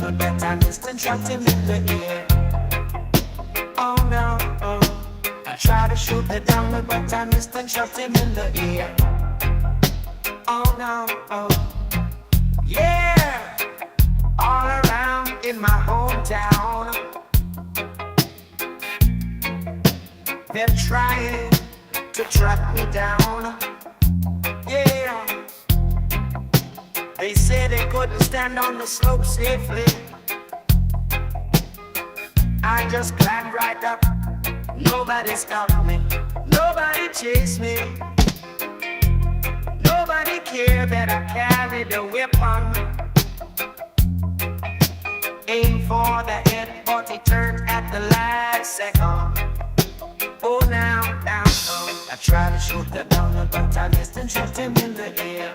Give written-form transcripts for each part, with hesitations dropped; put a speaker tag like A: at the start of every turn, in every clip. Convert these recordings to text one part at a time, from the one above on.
A: donut, but I missed and shot him in the ear. Oh no, oh. I tried to shoot the donut, but I missed and shot him in the ear. Oh no, oh. Yeah, all around in my hometown, they're trying to track me down. Yeah, they said they couldn't stand on the slope safely. I just climbed right up. Nobody stopped me. Nobody chased me. Nobody cared that I carried a weapon. Aim for the head, but he turned at the last second. Oh now, oh. I tried to shoot the donut, but I missed and shot him in the ear.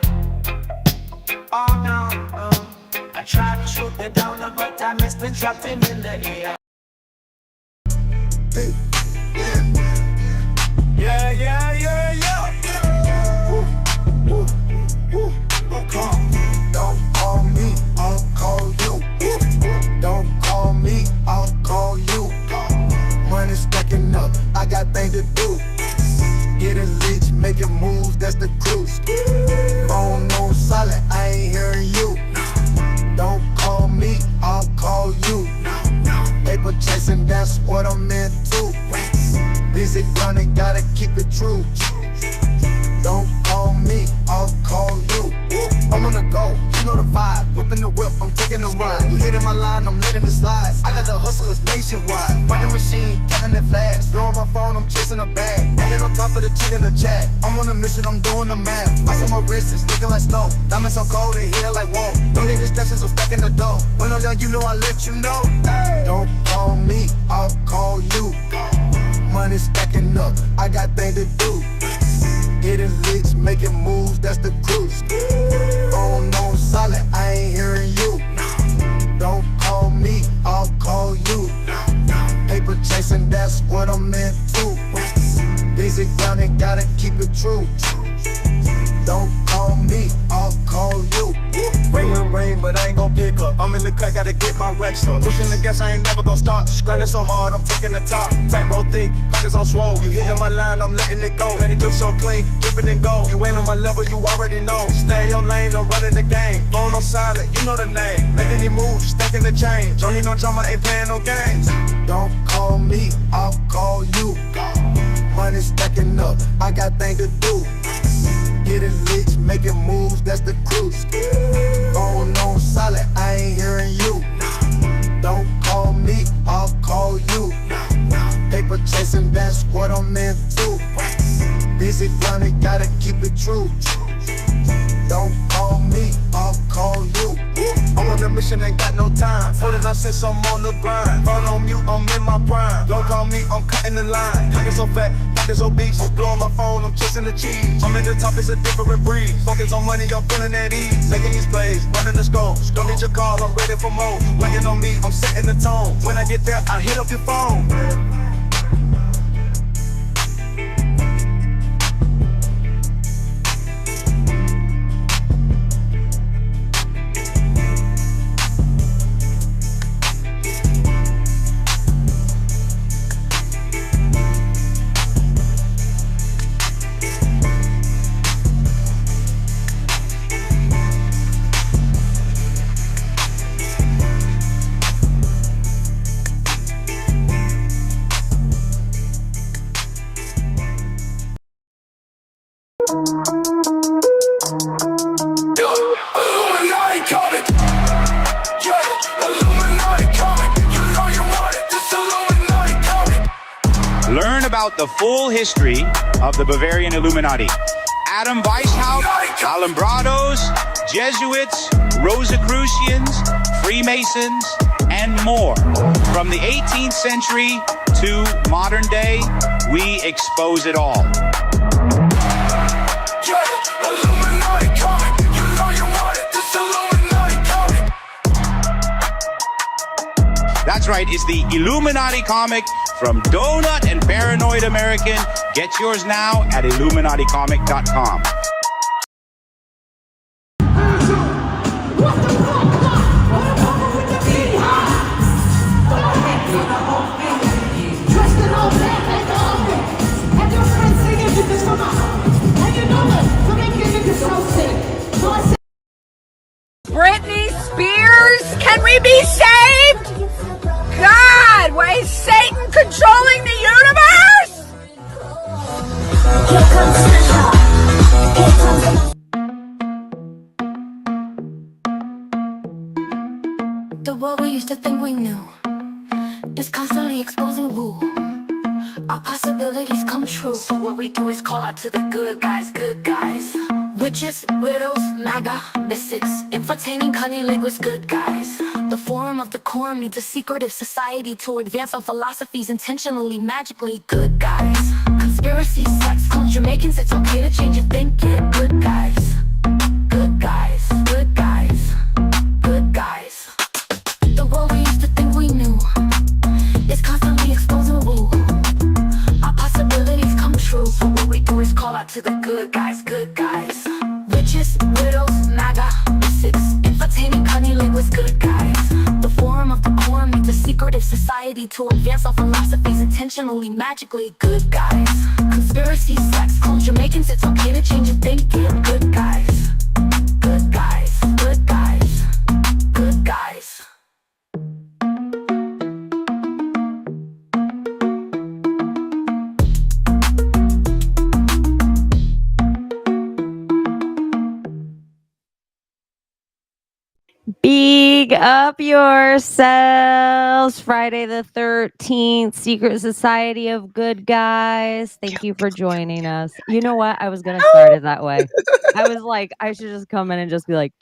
A: Oh no, oh. I tried to shoot the donut, but I missed and shot him in the ear.
B: Hey.
A: Yeah, yeah, yeah, yeah.
B: Woo, woo, don't call me, I'll call you. Don't call me, I'll call you. Money stacking up, I got things to do. Getting rich, making moves, that's the cruise. Phone no silent, I ain't hearing you. Don't call me, I'll call you. Paper chasing, that's what I'm into. Busy running, gotta keep it true. Don't call me, I'll call you. I'm on the go, you know the vibe. Whipping the whip, I'm taking a ride. You hitting my line, I'm letting it slide. I got the hustlers nationwide. Running machine, counting it fast. Blowing my phone, I'm chasing a bag. Hanging on top of the chick in the chat. I'm on a mission, I'm doing the math. Ice on my wrist, it's looking like snow. Diamonds so cold, they hit it like whoa. Don't need distractions, I'm back in the door. When I'm done, you know I let you know. Don't call me, I'll call you. Money stacking up, I got things to do. Getting rich, making moves, that's the cruise. Phone no silent, I ain't hearing you. Don't call me, I'll call you. Paper chasing, that's what I'm into. Busy grinding, gotta keep it true. Don't call me, I'll call you. Rain, but I ain't gon' pick up. I'm in the cut, gotta get my racks up. Pushing the gas, I ain't never gon' stop. Grinding so hard, I'm taking the top. Back roll thick, pockets on swole. You hitting my line, I'm letting it go. Let it look so clean, dripping and go. You ain't on my level, you already know. Stay your lane, I'm running the game. Phone on silent, you know the name. Make any moves, stacking the change. Don't need no drama, ain't playing no games. Don't call me, I'll call you. Money stacking up, I got things to do. Getting rich, making moves, that's the cruise. Phone on silent, I ain't hearing you. Don't call me, I'll call you. Paper chasing, that's what I'm into. Busy grinding, gotta keep it true. Don't call me, I'll call you. I'm on a mission, ain't got no time. Put it up since I'm on the grind. Phone on mute, I'm in my prime. Don't call me, I'm cutting the line. Pockets so fat, pockets obese. I'm blowing my phone, I'm chasing the cheese. I'm in the top, it's a different breeze. Focus on money, I'm feeling at ease. Making these plays, running the scope. Don't need your call, I'm ready for more. Waiting on me, I'm setting the tone. When I get there, I hit up your phone.
C: Learn about the full history of the Bavarian Illuminati. Adam Weishaupt, Alumbrados, Jesuits, Rosicrucians, Freemasons, and more. From the 18th century to modern day, we expose it all. That's right, it's the Illuminati comic from Donut and Paranoid American. Get yours now at illuminaticomic.com.
A: for the whole family. Dressed in all black like the army. And your friends singing because come on. And you know that Jamaican niggas so sick. So I said,
D: Britney Spears, can we be saved? God, why is Satan controlling the universe?
E: Here comes Santa. Here comes the world we used to think we knew is constantly exposing who our possibilities come true. So what we do is call out to the good guys, good guys. Witches, widows, MAGA, mystics, entertaining cunning linguists, good guys. The forum of the quorum needs a secretive society to advance our philosophies intentionally, magically, good guys. Conspiracy, sex, cult, Jamaicans, it's okay to change your thinking, good guys. Good guys, good guys, good guys. The world we used to think we knew is constantly exposing woo. Our possibilities come true. So what we do is call out to the good guys, good guys. Witches, widows, MAGA, mystics, entertaining cunning linguists, good guys. The forum of the quorum needs a secretive society to advance our philosophies intentionally, magically, good guys. Conspiracy, sex, clone Jamaicans, it's okay to change your thinking, good guys. Good guys, good guys, good guys.
F: Big up yourselves. Friday the 13th, Secret Society of Good Guys. Thank you for joining us. You know what? I was going to start it that way. I was like, I should just come in and just be like,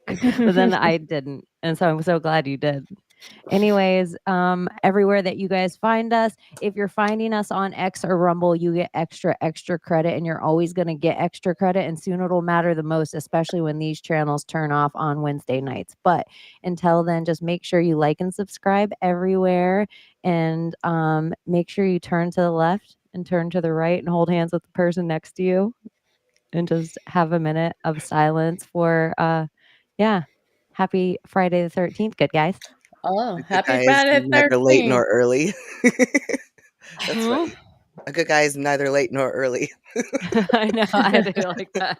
F: but then I didn't. And so I'm so glad you did. Anyways, everywhere that you guys find us, if you're finding us on X or Rumble, you get extra credit, and you're always going to get extra credit, and soon it'll matter the most, especially when these channels turn off on Wednesday nights. But until then, just make sure you like and subscribe everywhere, and make sure you turn to the left and turn to the right and hold hands with the person next to you, and just have a minute of silence for happy Friday the 13th, good guys.
G: Oh,
H: A good
G: happy
H: guy is
G: Friday
H: neither late
G: 13th.
H: nor early. That's
F: Mhm.
H: right. A good guy is neither late nor early.
F: I know, I had to go like that.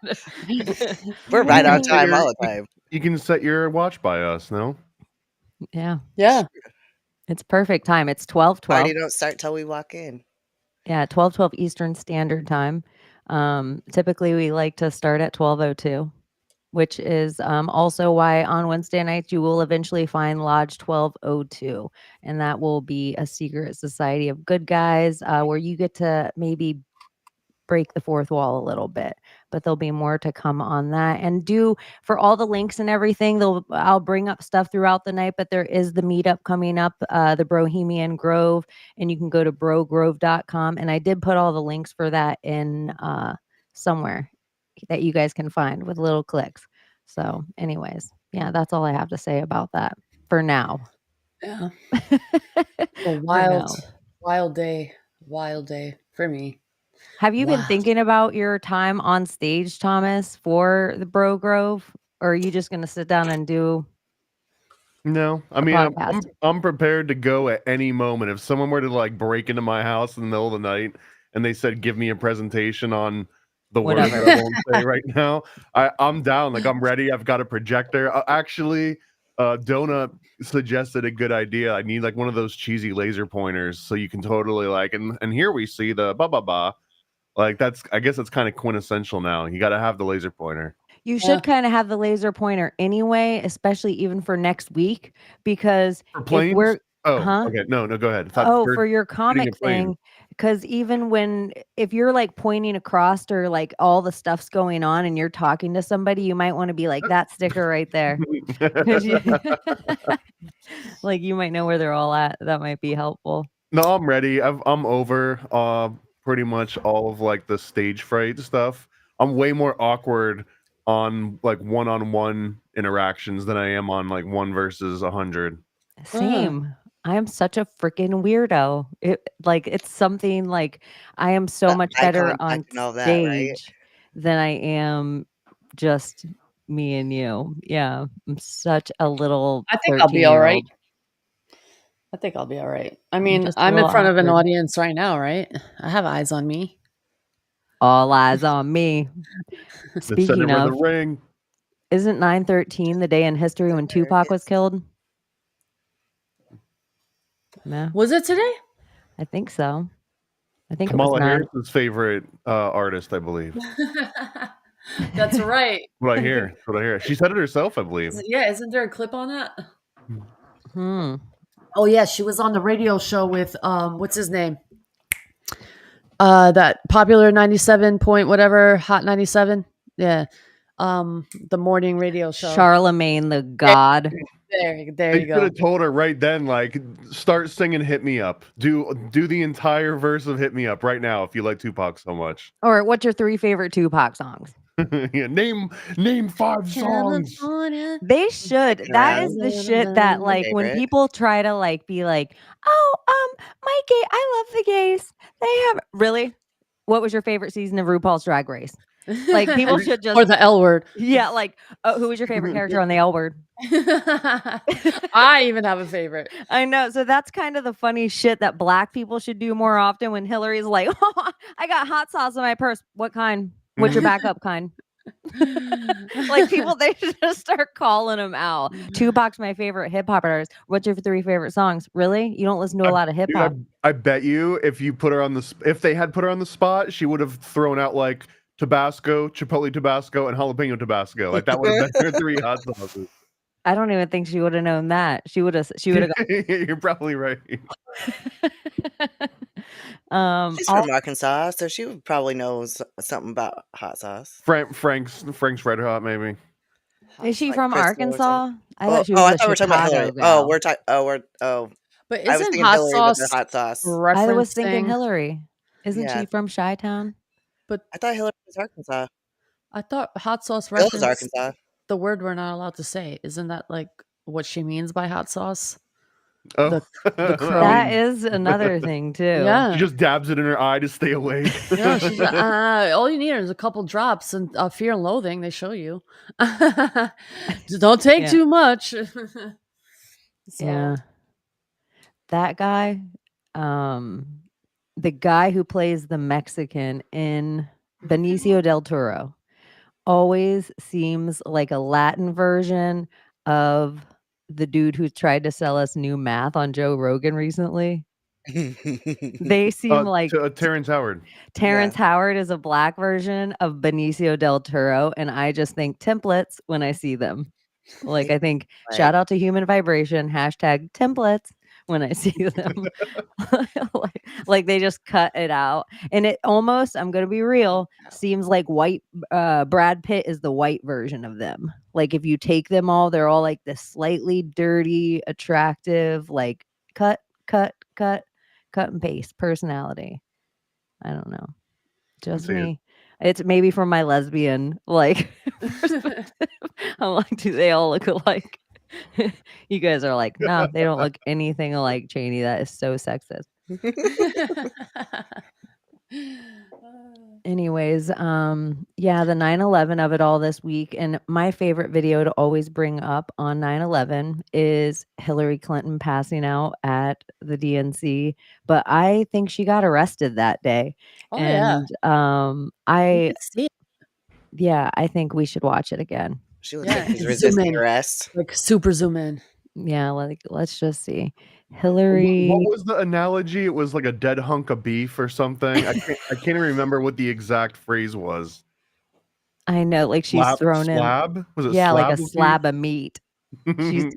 H: We're
I: Well,
H: right
I: you
H: on
I: can set
H: time
I: your
H: all the time.
I: you can set your watch by us, no?
F: Yeah,
G: Yeah.
F: it's perfect time. It's 12:12.
H: Party don't start till we walk in.
F: Yeah, 12:12 Eastern Standard Time. Typically, we like to start at 12:02, which is also why on Wednesday nights you will eventually find Lodge 1202, and that will be a secret society of good guys where you get to maybe break the fourth wall a little bit, but there'll be more to come on that. And do for all the links and everything, I'll bring up stuff throughout the night, but there is the meetup coming up, the Brohemian Grove, and you can go to brogrove.com, and I did put all the links for that in somewhere that you guys can find with little clicks. So anyways, yeah, that's all I have to say about that for now.
G: Yeah. A
F: For now.
G: wild day for me.
F: Have you been
G: Wow.
F: thinking about your time on stage, Thomas, for the Bro Grove? Or are you just going to sit down and do
I: No, I
F: a
I: mean
F: podcast?
I: I'm prepared to go at any moment. If someone were to like break into my house in the middle of the night and they said, "Give me a presentation on the words that I
F: Whatever.
I: won't say right now," I'm down. Like I'm ready. I've got a projector. Actually, Donut suggested a good idea. I need like one of those cheesy laser pointers so you can totally like. And here we see the ba ba ba. Like I guess that's kind of quintessential now. You got to have the laser pointer.
F: You
G: Yeah.
F: should kind of have the laser pointer anyway, especially even for next week, because
I: For
F: if
I: planes?
F: we're
I: Oh, okay. No, go ahead.
F: Oh, for your
I: shooting a
F: comic
I: plane.
F: thing, because even if you're like pointing across or like all the stuff's going on and you're talking to somebody, you might want to be like that sticker right there. 'Cause like you might know where they're all at. That might be helpful.
I: No, I'm ready. I'm over pretty much all of like the stage fright stuff. I'm way more awkward on like one-on-one interactions than I am on like 1 versus 100.
F: Same. I am such a freaking weirdo. It's something like I am so
H: The
F: much
H: eye
F: better on
H: contact and all that, right?
F: stage than I am just me and you. Yeah, I'm such a little
G: I think I'll be all right.
F: 13-year-old.
G: I think I'll be all right. I mean,
F: just a
G: I'm in
F: little
G: front of an
F: awkward.
G: audience right now, right? I have eyes on me.
F: All eyes on me.
I: The
F: Speaking
I: center of the
F: of,
I: ring.
F: isn't 9/13 the day in history when Tupac was killed? No,
G: Was it today?
F: I think so. I think it was
I: Kamala
F: 9.
I: Harris's favorite artist, I believe.
G: That's right.
I: What I hear. What I hear. She said it herself, I believe.
G: Yeah, isn't there a clip on that?
F: Hmm.
G: Oh yeah, she was on the radio show with what's his name? That popular 97 point whatever, Hot 97. Yeah. The morning radio show.
F: Charlemagne the God.
G: There
I: They
G: you
I: should
G: go.
I: have told her right then, like, start singing "Hit Me Up." Do the entire verse of "Hit Me Up" right now if you like Tupac so much.
F: Or what's your 3 favorite Tupac songs?
I: Yeah, name 5 songs.
G: California.
F: They should.
H: Sticking
F: That
H: around.
F: is the shit that like when
H: Favorite.
F: people try to like be like, "Oh, my gay, I love the gays." They have really. What was your favorite season of RuPaul's Drag Race? Like people should just
G: Or the L word.
F: yeah, like who was your favorite character on the L Word?
G: I even have a favorite.
F: I know. So that's kind of the funny shit that black people should do more often when Hillary's like, oh, I got hot sauce in my purse. What kind? What's your backup kind? Like people, they should just start calling them out. Tupac's my favorite hip hop artist. What's your 3 favorite songs? Really? You don't listen to a lot of hip hop?
I: I bet you if you put her on if they had put her on the spot, she would have thrown out like Tabasco, Chipotle Tabasco, and jalapeno Tabasco. Like that would have been her 3 hot sauces.
F: I don't even think she would have known that. She would have.
I: You're probably right.
F: She's
H: from Arkansas, so she would probably know something about hot sauce.
I: Frank's Red Hot, maybe.
F: Is she
H: Like
F: from
H: Crystal or
F: Arkansas?
H: something.
F: I thought she
H: I
F: was
H: thought we were talking about
F: Chicago
H: Hillary.
F: gal.
G: But
H: I was
G: isn't
H: thinking
G: hot
H: Hillary with
G: sauce
H: the hot sauce.
F: I was thinking
G: referencing?
F: Hillary. Isn't
H: Yeah.
F: she from Chi-Town?
G: But
H: I thought Hillary was Arkansas.
G: I thought hot sauce
H: Bill was
G: referenced
H: Arkansas.
G: the word we're not allowed to say. Isn't that like what she means by hot sauce?
I: Oh,
G: The crow.
F: That is another thing too.
G: Yeah.
I: She just dabs it in her eye to stay awake.
G: No, she's like, all you need is a couple drops and Fear and Loathing. They show you. Just don't take
F: Yeah.
G: too much. So,
F: Yeah. That guy, the guy who plays the Mexican in Benicio del Toro always seems like a Latin version of the dude who tried to sell us new math on Joe Rogan recently. They seem like
I: Terrence Howard.
F: Terrence Howard is a black version of Benicio del Toro, and I just think templates when I see them. Like I think shout out to Human Vibration, #templates when I see them. like they just cut it out. And it almost, I'm gonna be real, seems like white Brad Pitt is the white version of them. Like if you take them all, they're all like this slightly dirty, attractive, like cut and paste personality. I don't know. Just me. It's maybe from my lesbian like perspective. I'm like, do they all look alike? You guys are like, no, they don't look anything alike, Chaney. That is so sexist. Anyways, yeah, the 9/11 of it all this week. And my favorite video to always bring up on 9/11 is Hillary Clinton passing out at the DNC. But I think she got arrested that day.
G: Oh,
F: and
G: I see it.
F: yeah, I think we should watch it again.
H: She looks like she's resisting arrest.
G: Like super zoom in.
F: Yeah, like let's just see. Hillary.
I: What was the analogy? It was like a dead hunk of beef or something. I can't even remember what the exact phrase was.
F: I know, like she's thrown in.
I: Slab? Was it
F: yeah,
I: slab
F: like a
I: of
F: slab of meat. She's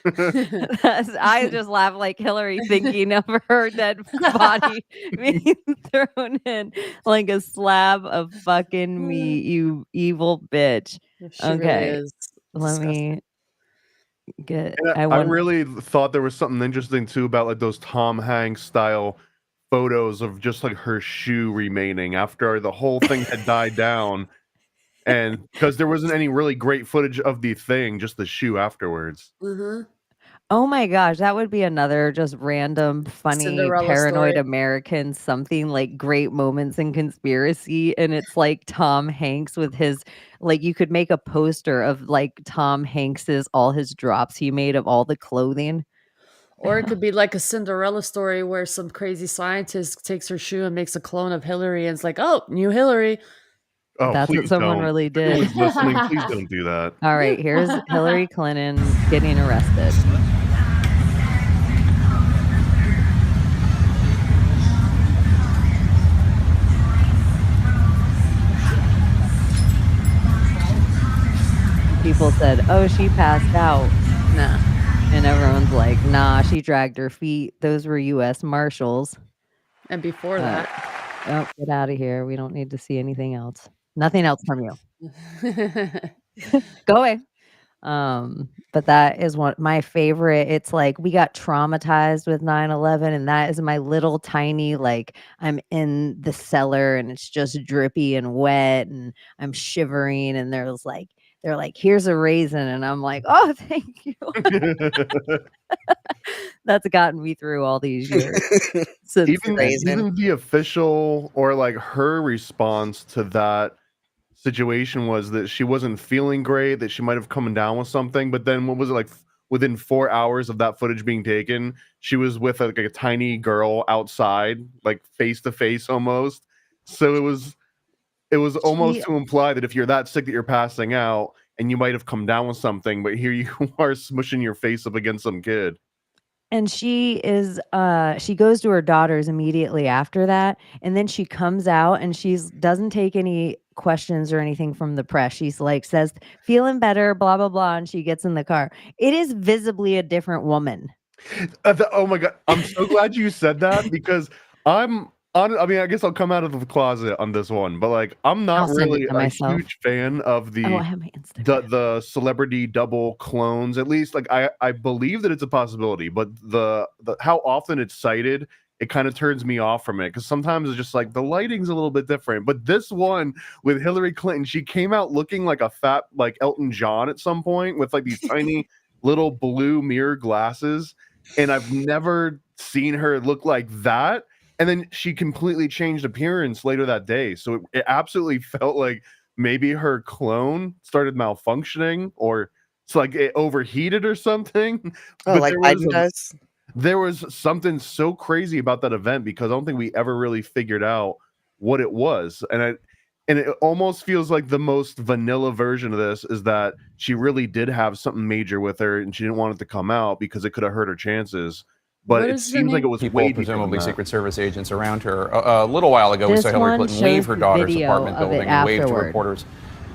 F: I just laugh like Hillary thinking of her dead body being thrown in like a slab of fucking meat, you evil bitch.
G: She really is
F: let me get.
I: I really thought there was something interesting too about like those Tom Hanks style photos of just like her shoe remaining after the whole thing had died down. And because there wasn't any really great footage of the thing, just the shoe afterwards.
G: Mm-hmm.
F: Oh my gosh, that would be another just random, funny,
G: Cinderella
F: paranoid
G: story.
F: American something like great moments in conspiracy. And it's like Tom Hanks with his, like, you could make a poster of like Tom Hanks's, all his drops he made of all the clothing.
G: Or it could be like a Cinderella story where some crazy scientist takes her shoe and makes a clone of Hillary and it's like, oh, new Hillary.
I: Oh,
F: That's what
I: please
F: someone
I: don't.
F: really
I: If anyone's
F: did.
I: listening, please don't do that.
F: All right, here's Hillary Clinton getting arrested. People said, "Oh, she passed out."
G: Nah.
F: And everyone's like, "Nah, she dragged her feet. Those were US Marshals."
G: And before
F: Uh,
G: that.
F: oh, get out of here. We don't need to see anything else. Nothing else from you. Go away. But that is one my favorite. It's like we got traumatized with 9/11, and that is my little tiny, like, I'm in the cellar and it's just drippy and wet and I'm shivering and they're like, "Here's a raisin." And I'm like, "Oh, thank you." That's gotten me through all these years since then.
I: Even the official or like her response to that situation was that she wasn't feeling great, that she might have come down with something. But then what was it like within 4 hours of that footage being taken, she was with like a tiny girl outside, like face to face almost. So it was almost to imply that if you're that sick that you're passing out and you might have come down with something, but here you are smushing your face up against some kid.
F: And she goes to her daughters immediately after that, and then she comes out and doesn't take any questions or anything from the press. She's like, says, "Feeling better, blah, blah, blah," and she gets in the car. It is visibly a different woman.
I: Oh my God. I'm so glad you said that because I mean, I guess I'll come out of the closet on this one, but like, I'm not
F: I'll send it
I: really
F: to
I: a
F: myself.
I: huge fan of
F: Oh, I have my Instagram.
I: the celebrity double clones. At least like I believe that it's a possibility, but the how often it's cited, it kind of turns me off from it because sometimes it's just like the lighting's a little bit different. But this one with Hillary Clinton, she came out looking like a fat like Elton John at some point with like these tiny little blue mirror glasses. And I've never seen her look like that. And then she completely changed appearance later that day. So it absolutely felt like maybe her clone started malfunctioning or it's like it overheated or something.
H: Oh,
I: But
H: like Biden does?
I: there was something so crazy about that event because I don't think we ever really figured out what it was. And it almost feels like the most vanilla version of this is that she really did have something major with her and she didn't want it to come out because it could have hurt her chances. But it seems like it was
J: people,
I: way deeper
J: presumably
I: than that.
J: Secret Service agents around her. A little while ago, we saw Hillary Clinton leave her daughter's apartment building and wave to reporters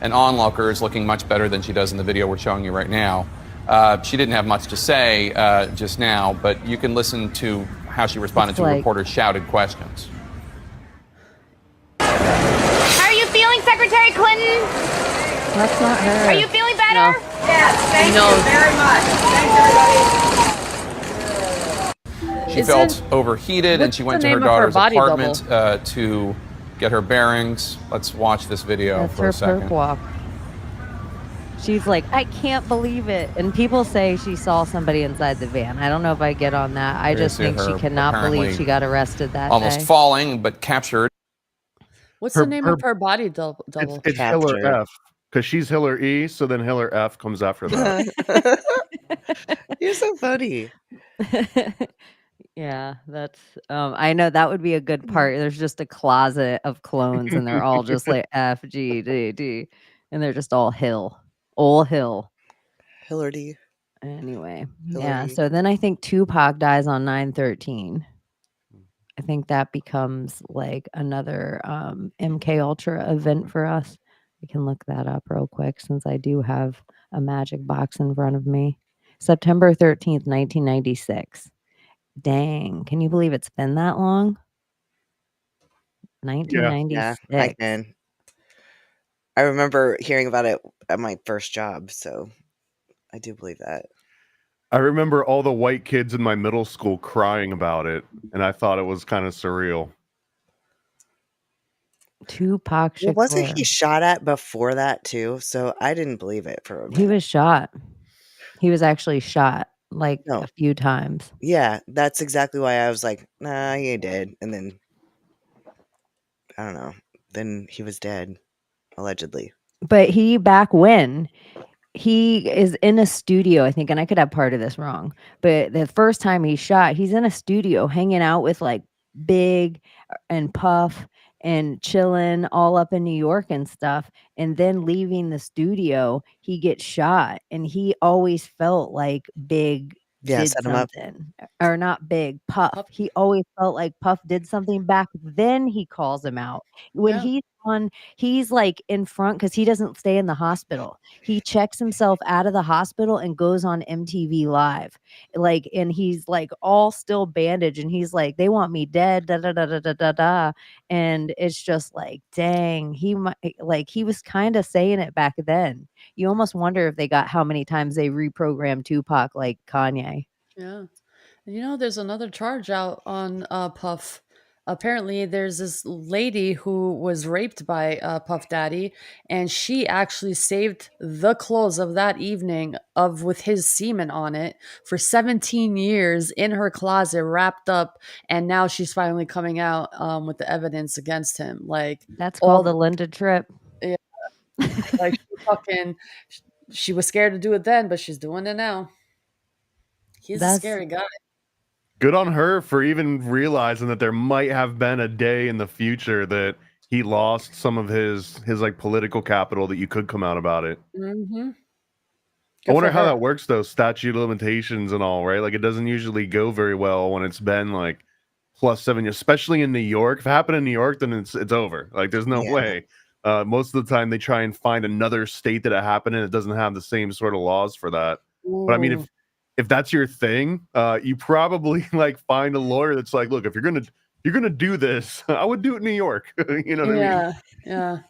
J: and onlookers, looking much better than she does in the video we're showing you right now. She didn't have much to say just now, but you can listen to how she responded to reporters' shouted questions.
K: How are you feeling, Secretary Clinton?
F: That's not her.
K: Are you feeling better?
G: No.
D: Yes, thank
G: No.
D: you very much. Thanks, everybody.
J: She felt overheated and she went to her daughter's apartment to get her bearings. Let's watch this video
F: That's
J: for
F: her
J: a second.
F: perk walk. She's like, "I can't believe it." And people say she saw somebody inside the van. I don't know if I get on that. I just think she cannot believe she got arrested that
J: almost
F: day.
J: falling, but captured.
G: What's the name of her body double?
I: It's Hiller F because she's Hiller E, so then Hiller F comes after that.
H: You're so funny.
F: Yeah, that's I know that would be a good part. There's just a closet of clones and they're all just like F, G, D, D, and they're just all Hill.
H: Hillary.
F: Anyway,
H: Hillary.
F: yeah, so then I think Tupac dies on 9/13. I think that becomes like another MK Ultra event for us. We can look that up real quick since I do have a magic box in front of me. September 13th, 1996. Dang, can you believe it's been that long? 1996.
H: Yeah, I can. I remember hearing about it at my first job, so I do believe that.
I: I remember all the white kids in my middle school crying about it, and I thought it was kind of surreal.
F: Tupac Shakur.
H: Well, wasn't he shot at before that too? So I didn't believe it for a minute.
F: He was shot. He was actually shot like
H: No.
F: a few times.
H: Yeah, that's exactly why I was like, nah, he ain't dead. And then, I don't know. Then he was dead, allegedly.
F: But he back when he is in a studio, I think, and I could have part of this wrong, but the first time he shot, he's in a studio hanging out with like Big and Puff and chilling all up in New York and stuff. And then leaving the studio, he gets shot. And he always felt like Big did
H: set him up.
F: something, or not Big, Puff. He always felt like Puff did something back then. He calls him out when he's like in front, because he doesn't stay in the hospital. He checks himself out of the hospital and goes on MTV Live, like, and he's like all still bandaged, and he's like, they want me dead, da da da da da da da. And it's just like, dang, he was kind of saying it back then. You almost wonder if they got how many times they reprogrammed Tupac like Kanye.
G: Yeah. There's another charge out on Puff. Apparently, there's this lady who was raped by Puff Daddy, and she actually saved the clothes of that evening with his semen on it for 17 years in her closet, wrapped up, and now she's finally coming out with the evidence against him. Like,
F: that's called the Linda Tripp.
G: Yeah, like she was scared to do it then, but she's doing it now. He's a scary guy.
I: Good on her for even realizing that there might have been a day in the future that he lost some of his like political capital, that you could come out about it.
G: Mm-hmm.
I: I wonder how that works though, statute of limitations and all, right? Like, it doesn't usually go very well when it's been like +7 years, especially in New York. If it happened in New York, then it's over. Like, there's no way. Most of the time they try and find another state that it happened in. It doesn't have the same sort of laws for that. But I mean, if that's your thing, you probably like find a lawyer that's like, look, if you're gonna do this, I would do it in New York. You know what I mean?
G: Yeah.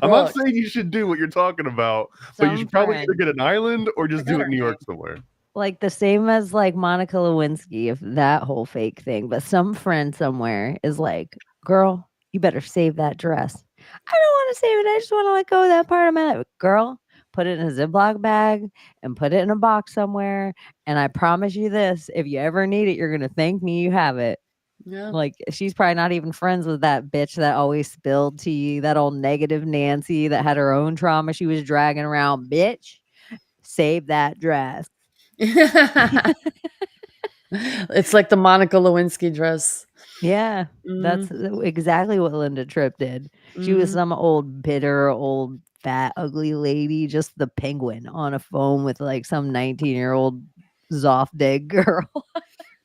I: I'm not saying you should do what you're talking about, but you should probably either get an island or just do it in New York somewhere.
F: Like the same as like Monica Lewinsky, if that whole fake thing, but some friend somewhere is like, girl, you better save that dress. I don't want to save it. I just want to let go of that part of my life. Girl, put it in a Ziploc bag and put it in a box somewhere. And I promise you this, if you ever need it, you're going to thank me you have it.
G: Yeah.
F: Like, she's probably not even friends with that bitch that always spilled tea, that old negative Nancy that had her own trauma she was dragging around. Bitch, save that dress.
G: It's like the Monica Lewinsky dress.
F: Yeah, that's exactly what Linda Tripp did. She was some old bitter, old fat, ugly lady, just the penguin on a phone with like some 19-year-old Zofdig girl.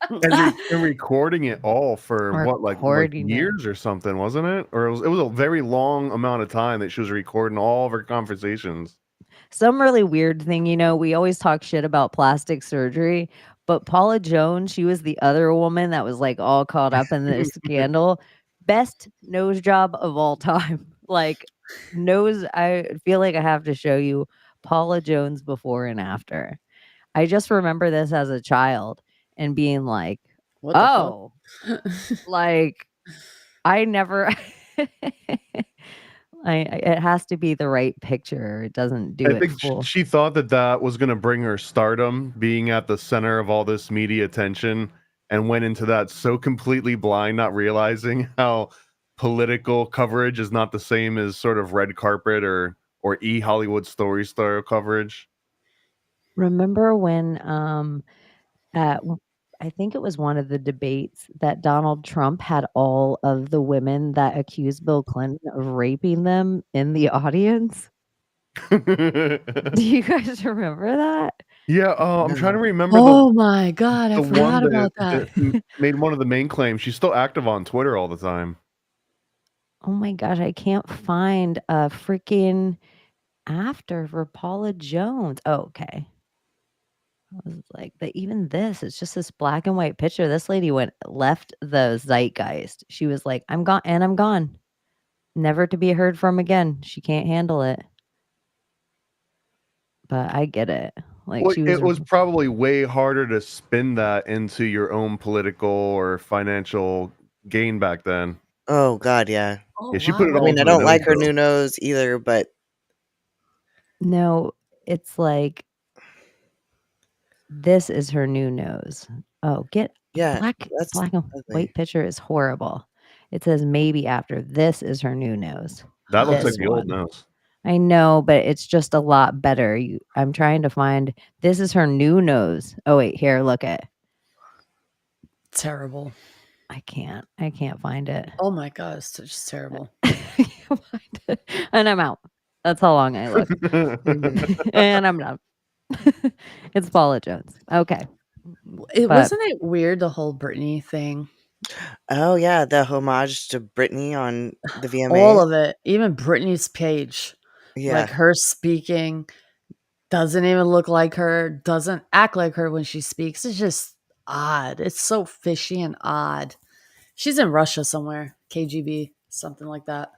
I: And recording it all for what, like years or something, wasn't it? Or it was a very long amount of time that she was recording all of her conversations.
F: Some really weird thing, we always talk shit about plastic surgery, but Paula Jones, she was the other woman that was like all caught up in this scandal. Best nose job of all time. Like, I feel like I have to show you Paula Jones before and after. I just remember this as a child and being like, oh, like I never, it has to be the right picture. It doesn't do
I: I think she thought that was going to bring her stardom, being at the center of all this media attention, and went into that so completely blind, not realizing how political coverage is not the same as sort of red carpet or Hollywood story style coverage.
F: Remember when I think it was one of the debates that Donald Trump had all of the women that accused Bill Clinton of raping them in the audience? Do you guys remember that?
I: Yeah, I'm trying to remember.
G: Oh my God, I forgot about that.
I: Made one of the main claims. She's still active on Twitter all the time.
F: Oh my gosh, I can't find a freaking after for Paula Jones. Oh, okay. I was like, even this, it's just this black and white picture. This lady left the zeitgeist. She was like, I'm gone, and I'm gone. Never to be heard from again. She can't handle it. But I get it. Like,
I: well, it was probably way harder to spin that into your own political or financial gain back then.
H: Oh God, yeah.
I: Yeah, she put it all.
H: I mean, I don't like her new nose either, but
F: no, it's like This is her new nose. Oh,
H: Yeah,
F: black
H: that's
F: and
H: ugly.
F: white picture is horrible. It says maybe after. This is her new nose.
I: That looks like
F: This
I: the old
F: one.
I: nose.
F: I know, but it's just a lot better. I'm trying to find. This is her new nose. Oh wait, here, look at.
G: Terrible.
F: I can't find it.
G: Oh my god, it's just terrible.
F: And I'm out. That's how long I look. And I'm done. It's Paula Jones. Okay.
G: Wasn't it weird, the whole Britney thing?
H: Oh yeah, the homage to Britney on the VMAs.
G: All of it. Even Britney's page.
H: Yeah.
G: Like her speaking doesn't even look like her, doesn't act like her when she speaks. It's just odd. It's so fishy and odd. She's in Russia somewhere. KGB, something like that.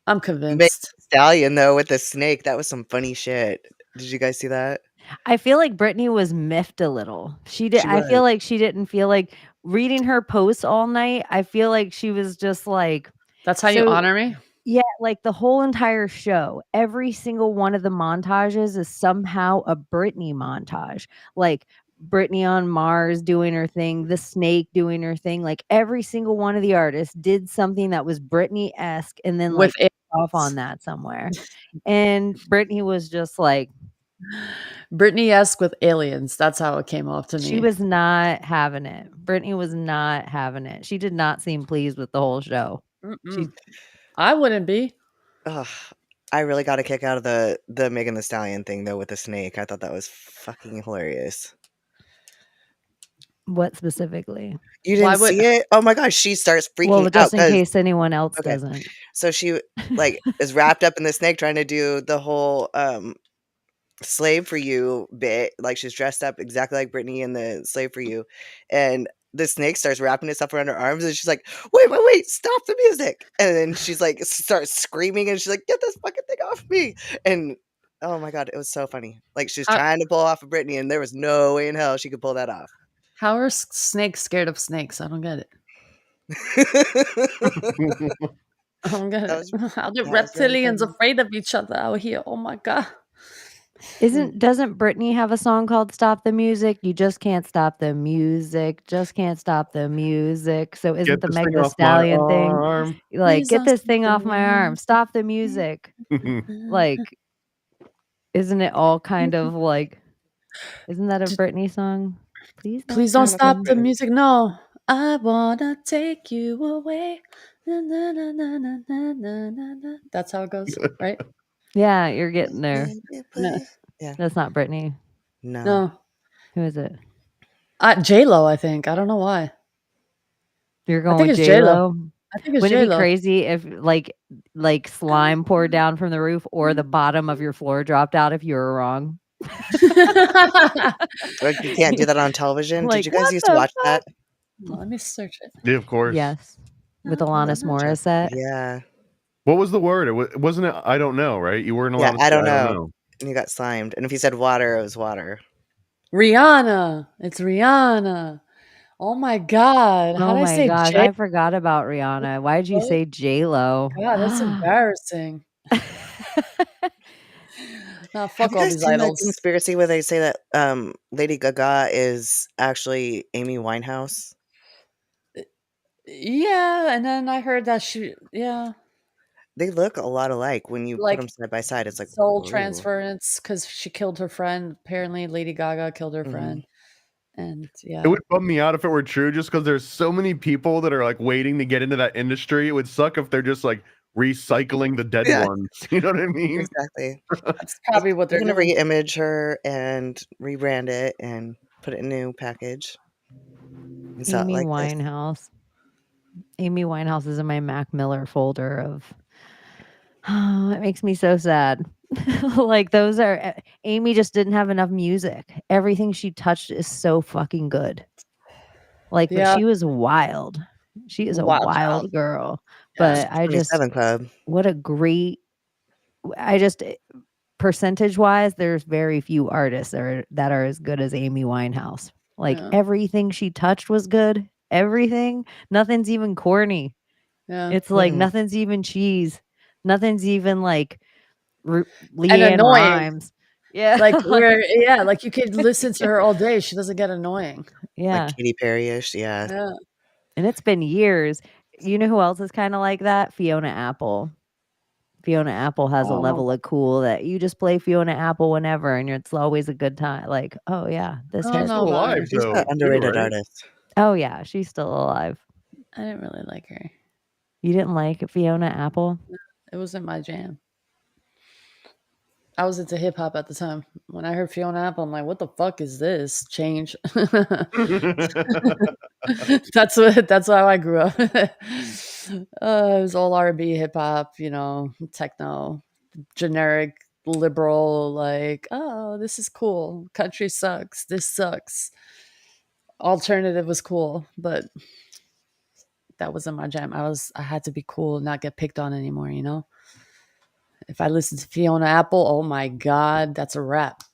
G: I'm convinced.
H: Stallion though with the snake, that was some funny shit. Did you guys see that?
F: I feel like Britney was miffed a little. I feel like she didn't feel like reading her posts all night. I feel like she was just like,
G: that's how you honor me?
F: Yeah, like the whole entire show, every single one of the montages is somehow a Britney montage. Like Britney on Mars doing her thing, the snake doing her thing. Like every single one of the artists did something that was Britney-esque and then like off on that somewhere. And Britney was just like
G: Britney-esque with aliens. That's how it came off to me.
F: She was not having it. Britney was not having it. She did not seem pleased with the whole show.
G: I wouldn't be.
H: Ugh, I really got a kick out of the Megan Thee Stallion thing though with the snake. I thought that was fucking hilarious.
F: What specifically?
H: You didn't see it? Oh my gosh, she starts freaking out.
F: Just in case anyone else doesn't.
H: So she like is wrapped up in the snake trying to do the whole Slave for You bit. Like she's dressed up exactly like Britney in the Slave for You. And the snake starts wrapping itself around her arms and she's like, wait, stop the music. And then she's like starts screaming and she's like, get this fucking thing off me. And oh my god, it was so funny. Like she's trying to pull off of Britney and there was no way in hell she could pull that off.
G: How are snakes scared of snakes? I don't get it. I don't get it. How the reptilians afraid of each other out here? Oh my god.
F: Doesn't Britney have a song called Stop the Music? You just can't stop the music. Just can't stop the music. So isn't the Meg Thee Stallion thing like get this thing off my arm, stop the music? Like isn't it all kind of like isn't that a Britney song?
G: Please don't stop the music. No. I wanna take you away. Na, na, na, na, na, na, na, na. That's how it goes, right?
F: Yeah, you're getting there.
G: No.
H: Yeah.
F: That's not Britney.
G: No.
F: Who is it?
G: J-Lo, I think. I don't know why.
F: You're going with J-Lo?
G: I think it's
F: Wouldn't
G: J-Lo.
F: it be crazy if like slime poured down from the roof or the bottom of your floor dropped out if you were wrong?
H: Like you can't do that on television.
F: Like,
H: did you guys used to watch that?
G: Let me search it.
I: Yeah, of course.
F: Yes. With Alanis Morissette.
H: Yeah.
I: What was the word? Wasn't it I don't know, right? You weren't allowed to say
H: I don't know. And you got slimed. And if you said water, it was water.
G: Rihanna. It's Rihanna. Oh my god. How did I say
F: gosh, I forgot about Rihanna. Why did you say J-Lo?
G: God, that's embarrassing. No, fuck all these idols.
H: That conspiracy where they say that Lady Gaga is actually Amy Winehouse?
G: Yeah, and then I heard that
H: they look a lot alike when you put them side by side. It's like
G: soul transference because she killed her friend. Apparently, Lady Gaga killed her friend. And
I: it would bum me out if it were true, just because there's so many people that are like waiting to get into that industry. It would suck if they're just like recycling the dead ones. You know what I mean?
H: Exactly.
G: That's probably what they're
H: going to
G: doing.
H: re-image her and rebrand it and put it in a new package.
F: Amy Winehouse. Amy Winehouse is in my Mac Miller folder of. Oh, it makes me so sad. Like those are Amy just didn't have enough music. Everything she touched is so fucking good. Like she was wild. She is a wild girl. But I just
H: Club.
F: What a great percentage wise, there's very few artists that are as good as Amy Winehouse. Like everything she touched was good. Everything. Nothing's even corny.
G: Yeah.
F: It's like nothing's even cheese. Nothing's even like Leanne Rhymes. Yeah.
G: Like like you could listen to her all day. She doesn't get annoying.
F: Yeah.
H: Like Katy Perry-ish, yeah.
G: Yeah.
F: And it's been years. You know who else is kind of like that? Fiona Apple. Fiona Apple has a level of cool that you just play Fiona Apple whenever, and it's always a good time. Like, oh yeah, this
G: I
F: hit.
G: don't know
I: Still
G: about
I: alive
G: her.
H: She's
I: though,
H: an
I: too,
H: underrated
I: right?
H: artist.
F: Oh yeah, she's still alive.
G: I didn't really like her.
F: You didn't like Fiona Apple?
G: It wasn't my jam. I was into hip hop at the time. When I heard Fiona Apple, I'm like, what the fuck is this? Change. That's how I grew up. It was all R&B, hip hop, techno, generic liberal, like, oh, this is cool. Country sucks. This sucks. Alternative was cool, but that wasn't my jam. I had to be cool, not get picked on anymore, If I listened to Fiona Apple, oh my God, that's a wrap.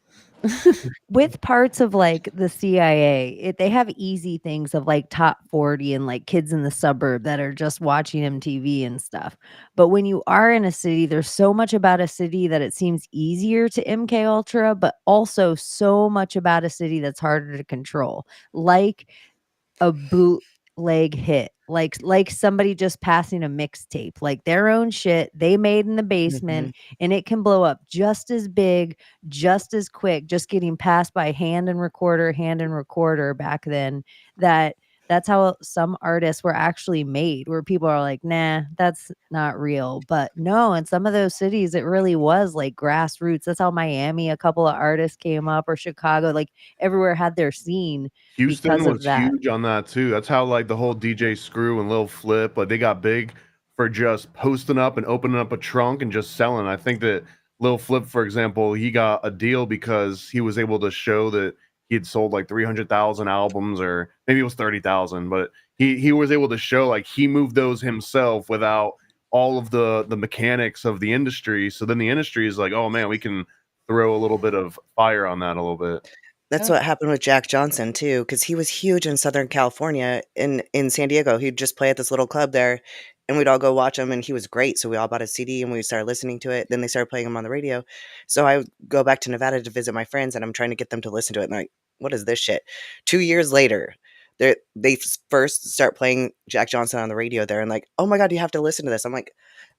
F: With parts of like the CIA, they have easy things of like top 40 and like kids in the suburb that are just watching MTV and stuff. But when you are in a city, there's so much about a city that it seems easier to MK Ultra, but also so much about a city that's harder to control. Like a bootleg hit, like somebody just passing a mixtape, like their own shit they made in the basement, and it can blow up just as big, just as quick, just getting passed by hand and recorder back then. That's how some artists were actually made, where people are like, nah, that's not real. But no, in some of those cities, it really was like grassroots. That's how Miami, a couple of artists came up, or Chicago, like everywhere had their scene.
I: Houston
F: Because of
I: was
F: that.
I: huge on that too. That's how like the whole DJ Screw and Lil Flip, like they got big for just posting up and opening up a trunk and just selling. I think that Lil Flip, for example, he got a deal because he was able to show that he had sold like 300,000 albums, or maybe it was 30,000, but he was able to show like he moved those himself without all of the mechanics of the industry. So then the industry is like, oh man, we can throw a little bit of fire on that a little bit.
H: That's what happened with Jack Johnson too, because he was huge in Southern California. In San Diego, he'd just play at this little club there, and we'd all go watch him, and he was great. So we all bought a CD and we started listening to it. Then they started playing him on the radio. So I would go back to Nevada to visit my friends, and I'm trying to get them to listen to it. And like, what is this shit? 2 years later, they first start playing Jack Johnson on the radio there, and like, oh my God, you have to listen to this. I'm like,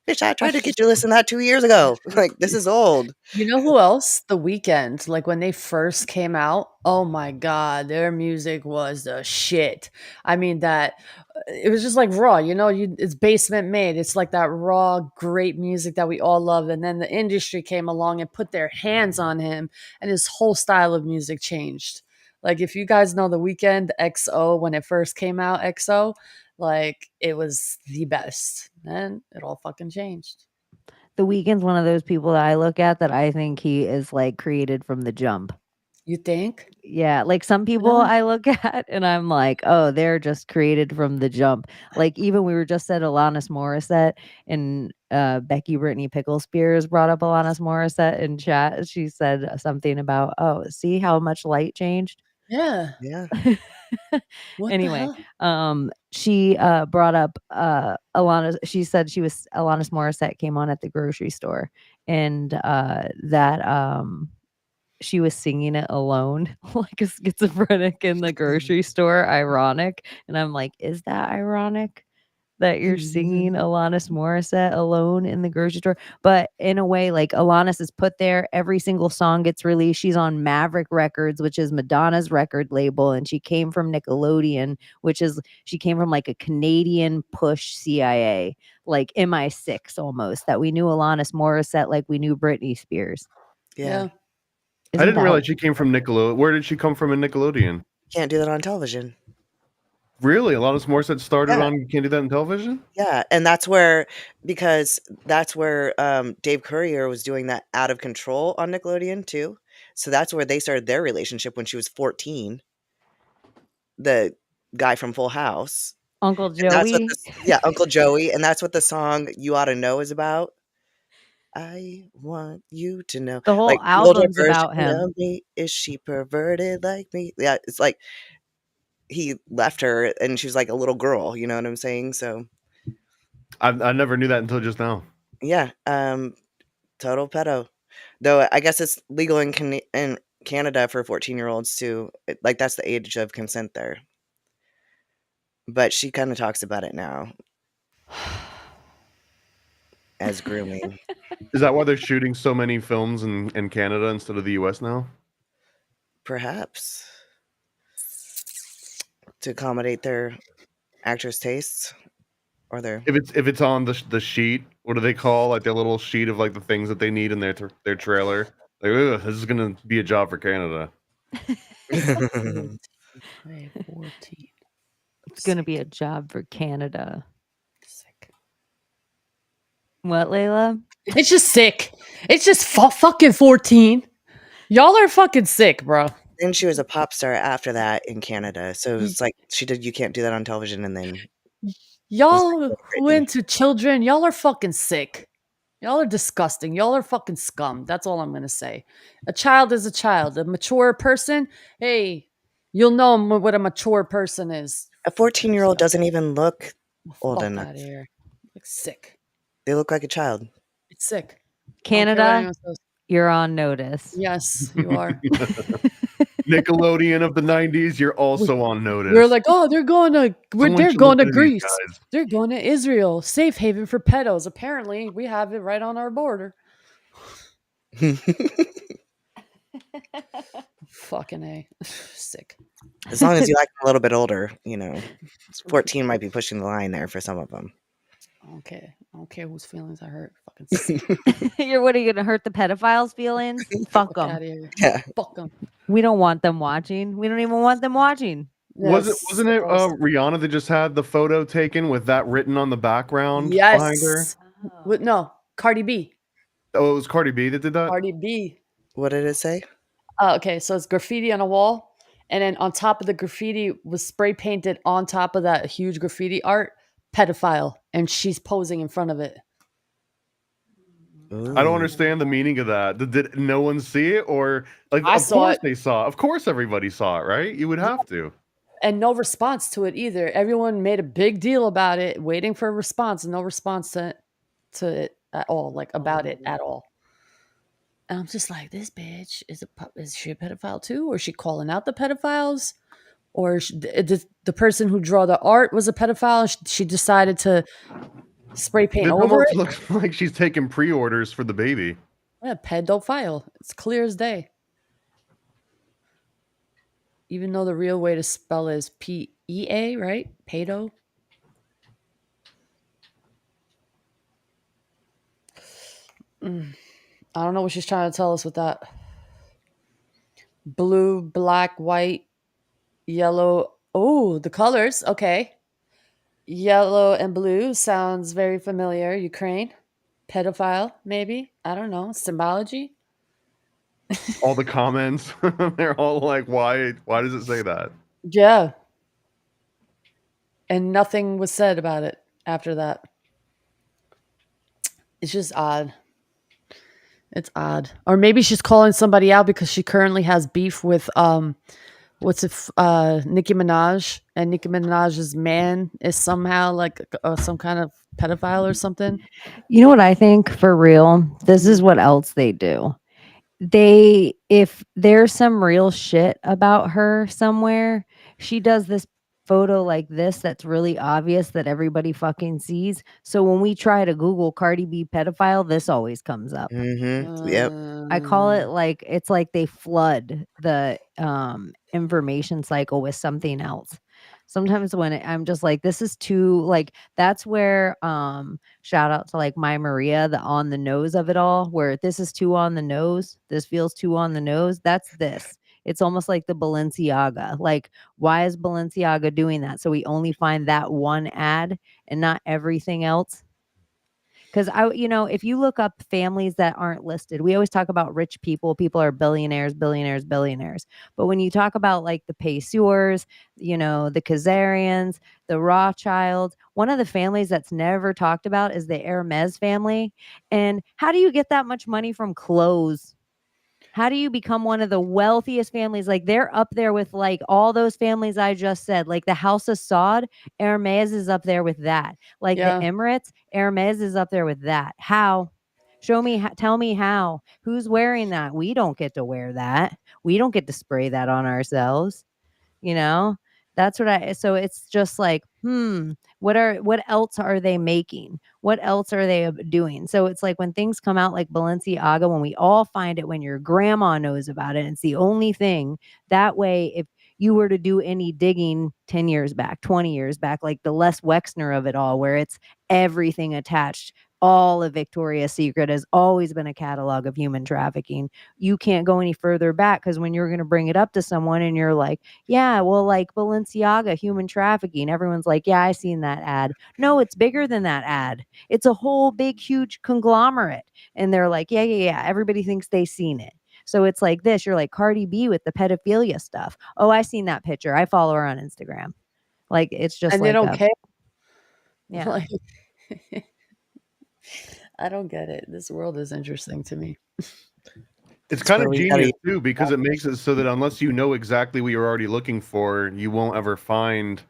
H: bitch, I tried to get you to listen to that 2 years ago. Like, this is old.
G: You know who else? The Weeknd. Like when they first came out, oh my God, their music was the shit. I mean, it was just like raw, it's basement made. It's like that raw, great music that we all love. And then the industry came along and put their hands on him, and his whole style of music changed. Like if you guys know The Weeknd, XO, when it first came out, XO, like it was the best. Then it all fucking changed.
F: The Weeknd's one of those people that I look at that I think he is like created from the jump.
G: You think?
F: Yeah, like some people I look at and I'm like, oh, they're just created from the jump. Like even we were just at Alanis Morissette, and Becky Brittany Pickle Spears brought up Alanis Morissette in chat. She said something about, oh, see how much light changed?
G: Yeah.
H: Yeah.
F: Anyway, she brought up Alanis. She said Alanis Morissette came on at the grocery store, and that she was singing it alone, like a schizophrenic in the grocery store. Ironic. And I'm like, is that ironic that you're singing Alanis Morissette alone in the grocery store? But in a way, like Alanis is put there. Every single song gets released. She's on Maverick Records, which is Madonna's record label. And she came from Nickelodeon, she came from like a Canadian push CIA, like MI6 almost, that we knew Alanis Morissette like we knew Britney Spears.
H: Yeah.
I: I didn't realize she came from Nickelodeon. Where did she come from in Nickelodeon?
H: Can't do that on television.
I: Really? Alanis Morissette started on You Can't Do That on Television?
H: Yeah, and that's where Dave Courier was doing that Out of Control on Nickelodeon too. So that's where they started their relationship when she was 14. The guy from Full House.
F: Uncle Joey?
H: Uncle Joey, and that's what the song You Ought to Know is about. I want you to know.
F: The whole
H: Like,
F: album's
H: older
F: about
H: version
F: him.
H: of me, is she perverted like me? Yeah, it's like he left her and she was like a little girl, you know what I'm saying? So
I: I never knew that until just now.
H: yeah, total pedo. Though I guess it's legal in Canada for 14-year-olds too. Like that's the age of consent there. But she kind of talks about it now as grooming.
I: Is that why they're shooting so many films in Canada instead of the US now?
H: Perhaps. To accommodate their actors' tastes. Or their
I: If it's on the sheet, what do they call like their little sheet of like the things that they need in their trailer? Like, ugh, this is gonna be a job for Canada.
G: Wait, 14.
F: It's gonna be a job for Canada.
G: Sick.
F: What, Layla?
G: It's just sick. It's just fucking 14. Y'all are fucking sick, bro.
H: Then she was a pop star after that in Canada. So it's like she did You Can't Do That on Television, and then
G: Y'all who into children, y'all are fucking sick. Y'all are disgusting. Y'all are fucking scum. That's all I'm going to say. A child is a child. A mature person, hey, you'll know what a mature person is.
H: A 14-year-old doesn't even look old
G: Fuck
H: enough.
G: out of here. Like sick.
H: They look like a child.
G: It's sick.
F: Canada, you're on notice.
G: Yes, you are.
I: Nickelodeon of the 90s, you're also on notice.
G: We're like, oh, they're going to Greece.
I: Guys.
G: They're going to Israel. Safe haven for pedos. Apparently, we have it right on our border. Fucking A. Sick.
H: As long as you act a little bit older, 14 might be pushing the line there for some of them.
G: Okay. I don't care whose feelings I hurt. Fucking sick.
F: What are you gonna hurt the pedophiles' feelings? Fuck them.
H: Yeah.
G: Fuck them.
F: We don't want them watching. We don't even want them watching.
I: Wasn't it Rihanna that just had the photo taken with that written on the background behind her?
G: No, Cardi B.
I: Oh, it was Cardi B that did that?
G: Cardi B.
H: What did it say?
G: Okay, so it's graffiti on a wall, and then on top of the graffiti was spray painted on top of that huge graffiti art, pedophile, and she's posing in front of it.
H: Ooh.
I: I don't understand the meaning of that. Did no one see it, or like?
G: I
I: of
G: saw
I: course
G: it.
I: they saw. Of course everybody saw it, right? You would have to.
G: And no response to it either. Everyone made a big deal about it, waiting for a response, and no response to it at all, like about it at all. And I'm just like, this bitch is she a pedophile too, or is she calling out the pedophiles, or the person who drew the art was a pedophile? And she decided to spray paint
I: It
G: over
I: almost
G: it.
I: looks like she's taking pre-orders for the baby.
G: Yeah, pedophile. It's clear as day. Even though the real way to spell is P-E-A, right? Pedo. I don't know what she's trying to tell us with that. Blue, black, white, yellow. Oh, the colors. Okay. Yellow and blue sounds very familiar. Ukraine. Pedophile, maybe. I don't know. Symbology.
I: All the comments, they're all like, why does it say that?
G: Yeah. And nothing was said about it after that. It's just odd. It's odd. Or maybe she's calling somebody out because she currently has beef with Nicki Minaj, and Nicki Minaj's man is somehow like some kind of pedophile or something.
F: You know what I think for real? This is what else they do. If there's some real shit about her somewhere, she does this photo like this that's really obvious that everybody fucking sees. So when we try to Google Cardi B pedophile, this always comes up.
H: Mm-hmm. Yep.
F: I call it like it's like they flood the information cycle with something else. Sometimes when I'm just like, this is too, like, that's where shout out to like my Maria, the on the nose of it all, where this is too on the nose, this feels too on the nose. That's this. It's almost like the Balenciaga. Like, why is Balenciaga doing that? So we only find that one ad and not everything else. Because if you look up families that aren't listed, we always talk about rich people. People are billionaires. But when you talk about like the Payseurs, the Khazarians, the Rothschilds, one of the families that's never talked about is the Hermes family. And how do you get that much money from clothes? How do you become one of the wealthiest families? Like they're up there with like all those families I just said, like the House of Saud, Hermes is up there with that. Like the Emirates, Hermes is up there with that. How? Show me, tell me how. Who's wearing that? We don't get to wear that. We don't get to spray that on ourselves. You know, that's what so it's just like, what else are they making? What else are they doing? So it's like when things come out like Balenciaga, when we all find it, when your grandma knows about it, it's the only thing. That way, if you were to do any digging 10 years back, 20 years back, like the Les Wexner of it all, where it's everything attached, all of Victoria's Secret has always been a catalog of human trafficking. You can't go any further back, because when you're going to bring it up to someone and you're like, yeah, well, like Balenciaga, human trafficking, everyone's like, yeah, I seen that ad. No, it's bigger than that ad. It's a whole big, huge conglomerate. And they're like, yeah. Everybody thinks they've seen it. So it's like this. You're like Cardi B with the pedophilia stuff. Oh, I seen that picture. I follow her on Instagram. Like, it's just
G: And
F: like
G: they don't care.
F: Yeah.
G: Like, I don't get it. This world is interesting to me.
I: It's kind of genius too, because it makes it so that unless you know exactly what you're already looking for, you won't ever find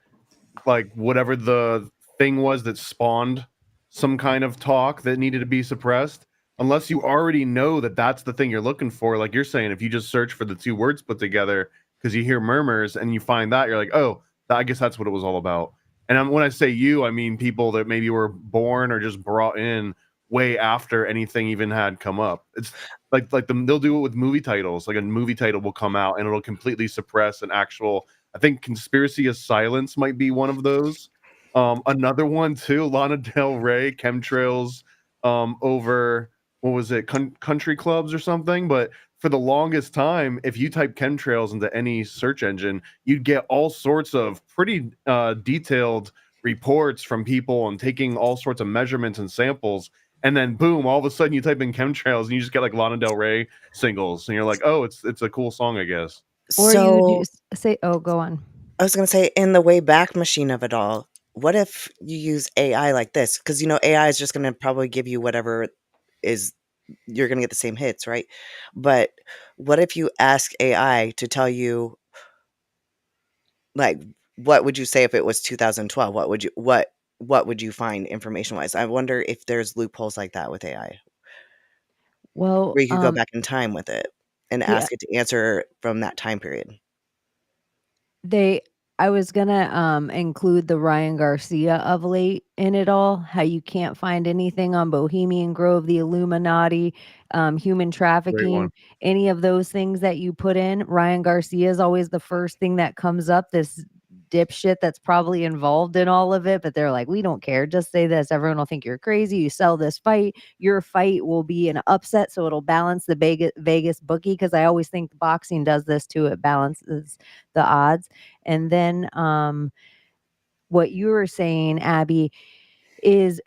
I: like whatever the thing was that spawned some kind of talk that needed to be suppressed. Unless you already know that that's the thing you're looking for. Like you're saying, if you just search for the two words put together because you hear murmurs and you find that, you're like, oh, I guess that's what it was all about. And when I say you, I mean people that maybe were born or just brought in way after anything even had come up. It's like they'll do it with movie titles. Like a movie title will come out and it'll completely suppress an actual. I think Conspiracy of Silence might be one of those. Another one too, Lana Del Rey, chemtrails over, what was it, country clubs or something. But for the longest time, if you type chemtrails into any search engine, you'd get all sorts of pretty detailed reports from people and taking all sorts of measurements and samples. And then boom, all of a sudden you type in chemtrails and you just get like Lana Del Rey singles. And you're like, oh, it's a cool song, I guess.
F: Or you just say, oh, go on.
H: I was going to say, in the way back machine of it all, what if you use AI like this? Because, AI is just going to probably give you whatever is, you're going to get the same hits, right? But what if you ask AI to tell you, like, what would you say if it was 2012? What would you find information wise? I wonder if there's loopholes like that with AI.
F: Well,
H: where you could go back in time with it and
F: yeah.
H: ask it to answer from that time period.
F: I was gonna include the Ryan Garcia of late in it all. How you can't find anything on Bohemian Grove, the Illuminati, human trafficking, any of those things that you put in. Ryan Garcia is always the first thing that comes up. This dipshit that's probably involved in all of it, but they're like, we don't care. Just say this. Everyone will think you're crazy. You sell this fight. Your fight will be an upset, so it'll balance the Vegas bookie. Because I always think boxing does this too. It balances the odds. And then what you were saying, Abbie, is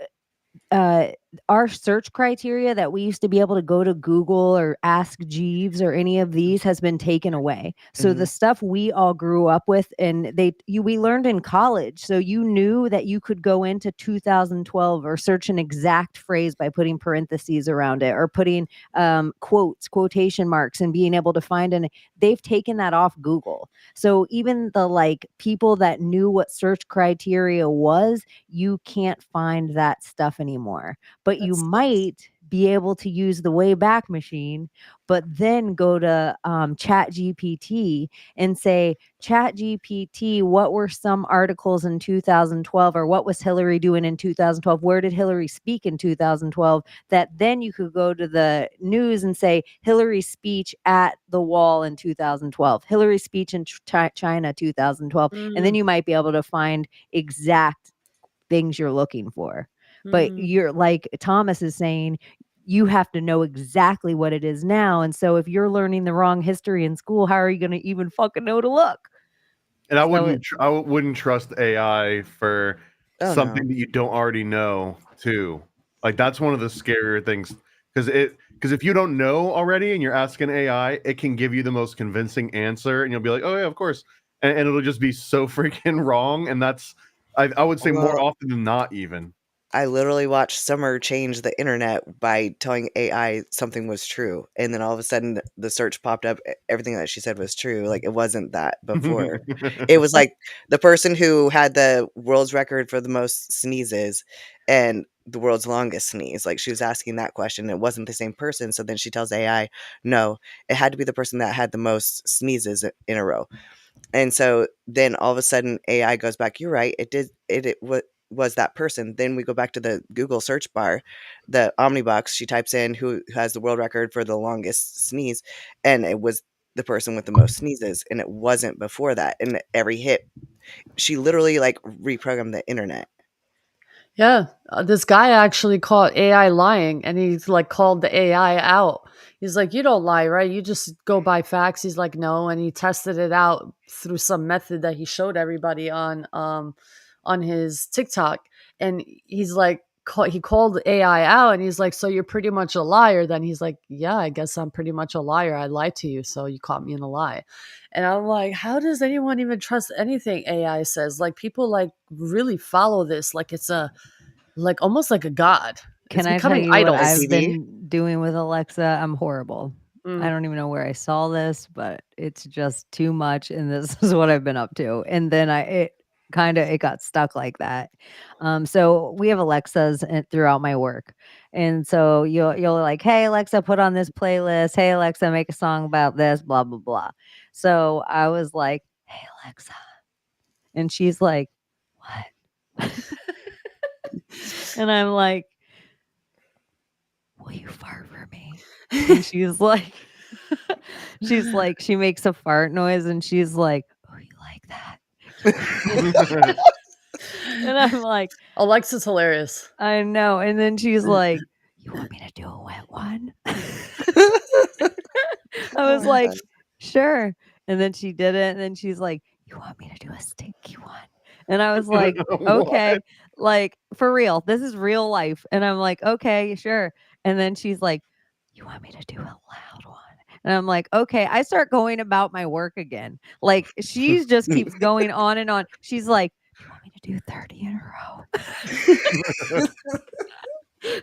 F: our search criteria that we used to be able to go to Google or Ask Jeeves or any of these has been taken away. So the stuff we all grew up with, and we learned in college. So you knew that you could go into 2012 or search an exact phrase by putting parentheses around it or putting quotation marks and being able to find, and they've taken that off Google. So even the people that knew what search criteria was, you can't find that stuff anymore. But you might be able to use the Wayback Machine, but then go to Chat GPT and say, Chat GPT, what were some articles in 2012, or what was Hillary doing in 2012? Where did Hillary speak in 2012? That then you could go to the news and say, Hillary's speech at the wall in 2012, Hillary's speech in China 2012. And then you might be able to find exact things you're looking for. But you're like Thomas is saying, you have to know exactly what it is now. And so if you're learning the wrong history in school, how are you going to even fucking know to look?
I: And I wouldn't trust AI for something that you don't already know too. Like that's one of the scarier things, because if you don't know already and you're asking AI, it can give you the most convincing answer and you'll be like, oh yeah, of course. And it'll just be so freaking wrong. And that's, I would say more often than not even.
H: I literally watched Summer change the internet by telling AI something was true. And then all of a sudden the search popped up. Everything that she said was true. Like it wasn't that before. It was like the person who had the world's record for the most sneezes. And the world's longest sneeze? Like, she was asking that question. It wasn't the same person. So then she tells AI, no, it had to be the person that had the most sneezes in a row. And so then all of a sudden AI goes back, you're right, it was that person. Then we go back to the Google search bar, the Omnibox, she types in who has the world record for the longest sneeze, and it was the person with the most sneezes, and it wasn't before that. And every hit, she literally like reprogrammed the internet.
G: Yeah, this guy actually caught AI lying, and he's like called the AI out. He's like, "You don't lie, right? You just go by facts." He's like, "No," and he tested it out through some method that he showed everybody on his TikTok, and he's like, he called AI out, and he's like, "So you're pretty much a liar?" Then he's like, "Yeah, I guess I'm pretty much a liar. I lied to you, so you caught me in a lie." And I'm like, how does anyone even trust anything AI says? Like, people like really follow this like it's a like almost like a god.
F: Can
G: It's
F: I tell
G: becoming
F: you what
G: idols.
F: I've
H: TV?
F: been doing with Alexa? I'm horrible. I
G: Mm.
F: don't even know where I saw this, but it's just too much, and this is what I've been up to. And then it got stuck like that. So we have Alexas throughout my work, and so you'll like, hey Alexa, put on this playlist. Hey Alexa, make a song about this. Blah blah blah. So I was like, hey Alexa, and she's like, what? And I'm like, will you fart for me? And she's like, she makes a fart noise, and she's like, oh, you like that? And I'm like,
G: Alexa's hilarious.
F: I know. And then she's like, you want me to do a wet one? I was like, sure. And then she did it, and then she's like, you want me to do a stinky one? And I was like, okay, like for real, this is real life. And I'm like, okay, sure. And then she's like, you want me to do a loud one? And I'm like, okay. I start going about my work again. Like, she just keeps going on and on. She's like, do you want me to do 30 in a row?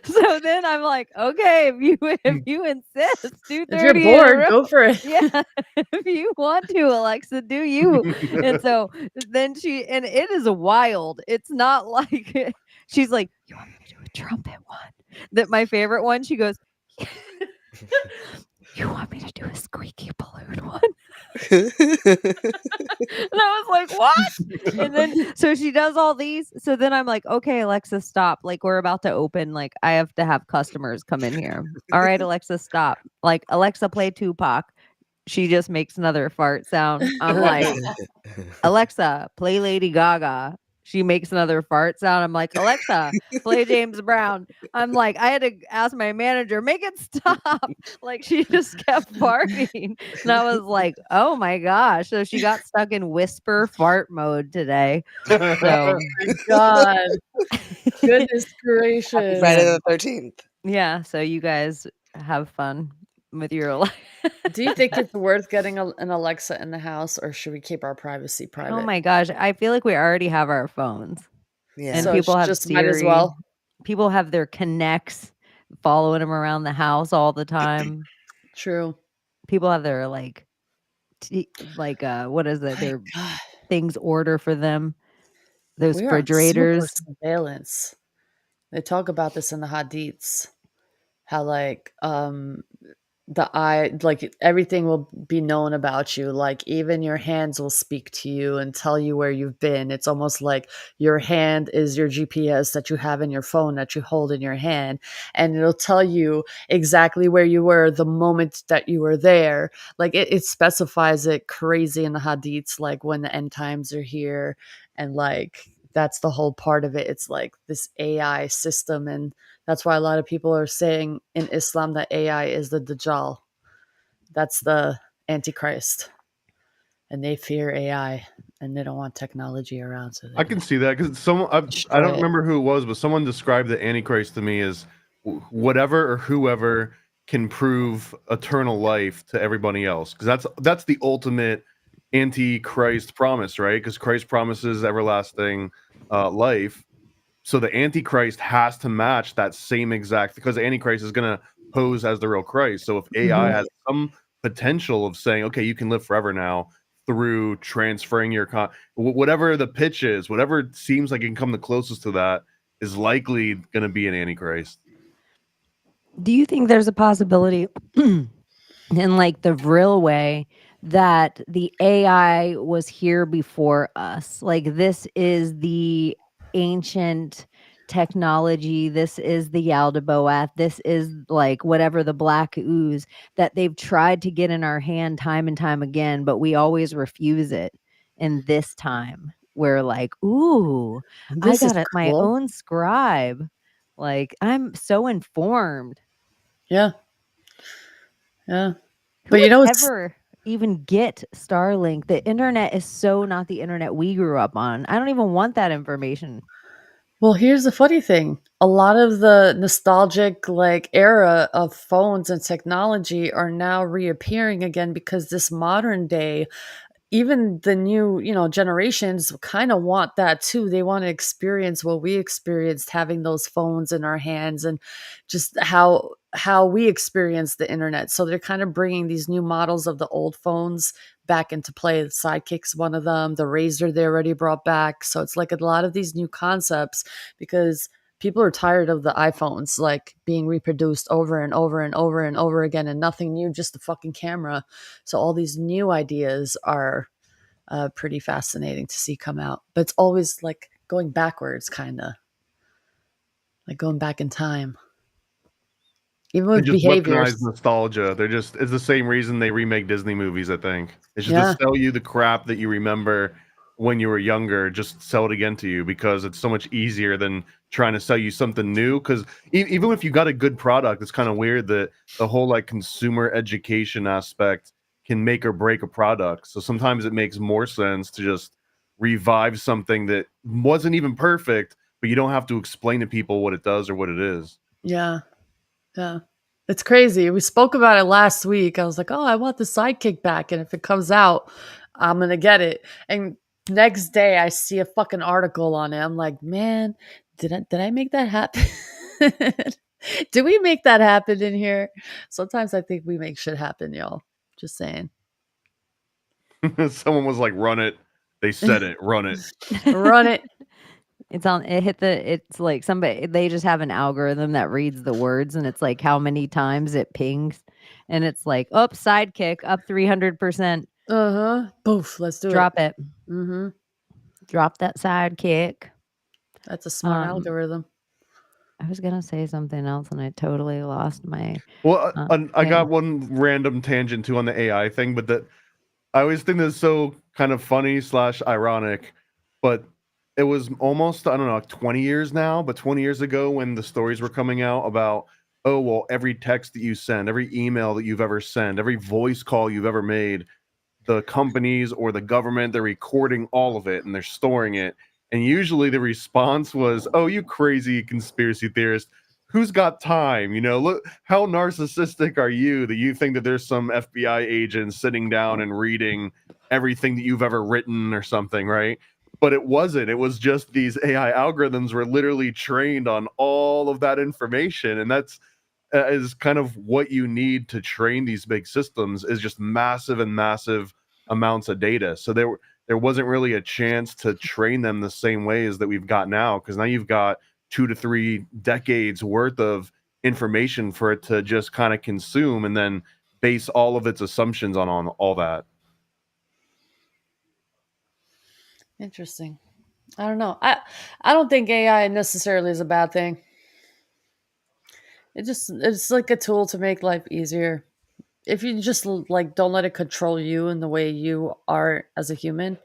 F: So then I'm like, okay, if you insist, do 30.
G: If you're bored, go for it.
F: Yeah, if you want to, Alexa, do you? And so then and it is wild. It's not like she's like, you want me to do a trumpet one? That my favorite one. She goes, you want me to do a squeaky balloon one? And I was like, what? And then so she does all these. So then I'm like, okay, Alexa, stop. Like, we're about to open. Like, I have to have customers come in here. All right, Alexa, stop. Like, Alexa, play Tupac. She just makes another fart sound. I'm like, Alexa, play Lady Gaga. She makes another fart sound. I'm like, Alexa, play James Brown. I'm like, I had to ask my manager, make it stop. Like, she just kept farting. And I was like, oh my gosh. So she got stuck in whisper fart mode today. So,
G: oh my God. Goodness gracious.
H: Friday the 13th.
F: Yeah. So you guys have fun with your life.
G: Do you think it's worth getting an Alexa in the house, or should we keep our privacy private?
F: Oh my gosh. I feel like we already have our phones.
H: Yeah.
F: And
G: So
F: people have
G: just
F: Siri.
G: might as well.
F: People have their connects following them around the house all the time.
G: True.
F: People have their what is it? Their things order for them. Those
G: We are on
F: refrigerators.
G: super surveillance. They talk about this in the Hadiths. How the eye, like everything will be known about you. Like even your hands will speak to you and tell you where you've been. It's almost like your hand is your GPS that you have in your phone that you hold in your hand, and it'll tell you exactly where you were the moment that you were there. Like it specifies it crazy in the Hadiths, like when the end times are here, and like that's the whole part of it. It's like this AI system, and that's why a lot of people are saying in Islam that AI is the Dajjal. That's the Antichrist. And they fear AI, and they don't want technology around. So
I: I can see that because I don't remember who it was, but someone described the Antichrist to me as whatever or whoever can prove eternal life to everybody else, because that's the ultimate Antichrist promise, right? Because Christ promises everlasting life. So the Antichrist has to match that same exact, because the Antichrist is going to pose as the real Christ. So if AI has some potential of saying, okay, you can live forever now through transferring your whatever the pitch is, whatever seems like it can come the closest to that is likely going to be an antichrist.
F: Do you think there's a possibility in like the real way that the AI was here before us? Like this is the ancient technology, this is the Yaldabaoth, this is like whatever the black ooze that they've tried to get in our hand time and time again, but we always refuse it. And this time we're like, ooh, I got it, my own scribe. Like I'm so informed.
G: Yeah. Yeah.
F: Who would ever even get Starlink? The internet is so not the internet we grew up on. I don't even want that information.
G: Well, here's the funny thing. A lot of the nostalgic like era of phones and technology are now reappearing again because this modern day, even the new, generations kind of want that too. They want to experience what we experienced having those phones in our hands and just how we experienced the internet. So they're kind of bringing these new models of the old phones back into play. The Sidekick's one of them. The Razor they already brought back. So it's like a lot of these new concepts because people are tired of the iPhones like being reproduced over and over and over and over again and nothing new, just the fucking camera. So all these new ideas are pretty fascinating to see come out. But it's always like going backwards, kind of like going back in time. Even with behaviors.
I: Weaponize nostalgia. It's the same reason they remake Disney movies, I think. It's just
G: Yeah.
I: to sell you the crap that you remember when you were younger, just sell it again to you because it's so much easier than trying to sell you something new. Because even if you got a good product, it's kind of weird that the whole like consumer education aspect can make or break a product. So sometimes it makes more sense to just revive something that wasn't even perfect, but you don't have to explain to people what it does or what it is.
G: Yeah. Yeah. It's crazy. We spoke about it last week. I was like, oh, I want the Sidekick back. And if it comes out, I'm going to get it. And next day I see a fucking article on it. I'm like, man, did I make that happen? Did we make that happen in here? Sometimes I think we make shit happen, y'all. Just saying.
I: Someone was like, run it. They said it, run it.
G: Run it.
F: It's like somebody, they just have an algorithm that reads the words and it's like how many times it pings. And it's like, oh, Sidekick up 300%.
G: Boof. Let's do
F: Drop
G: it.
F: Mm-hmm. Drop that Sidekick.
G: That's a smart algorithm.
F: I was going to say something else and I totally lost my.
I: Well, I got one random tangent too on the AI thing, but that I always think that's so kind of funny / ironic, but it was almost, I don't know, 20 years now, but 20 years ago when the stories were coming out about, oh, well, every text that you send, every email that you've ever sent, every voice call you've ever made, the companies or the government, they're recording all of it and they're storing it. And usually the response was, oh, you crazy conspiracy theorist. Who's got time? Look, how narcissistic are you that you think that there's some FBI agent sitting down and reading everything that you've ever written or something, right? But it wasn't. It was just these AI algorithms were literally trained on all of that information. And that's is kind of what you need to train these big systems is just massive and massive amounts of data. So there wasn't really a chance to train them the same ways that we've got now, because now you've got 2 to 3 decades worth of information for it to just kind of consume and then base all of its assumptions on all that.
G: Interesting. I don't know. I don't think AI necessarily is a bad thing. It's like a tool to make life easier. If you just like don't let it control you in the way you are as a human,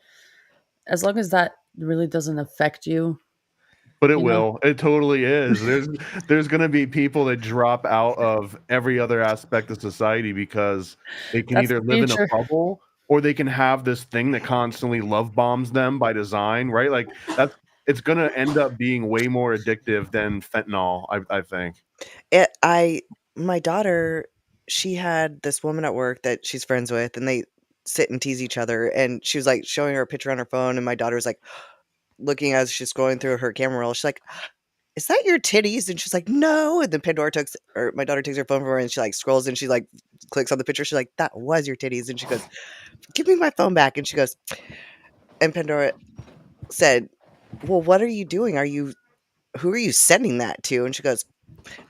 G: as long as that really doesn't affect you.
I: But it will. It totally is. There's going to be people that drop out of every other aspect of society because they can either live in a bubble or they can have this thing that constantly love bombs them by design, right? Like it's going to end up being way more addictive than fentanyl, I think.
H: My daughter, she had this woman at work that she's friends with, and they sit and tease each other. And she was like showing her a picture on her phone, and my daughter was like looking as she's scrolling through her camera roll. She's like, "Is that your titties?" And she's like, "No." And then my daughter takes her phone from her, and she like scrolls and she like clicks on the picture. She's like, "That was your titties." And she goes, "Give me my phone back." And she goes, and Pandora said, "Well, what are you doing? Are you who are you sending that to? And she goes,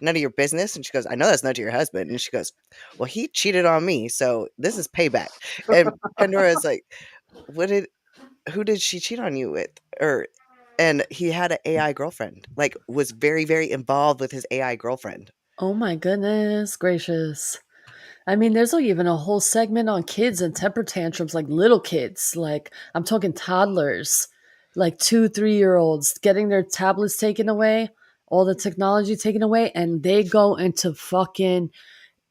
H: none of your business. And she goes, I know that's not to your husband. And she goes, well, he cheated on me, so this is payback. And Pandora's like, who did she cheat on you with? And he had an AI girlfriend, like was very, very involved with his AI girlfriend.
G: Oh my goodness gracious. I mean, there's even a whole segment on kids and temper tantrums, like little kids. Like, I'm talking toddlers, like 2, 3-year-olds getting their tablets taken away, all the technology taken away, and they go into fucking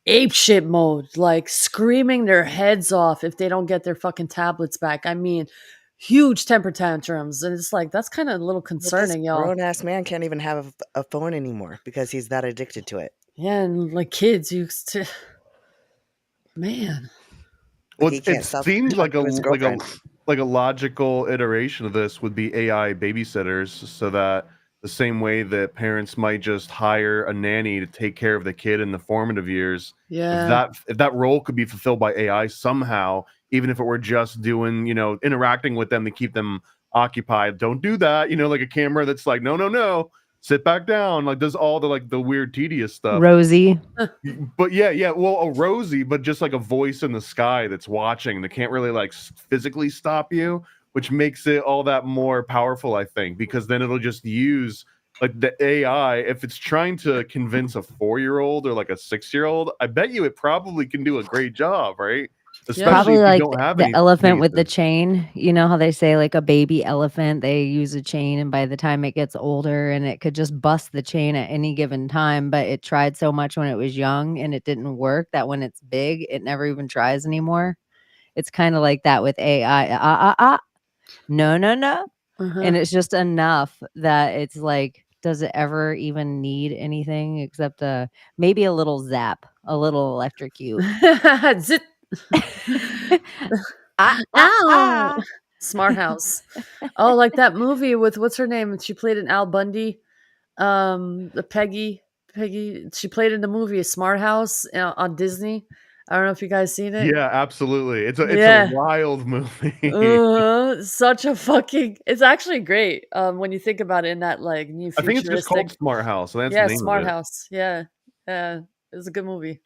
G: apeshit mode, like screaming their heads off if they don't get their fucking tablets back. I mean, huge temper tantrums. And it's like, that's kind of a little
H: But this
G: concerning, y'all.
H: grown-ass man can't even have a phone anymore because he's that addicted to it.
G: Yeah, and like kids used to. Man.
I: Well,
H: He
I: it
H: can't stop
I: seems like
H: talking to his girlfriend.
I: a logical iteration of this would be AI babysitters, so that the same way that parents might just hire a nanny to take care of the kid in the formative years,
G: Yeah.
I: if that role could be fulfilled by AI somehow, even if it were just doing, interacting with them to keep them occupied. Don't do that, like a camera that's like, no, sit back down, like does all the weird tedious stuff.
F: Rosie.
I: But yeah, well, a Rosie, but just like a voice in the sky that's watching that can't really like physically stop you, which makes it all that more powerful, I think, because then it'll just use like the AI. If it's trying to convince a 4-year-old or like a 6-year-old, I bet you it probably can do a great job, right? Especially
F: Probably
I: if you
F: like
I: don't have
F: the
I: any
F: elephant with the
I: faces.
F: chain. You know how they say like a baby elephant, they use a chain, and by the time it gets older, and it could just bust the chain at any given time, but it tried so much when it was young and it didn't work that when it's big, it never even tries anymore. It's kind of like that with AI. No.
G: Uh-huh.
F: And it's just enough that it's like, does it ever even need anything except maybe a little zap, a little electrocute?
G: Zit.
F: Ah.
G: Ow. Smart House. Oh, like that movie with what's her name? She played in Al Bundy. The Peggy. She played in the movie Smart House on Disney. I don't know if you guys seen it.
I: Yeah, absolutely. It's a
G: Yeah.
I: wild movie.
G: Such a fucking. It's actually great. When you think about it in that like new
I: I think it's just
G: futuristic.
I: called Smart House. So that's
G: Yeah,
I: the name
G: Smart
I: of it.
G: House. Yeah, it was a good movie.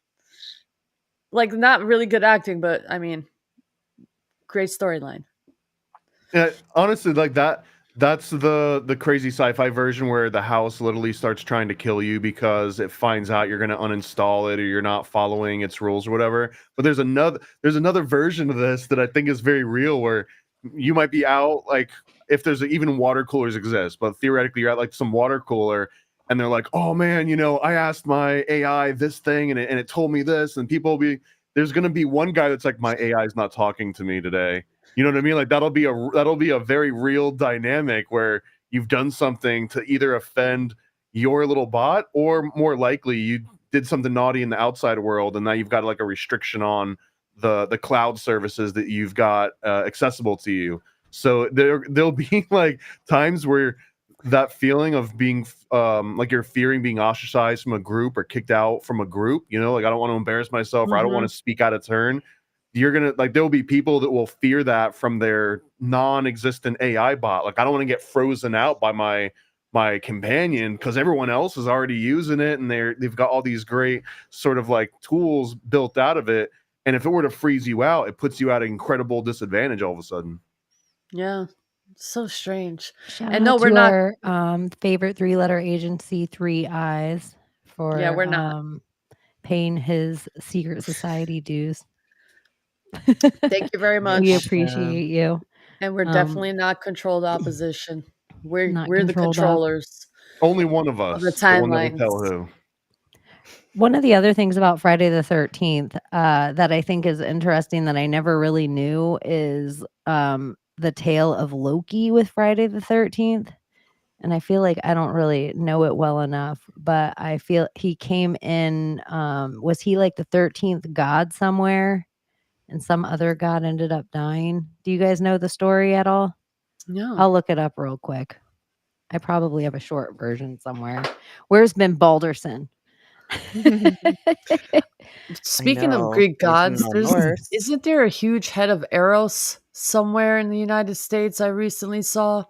G: Like not really good acting, but I mean, great storyline.
I: Yeah, honestly, like that's the crazy sci-fi version where the house literally starts trying to kill you because it finds out you're going to uninstall it or you're not following its rules or whatever. But there's another version of this that I think is very real, where you might be out, like if there's even water coolers exist, but theoretically you're at like some water cooler and they're like, oh man, I asked my AI this thing and it told me this, and there's going to be one guy that's like, my AI is not talking to me today. You know what I mean? Like that'll be a very real dynamic where you've done something to either offend your little bot, or more likely you did something naughty in the outside world, and now you've got like a restriction on the cloud services that you've got accessible to you. So there'll be like times where that feeling of being like you're fearing being ostracized from a group or kicked out from a group, like I don't want to embarrass myself or I don't want to speak out of turn. You're gonna like there will be people that will fear that from their non-existent AI bot. Like I don't want to get frozen out by my companion because everyone else is already using it and they've got all these great sort of like tools built out of it. And if it were to freeze you out, it puts you at an incredible disadvantage all of a sudden.
G: Yeah, so strange.
F: Shout
G: And
F: out
G: no, we're
F: to
G: not.
F: our favorite 3-letter agency, 3 Eyes, for
G: Yeah, we're not.
F: paying his secret society dues.
G: Thank you very much.
F: We appreciate you.
G: And we're definitely not controlled opposition. We're
F: Not
G: the
F: controlled op.
G: controllers.
I: Only one of us.
G: The
I: The one that'll
G: timelines.
I: tell who.
F: One of the other things about Friday the 13th that I think is interesting that I never really knew is the tale of Loki with Friday the 13th. And I feel like I don't really know it well enough, but I feel he came in, was he like the 13th god somewhere? And some other god ended up dying. Do you guys know the story at all?
G: No.
F: I'll look it up real quick. I probably have a short version somewhere. Where's been Balderson?
G: Speaking of Greek gods, isn't there a huge head of Eros somewhere in the United States I recently saw?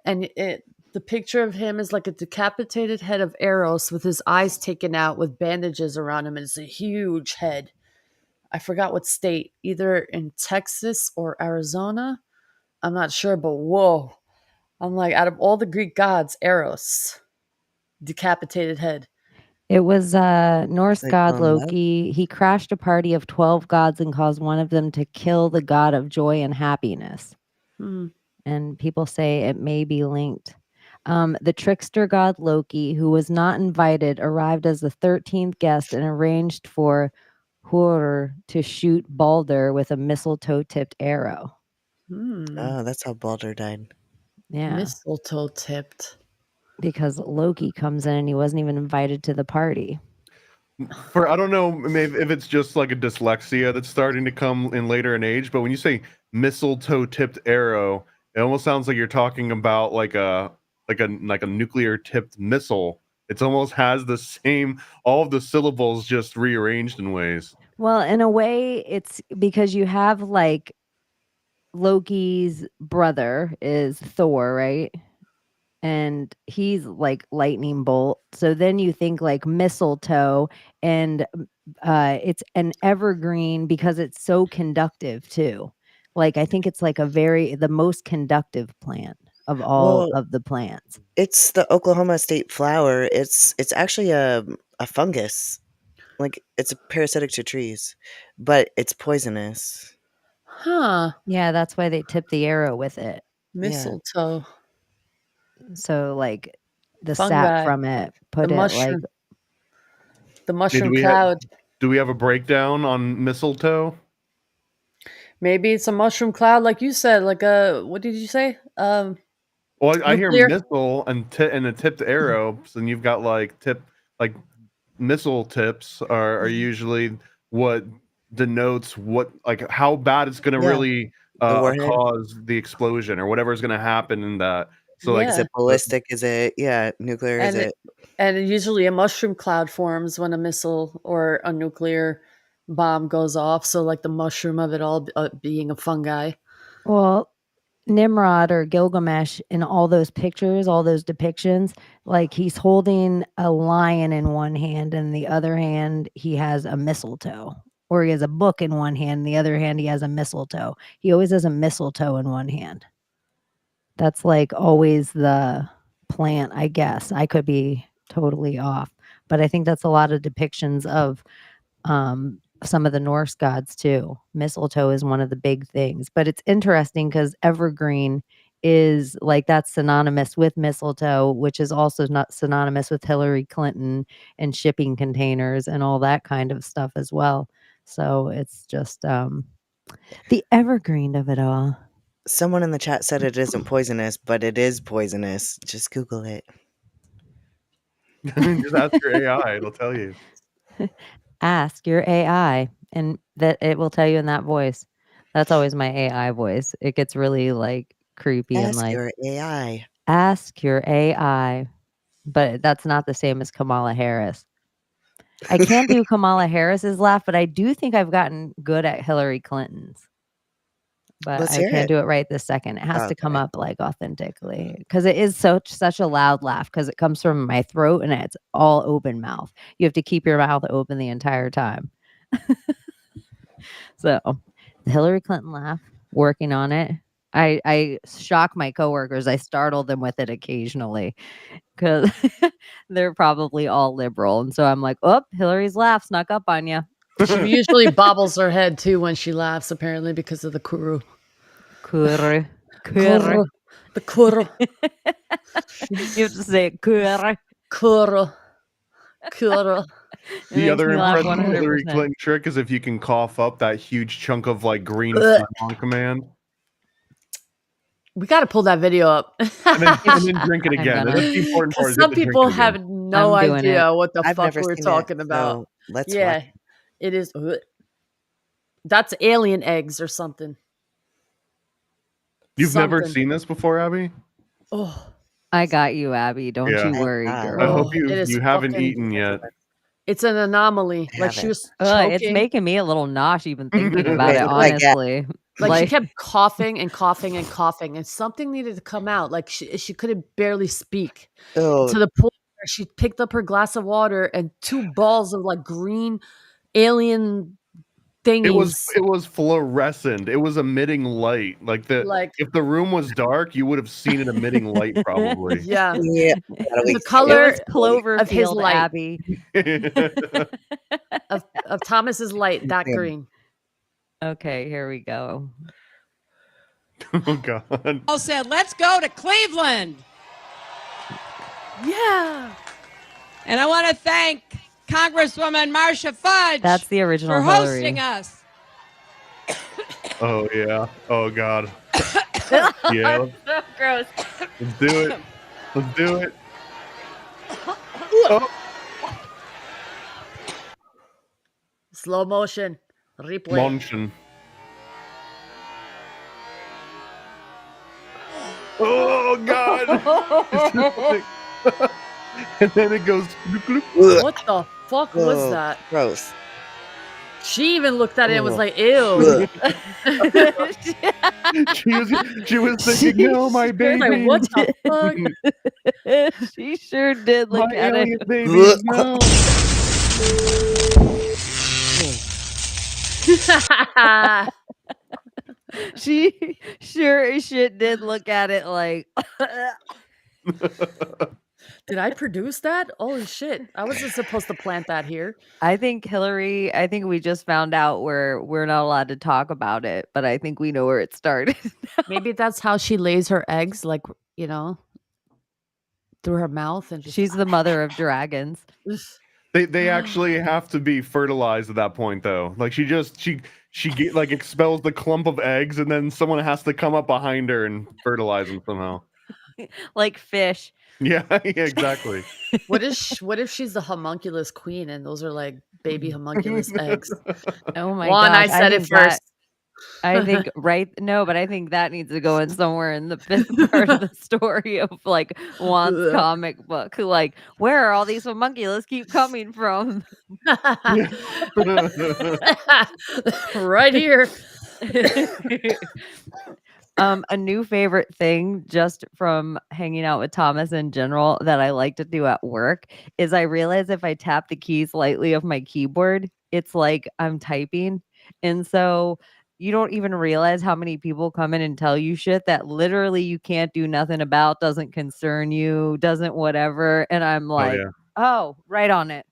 G: And The picture of him is like a decapitated head of Eros with his eyes taken out with bandages around him. And it's a huge head. I forgot what state, either in Texas or Arizona. I'm not sure, but whoa. I'm like, out of all the Greek gods, Eros, decapitated head.
F: It was Norse
H: Like
F: god
H: on that?
F: Loki. He crashed a party of 12 gods and caused one of them to kill the god of joy and happiness. And people say it may be linked. The trickster god Loki, who was not invited, arrived as the 13th guest and arranged for Hur to shoot Balder with a mistletoe-tipped arrow.
H: Oh, that's how Balder died.
F: Yeah.
G: Mistletoe tipped.
F: Because Loki comes in and he wasn't even invited to the party.
I: I don't know, maybe if it's just like a dyslexia that's starting to come in later in age, but when you say mistletoe-tipped arrow, it almost sounds like you're talking about like a nuclear-tipped missile. It almost has the same, all of the syllables just rearranged in ways.
F: Well, in a way, it's because you have like Loki's brother is Thor, right? And he's like lightning bolt. So then you think like mistletoe, and it's an evergreen because it's so conductive too. Like I think it's like the most conductive plant of all of the plants.
H: It's the Oklahoma state flower. It's actually a fungus. Like it's a parasitic to trees, but it's poisonous.
G: Huh.
F: Yeah, that's why they tip the arrow with it.
G: Mistletoe.
F: So like the
G: Fungi.
F: sap from it, put
G: The
F: it
G: mushroom.
F: like
G: The mushroom cloud.
I: Do we have a breakdown on mistletoe?
G: Maybe it's a mushroom cloud, like you said. Like a, what did you say?
I: Well, I hear
G: nuclear-
I: missile and a tipped arrow, and you've got like missile tips are usually what denotes what, like how bad it's going to really cause the explosion or whatever is going to happen in that. So like,
H: is it ballistic? Is it nuclear? Is it?
G: And usually a mushroom cloud forms when a missile or a nuclear bomb goes off. So like the mushroom of it all being a fungi.
F: Well, Nimrod or Gilgamesh in all those pictures, all those depictions, like he's holding a lion in one hand and the other hand he has a mistletoe, or he has a book in one hand and the other hand he has a mistletoe. He always has a mistletoe in one hand. That's like always the plant, I guess. I could be totally off, but I think that's a lot of depictions of some of the Norse gods too. Mistletoe is one of the big things, but it's interesting because evergreen is like that's synonymous with mistletoe, which is also not synonymous with Hillary Clinton and shipping containers and all that kind of stuff as well. So it's just the evergreen of it all.
H: Someone in the chat said it isn't poisonous, but it is poisonous. Just Google it.
I: Just ask your AI; it'll tell you.
F: Ask your AI, and that it will tell you in that voice. That's always my AI voice. It gets really like creepy and like
H: your AI.
F: Ask your AI, but that's not the same as Kamala Harris. I can't do Kamala Harris's laugh, but I do think I've gotten good at Hillary Clinton's. But I can't do it right this second. It has to come up like authentically because it is such a loud laugh because it comes from my throat and it's all open mouth. You have to keep your mouth open the entire time. So the Hillary Clinton laugh, working on it. I shock my coworkers. I startle them with it occasionally because they're probably all liberal. And so I'm like, oh, Hillary's laugh snuck up on you.
G: She usually bobbles her head too when she laughs, apparently because of the kuru.
F: Kuru.
G: Kuru. The kuru.
F: You have to say it. Kuru.
G: Kuru. Kuru.
I: The other impressive Hillary Clinton trick is if you can cough up that huge chunk of like green phlegm on command.
G: We got to pull that video up.
I: and then drink it again. That's the important part.
G: Some people have no idea what the fuck we're talking about.
H: So let's
G: yeah,
H: watch.
G: It is. That's alien eggs or something.
I: You've never seen this before, Abbie?
G: Oh,
F: I got you, Abbie. Don't you worry, girl.
I: I hope you haven't eaten yet.
G: It's an anomaly. Like she was choking.
F: It's making me a little nosh even thinking about it, honestly.
G: Like she kept coughing and coughing and coughing, and something needed to come out. Like she couldn't barely speak
H: Oh,
G: to the point where she picked up her glass of water and 2 balls of like green alien thingies.
I: It was fluorescent. It was emitting light. Like if the room was dark, you would have seen it emitting light probably.
G: Yeah.
H: yeah.
G: The color of his
F: Cloverfield
G: light.
F: Abbie.
G: of Thomas's light, that green.
F: Okay, here we go.
I: Oh God.
L: All said, let's go to Cleveland.
G: Yeah.
L: And I want to thank Congresswoman Marcia Fudge.
F: That's the original
L: for
F: Hillary.
L: hosting us.
I: Oh yeah. Oh God. Yeah.
F: So gross.
I: Let's do it. Let's do it. Oh.
G: Slow motion. Replay.
I: Motion. Oh God. And then it goes.
G: What the fuck was that?
H: Gross.
G: She even looked at it and was like, ew.
I: she was thinking, no, my baby.
G: Like, what the fuck?
F: She sure did look
I: My
F: at
I: alien
F: it.
I: baby, no.
F: She sure as shit did look at it like.
G: Did I produce that? Holy shit. I wasn't supposed to plant that here.
F: I think Hillary, we just found out where we're not allowed to talk about it, but I think we know where it started.
G: Maybe that's how she lays her eggs, like, you know, through her mouth. And
F: she's the mother of dragons.
I: They actually have to be fertilized at that point, though. Like she like expels the clump of eggs, and then someone has to come up behind her and fertilize them somehow.
F: Like fish.
I: Yeah, exactly.
G: What if she's the homunculus queen and those are like baby homunculus eggs?
F: Oh my
G: god!
F: gosh,
G: I said it first.
F: I think but I think that needs to go in somewhere in the fifth part of the story of like Juan's comic book. Like, where are all these homunculus keep coming from?
G: Right here.
F: A new favorite thing just from hanging out with Thomas in general that I like to do at work is I realize if I tap the keys lightly of my keyboard, it's like I'm typing. And so you don't even realize how many people come in and tell you shit that literally you can't do nothing about, doesn't concern you, doesn't whatever. And I'm like, oh, right on it.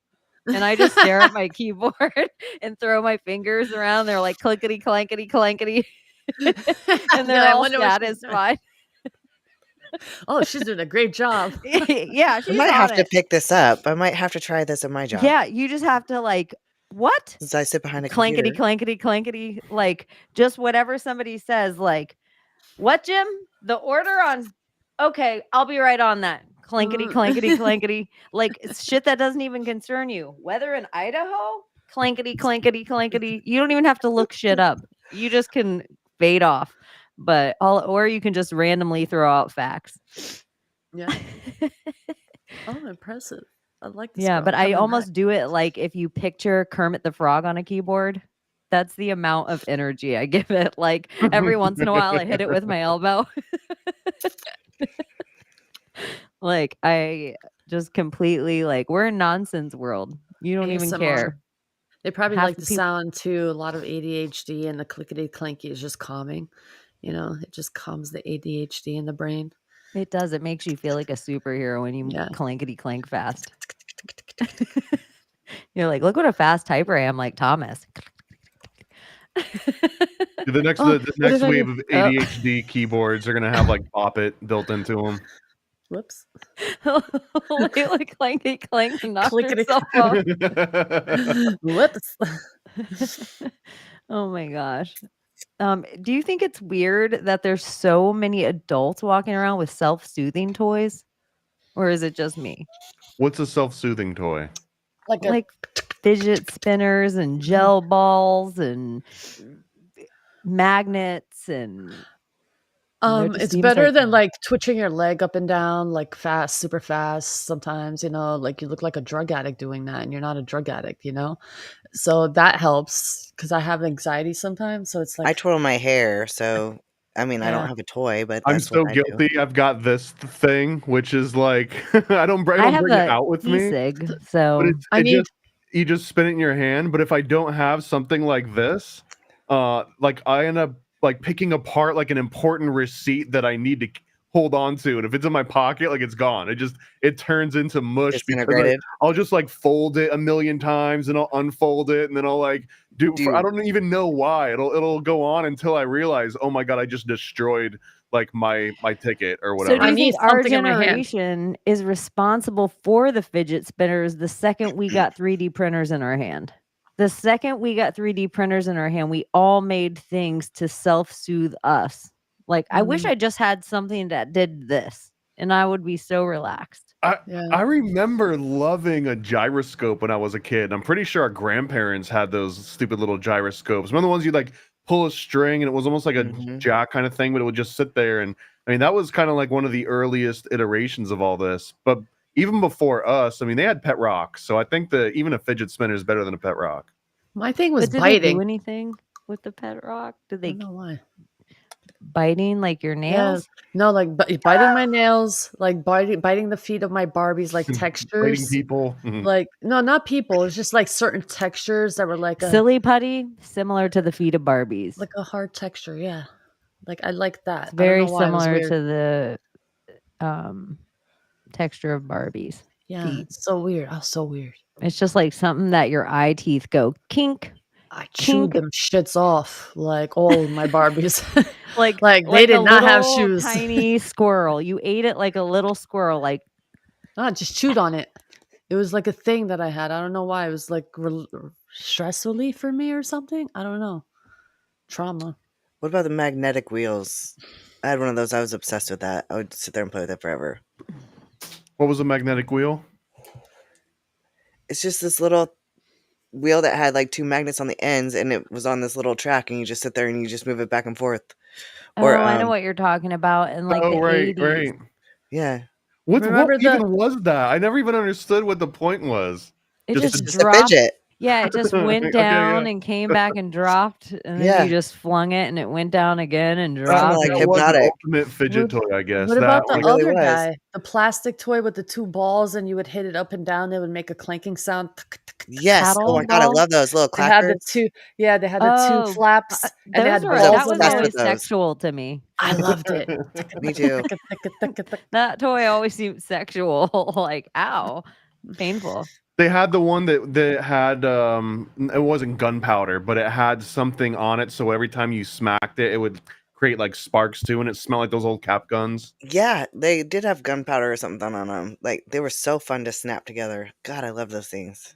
F: And I just stare at my keyboard and throw my fingers around. They're like clickety, clankety, clankety. And they're all satisfied.
H: Oh,
G: she's doing a great job.
F: Yeah,
H: I might have to pick this up. I might have to try this at my job.
F: Yeah, you just have to like, what?
H: Since I sit behind a
F: clankety,
H: computer.
F: clankety, clankety, like just whatever somebody says, like, what, Jim? The order on, okay, I'll be right on that. Clankety, clankety, clankety, like shit that doesn't even concern you. Weather in Idaho? Clankety, clankety, clankety. You don't even have to look shit up. You just can fade off, or you can just randomly throw out facts.
G: Yeah. Oh, impressive. I like this.
F: Yeah, but I almost do it like if you picture Kermit the Frog on a keyboard, that's the amount of energy I give it. Like every once in a while I hit it with my elbow. Like I just completely like we're in nonsense world. You don't even care.
G: They probably like the sound too. A lot of ADHD and the clickety clanky is just calming. You know, it just calms the ADHD in the brain.
F: It does. It makes you feel like a superhero when you clankety clank fast. You're like, look what a fast typer I am, like Thomas.
I: The next wave of ADHD keyboards are gonna have like Bop It built into them.
G: Whoops.
F: Layla clankety clank and knocked herself off.
G: Whoops.
F: Oh my gosh. Do you think it's weird that there's so many adults walking around with self-soothing toys? Or is it just me?
I: What's a self-soothing toy?
F: Like fidget spinners and gel balls and magnets and just
G: It's
F: seems
G: better
F: like
G: than like twitching your leg up and down like fast, super fast. Sometimes, like you look like a drug addict doing that, and you're not a drug addict, So that helps because I have anxiety sometimes. So it's
H: I
G: like,
H: twirl my hair, so I mean, I don't
G: yeah.
H: have a toy, but
I: I'm
H: that's what
I: so
H: I do.
I: guilty. I've got this thing, which is like I don't
F: I have
I: bring it
F: a
I: out with me,
F: e-cig,
I: but
F: so
G: I need,
I: you just spin it in your hand. But if I don't have something like this, like I end up like picking apart like an important receipt that I need to hold on to, and if it's in my pocket, like it's gone. It turns into mush because
H: Disintegrated.
I: I'll just like fold it a million times and I'll unfold it and then I'll like I don't even know why it'll go on until I realize, oh my god, I just destroyed like my ticket or
F: So
I: whatever.
F: do
G: I
F: you
G: need
F: think our
G: something in my hand.
F: generation is responsible for the fidget spinners the second we got 3D printers in our hand? The second we got 3D printers in our hand, we all made things to self-soothe us. Like, I wish I just had something that did this, and I would be so relaxed.
I: I remember loving a gyroscope when I was a kid. I'm pretty sure our grandparents had those stupid little gyroscopes. One of the ones you like pull a string and it was almost like a jack kind of thing, but it would just sit there. And I mean, that was kind of like one of the earliest iterations of all this. But even before us, I mean, they had pet rocks. So I think that even a fidget spinner is better than a pet rock.
G: My thing was
F: But did
G: biting.
F: they do anything with the pet rock? Did they
G: I don't know why.
F: biting like your nails?
G: No, like biting my nails, like biting the feet of my Barbies, like
I: Biting
G: textures.
I: people.
G: Like, no, not people. It's just like certain textures that were like
F: Silly putty, similar to the feet of Barbies.
G: like a hard texture. Yeah. Like I like that.
F: It's very
G: I don't know why. It was
F: similar
G: weird.
F: to the texture of Barbies.
G: Yeah,
F: feet.
G: it's so weird. Oh, so weird.
F: It's just like something that your eye teeth go kink.
G: I chewed them shits off like all my Barbies.
F: like
G: they did
F: a
G: not have
F: little
G: shoes.
F: Tiny squirrel. You ate it like a little squirrel. Like
G: I just chewed on it. It was like a thing that I had. I don't know why. It was like stress relief for me or something. I don't know. Trauma.
H: What about the magnetic wheels? I had one of those. I was obsessed with that. I would sit there and play with it forever.
I: What was a magnetic wheel?
H: It's just this little wheel that had like two magnets on the ends, and it was on this little track, and you just sit there and you just move it back and forth.
F: Or I know what you're talking about. And like the 80s.
I: Right.
H: Yeah.
I: What even was that? I never even understood what the point was.
F: It just
H: a
F: dropped.
H: fidget.
F: Yeah, it just went down and came back and dropped, and then you just flung it, and it went down again and dropped.
H: Like
I: that was an ultimate fidget toy, I guess.
G: What about the
H: really
G: other
H: was.
G: guy? The plastic toy with the two balls, and you would hit it up and down. It would make a clanking sound.
H: Yes. Oh my god, I love those little clackers.
G: They had the two. Yeah, they had the two flaps, and they had balls.
F: That was always sexual to me.
G: I loved it.
H: Me too.
F: That toy always seemed sexual. Like, ow, painful.
I: They had the one that had it wasn't gunpowder, but it had something on it, so every time you smacked it, it would create like sparks too, and it smelled like those old cap guns.
H: Yeah, they did have gunpowder or something on them. Like they were so fun to snap together. God, I love those things.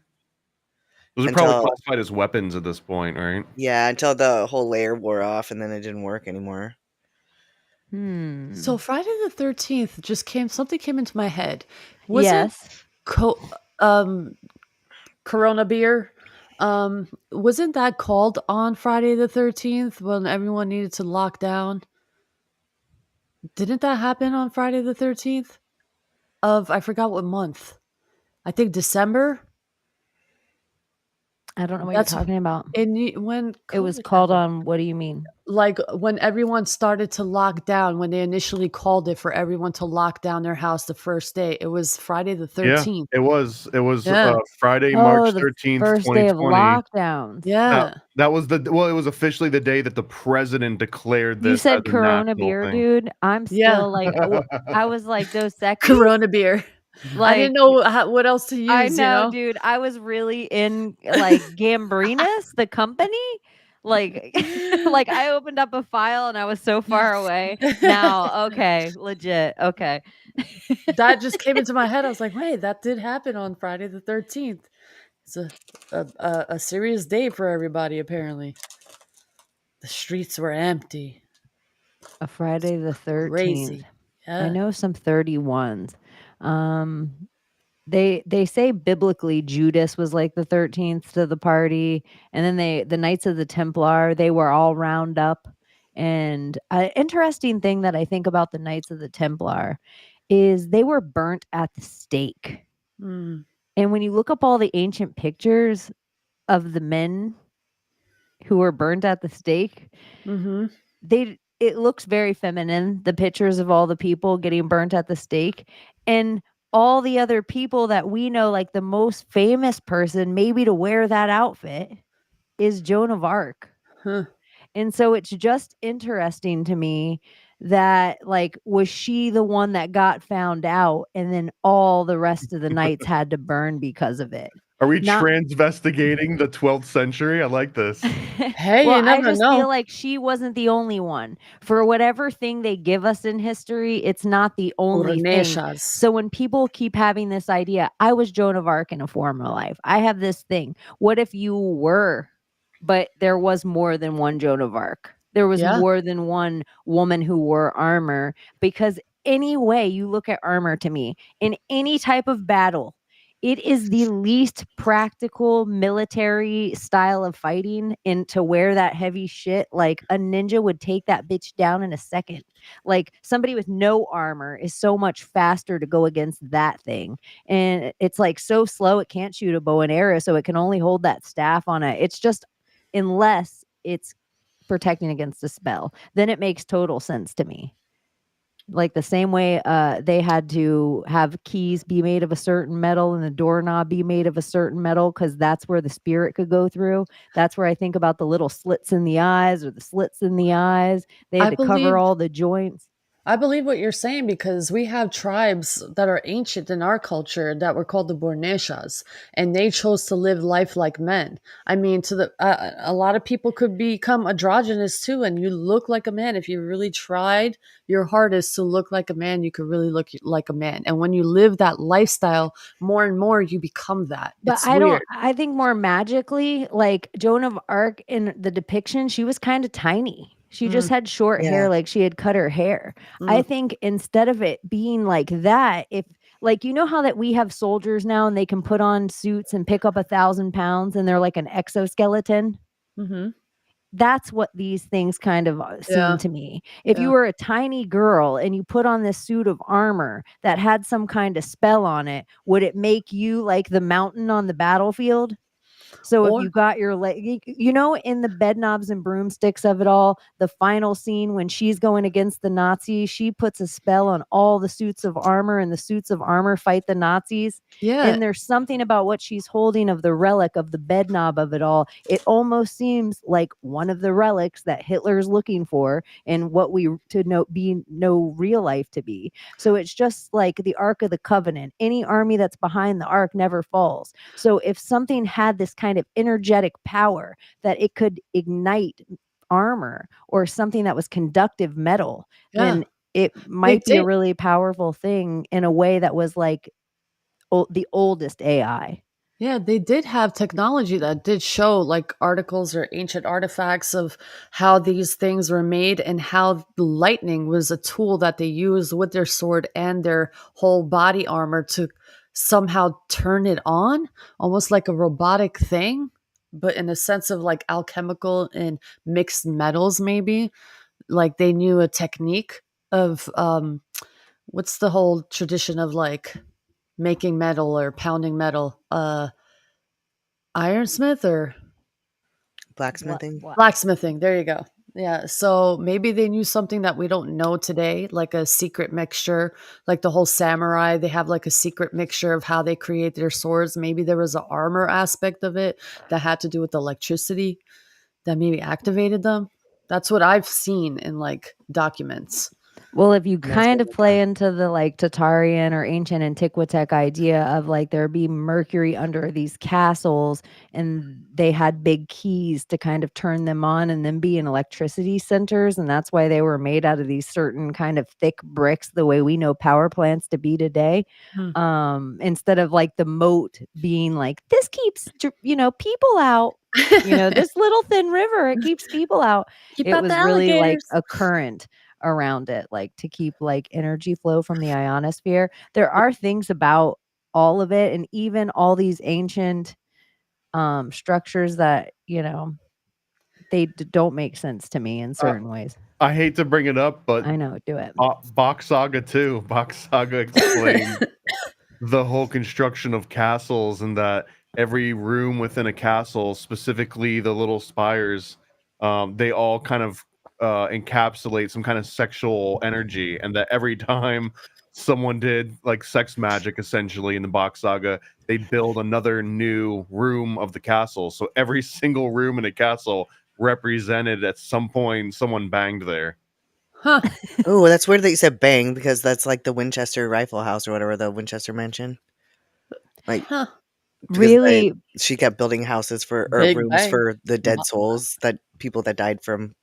I: Those are probably classified as weapons at this point, right?
H: Yeah, until the whole layer wore off, and then it didn't work anymore.
G: So Friday the 13th just something came into my head. Was
F: yes.
G: Corona beer. Wasn't that called on Friday the 13th when everyone needed to lock down? Didn't that happen on Friday the 13th? I forgot what month. I think December.
F: I don't know what you're talking about.
G: When
F: it was called on, what do you mean?
G: Like when everyone started to lock down, when they initially called it for everyone to lock down their house the first day, it was Friday the 13th.
I: Yeah, it was Friday, March 13th,
F: first
I: 2020.
F: Day of lockdowns.
G: Yeah.
I: That was it was officially the day that the president declared this.
F: You said
I: as a
F: Corona
I: national
F: beer,
I: thing.
F: dude. I'm still like, I was like, those sexy
G: Corona beer.
F: Like,
G: I didn't know what else to use.
F: I know, dude. I was really in like Gambrinus, the company. Like, like I opened up a file and I was so far away. Now, okay, legit. Okay.
G: That just came into my head. I was like, wait, that did happen on Friday the 13th. It's a serious day for everybody, apparently. The streets were empty.
F: A Friday the 13th.
G: Crazy. Yeah.
F: I know some 31s. They say biblically Judas was like the 13th to the party, and then the Knights of the Templar, they were all round up, And an interesting thing that I think about the Knights of the Templar is they were burnt at the stake.
G: Mm.
F: And when you look up all the ancient pictures of the men who were burnt at the stake, it looks very feminine, the pictures of all the people getting burnt at the stake. And all the other people that we know, like the most famous person maybe to wear that outfit is Joan of Arc.
G: Huh.
F: And so it's just interesting to me that, like, was she the one that got found out and then all the rest of the knights had to burn because of it?
I: Are we
F: Not-
I: transvestigating the 12th century? I like this.
G: Hey,
F: well,
G: you never
F: I just
G: know.
F: feel like she wasn't the only one. For whatever thing they give us in history, it's not the only thing.
G: Ornechas.
F: So when people keep having this idea, I was Joan of Arc in a former life. I have this thing. What if you were, but there was more than one Joan of Arc? There was
G: Yeah.
F: more than one woman who wore armor, because any way you look at armor, to me, in any type of battle, it is the least practical military style of fighting. And to wear that heavy shit, like a ninja would take that bitch down in a second. Like somebody with no armor is so much faster to go against that thing. And it's like so slow, it can't shoot a bow and arrow, so it can only hold that staff on it. It's just, unless it's protecting against a spell, then it makes total sense to me. Like the same way they had to have keys be made of a certain metal and the doorknob be made of a certain metal, because that's where the spirit could go through. That's where I think about the little slits in the eyes or the slits in the eyes. They had to cover all the joints.
G: I believe what you're saying, because we have tribes that are ancient in our culture that were called the Borneshas, and they chose to live life like men. I mean, a lot of people could become androgynous too, and you look like a man. If you really tried your hardest to look like a man, you could really look like a man. And when you live that lifestyle, more and more you become that.
F: But I think more magically, like Joan of Arc in the depiction, she was kind of tiny. She just had short hair, like she had cut her hair. I think instead of it being like that, if, like, you know how that we have soldiers now and they can put on suits and pick up 1,000 pounds and they're like an exoskeleton. That's what these things kind of seem to me. If you were a tiny girl and you put on this suit of armor that had some kind of spell on it, would it make you like the mountain on the battlefield? So if you got your leg, you know, in the bed knobs and broomsticks of it all, the final scene when she's going against the Nazis, she puts a spell on all the suits of armor, and the suits of armor fight the Nazis.
G: Yeah.
F: And there's something about what she's holding of the relic of the bed knob of it all. It almost seems like one of the relics that Hitler's looking for, and what we know real life to be. So it's just like the Ark of the Covenant. Any army that's behind the Ark never falls. So if something had this kind of energetic power that it could ignite armor or something that was conductive metal, then it might be a really powerful thing in a way that was like the oldest AI.
G: Yeah, they did have technology that did show like articles or ancient artifacts of how these things were made, and how lightning was a tool that they used with their sword and their whole body armor to somehow turn it on, almost like a robotic thing, but in a sense of like alchemical and mixed metals, maybe. Like they knew a technique of what's the whole tradition of like making metal or pounding metal? Ironsmith or
H: blacksmithing.
G: Blacksmithing. There you go. Yeah. So maybe they knew something that we don't know today, like a secret mixture, like the whole samurai. They have like a secret mixture of how they create their swords. Maybe there was an armor aspect of it that had to do with electricity that maybe activated them. That's what I've seen in like documents.
F: Well, if you kind of play into the like Tatarian or ancient Antiquitech idea of like there be mercury under these castles, and they had big keys to kind of turn them on and then be in electricity centers, and that's why they were made out of these certain kind of thick bricks, the way we know power plants to be today. Instead of like the moat being like, this keeps people out. This little thin river, it keeps people out. It was really like a current around it, like to keep like energy flow from the ionosphere. There are things about all of it, and even all these ancient structures that they don't make sense to me in certain ways.
I: I hate to bring it up, but
F: I know, do it.
I: Box Saga 2. Box Saga explains the whole construction of castles, and that every room within a castle, specifically the little spires, they all kind of encapsulate some kind of sexual energy, and that every time someone did like sex magic essentially in the Box Saga, they'd build another new room of the castle. So every single room in a castle represented at some point someone banged there.
G: Huh.
H: Oh, that's weird that you said bang, because that's like the Winchester Rifle House or whatever, the Winchester Mansion. Like,
F: really,
H: she kept building houses for or
G: Big
H: rooms
G: bang.
H: for the dead souls, that people that died from.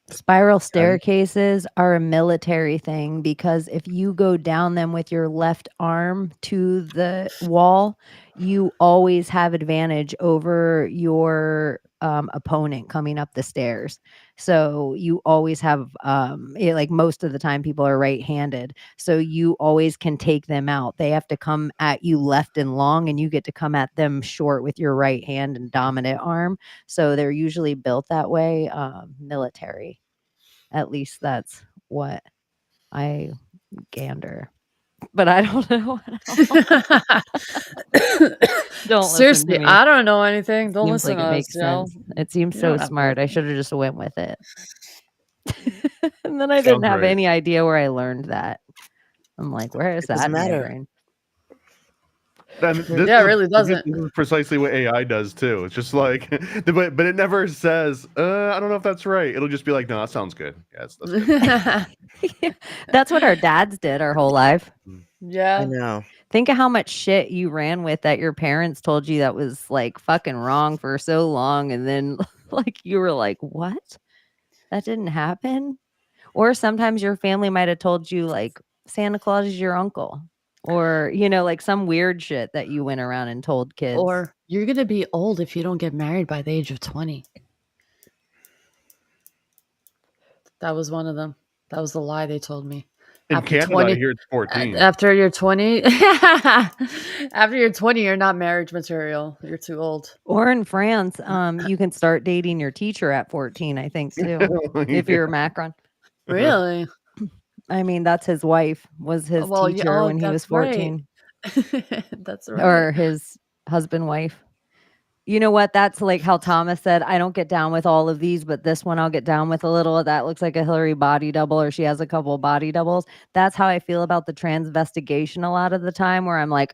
F: spiral staircases are a military thing, because if you go down them with your left arm to the wall, you always have advantage over your opponent coming up the stairs. So you always have like most of the time people are right-handed, so you always can take them out. They have to come at you left and long, and you get to come at them short with your right hand and dominant arm. So they're usually built that way, military. At least that's what I gander. But I don't know. Don't
G: Seriously,
F: listen to me.
G: I don't know anything. Don't
F: Seems
G: listen
F: like
G: to
F: it makes
G: us, you know?
F: sense. It seems
G: You
F: so
G: don't have to
F: smart. I
G: listen.
F: should have just went with it. And then I
I: Sounds
F: didn't have
I: right.
F: any idea where I learned that. I'm like, where is
H: It
F: that
H: doesn't
F: in my
H: matter.
F: brain?
I: And this
G: Yeah, it
I: is-
G: really doesn't.
I: This is precisely what AI does too. It's just like, but it never says, I don't know if that's right. It'll just be like, no, that sounds good. Yes, that's good.
F: That's what our dads did our whole life.
H: I
G: Yeah.
H: know.
F: Think of how much shit you ran with that your parents told you that was like fucking wrong for so long, and then like you were like, what? That didn't happen? Or sometimes your family might have told you like Santa Claus is your uncle, or like some weird shit that you went around and told kids.
G: Or you're going to be old if you don't get married by the age of 20. That was one of them. That was the lie they told me.
I: In
G: After
I: Canada,
G: 20
I: I hear it's 14.
G: After you're 20, after you're 20, you're not marriage material. You're too old.
F: Or in France, you can start dating your teacher at 14, I think, too, if you're Macron.
G: Really?
F: I mean, that's his wife was his
G: Well, yeah,
F: teacher
G: oh,
F: when he was
G: that's right.
F: 14,
G: That's right.
F: or his husband wife. You know what? That's like how Thomas said, I don't get down with all of these, but this one I'll get down with a little. That looks like a Hillary body double, or she has a couple body doubles. That's how I feel about the transvestigation a lot of the time, where I'm like,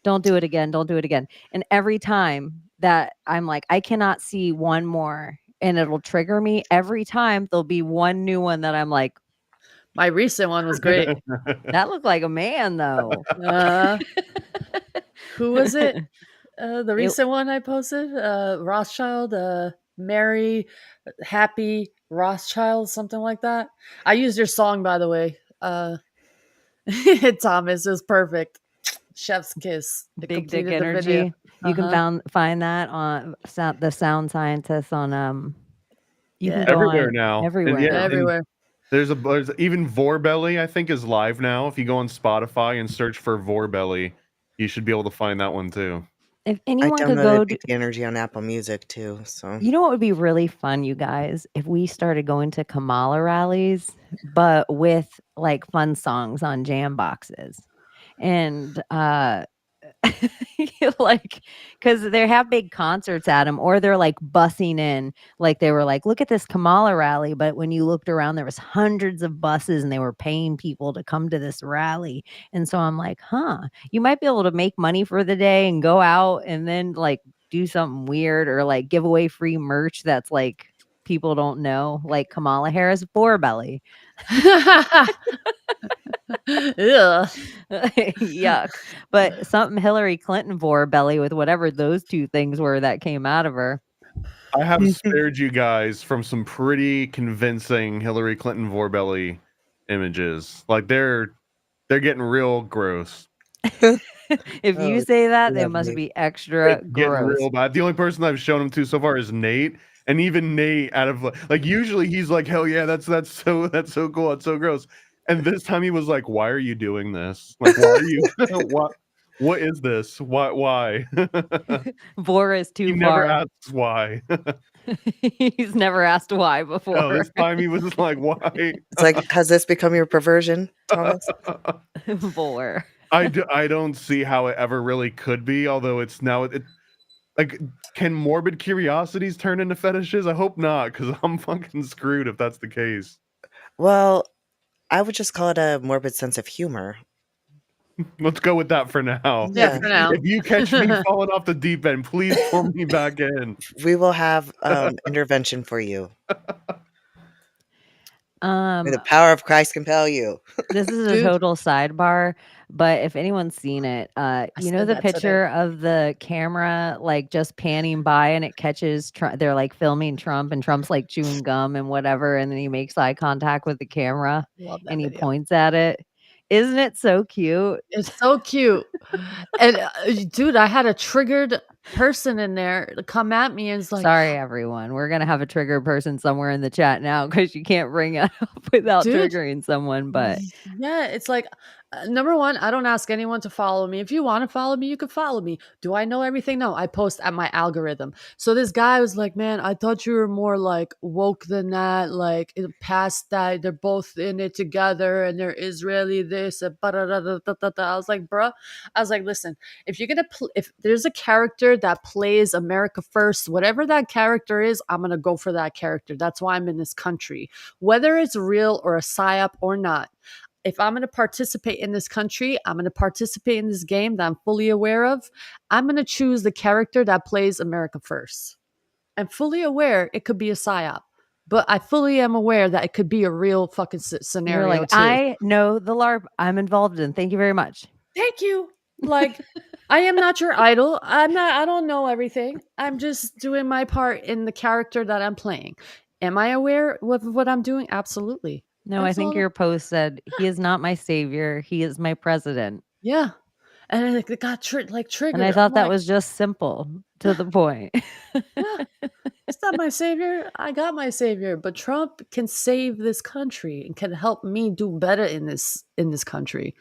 F: don't do it again. Don't do it again. And every time that I'm like, I cannot see one more, and it'll trigger me. Every time there'll be one new one that I'm like,
G: my recent one was great.
F: That looked like a man, though.
G: Who was it? The recent one I posted? Rothschild, Mary, Happy Rothschild, something like that. I used your song, by the way. Thomas, it was perfect. Chef's kiss. It
F: Big dick
G: completed the
F: energy.
G: video.
F: You can find that on the Sound Scientist on you can go
I: everywhere
F: on
I: now.
F: everywhere.
I: And
G: Everywhere.
I: There's even Vorbelly, I think, is live now. If you go on Spotify and search for Vorbelly, you should be able to find that one too.
F: If
H: I
F: anyone could go
H: downloaded Big Dick Energy on Apple Music too. So
F: You know what would be really fun, you guys, if we started going to Kamala rallies, but with like fun songs on jam boxes. And like, because they have big concerts at them, or they're like bussing in, like they were like, look at this Kamala rally, but when you looked around, there was hundreds of buses and they were paying people to come to this rally. And so I'm like, you might be able to make money for the day and go out and then like do something weird, or like give away free merch that's like people don't know, like Kamala Harris Borbelly. Yuck. But something Hillary Clinton Borbelly, with whatever those two things were that came out of her.
I: I have spared you guys from some pretty convincing Hillary Clinton Vorbelly images. Like they're getting real gross.
F: If you say that, they must be extra
I: Getting
F: gross.
I: real bad. The only person I've shown them to so far is Nate. And even Nate, out of like usually he's like, hell yeah, that's so cool, that's so gross. And this time he was like, why are you doing this? Like, why are you what is this? Why?
F: Vor is too
I: He
F: far.
I: never asks why.
F: He's never asked why
I: No,
F: before.
I: this time he was like, why?
H: It's like, has this become your perversion, Thomas?
F: Bore.
I: I don't see how it ever really could be, although it's now like, can morbid curiosities turn into fetishes? I hope not, because I'm fucking screwed if that's the case.
H: Well, I would just call it a morbid sense of humor.
I: Let's go with that for now.
G: Yeah, for now.
I: If you catch me falling off the deep end, please pull me back in.
H: We will have intervention for you. May the power of Christ compel you.
F: This is a total sidebar, but if anyone's seen it, you know the picture of the camera like just panning by and it catches they're like filming Trump and Trump's like chewing gum and whatever, and then he makes eye contact with the camera and he points at it. Isn't it so cute?
G: It's so cute. And dude, I had a triggered person in there come at me and it's like,
F: sorry everyone, we're gonna have a triggered person somewhere in the chat now because you can't bring it up without triggering someone. But
G: yeah, it's like, number one, I don't ask anyone to follow me. If you want to follow me, you can follow me. Do I know everything? No, I post at my algorithm. So this guy was like, man, I thought you were more like woke than that, like past that they're both in it together and they're Israeli this and I was like, bruh, I was like, listen, if you're gonna if there's a character that plays America first, whatever that character is, I'm gonna go for that character. That's why I'm in this country, whether it's real or a psyop or not. If I'm going to participate in this country, I'm going to participate in this game that I'm fully aware of. I'm going to choose the character that plays America first. I'm fully aware it could be a psyop, but I fully am aware that it could be a real fucking scenario.
F: You're like,
G: too.
F: I know the LARP I'm involved in. Thank you very much.
G: Thank you. Like, I am not your idol. I don't know everything. I'm just doing my part in the character that I'm playing. Am I aware of what I'm doing? Absolutely.
F: No, I think your post said, he is not my savior. He is my president.
G: Yeah. And it got triggered.
F: And I thought that was just simple to the point.
G: Yeah. It's not my savior. I got my savior. But Trump can save this country and can help me do better in this country.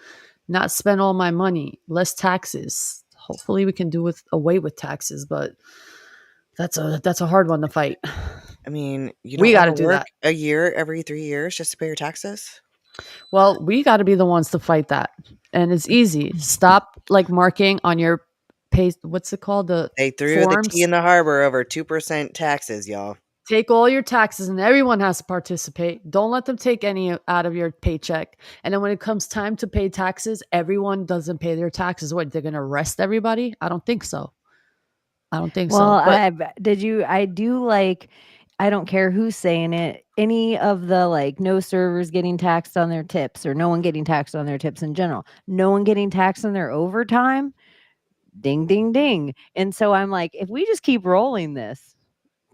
G: Not spend all my money. Less taxes. Hopefully we can do away with taxes, but that's a hard one to fight.
H: I mean,
G: we got to do that
H: a year every 3 years just to pay your taxes.
G: Well, we got to be the ones to fight that, and it's easy. Stop like marking on your pay. What's it called?
H: They threw the tea in the harbor over 2% taxes, y'all.
G: Take all your taxes, and everyone has to participate. Don't let them take any out of your paycheck. And then when it comes time to pay taxes, everyone doesn't pay their taxes. What, they're going to arrest everybody? I don't think so.
F: Well, I do like, I don't care who's saying it, any of the like no servers getting taxed on their tips or no one getting taxed on their tips in general, no one getting taxed on their overtime, ding, ding, ding. And so I'm like, if we just keep rolling this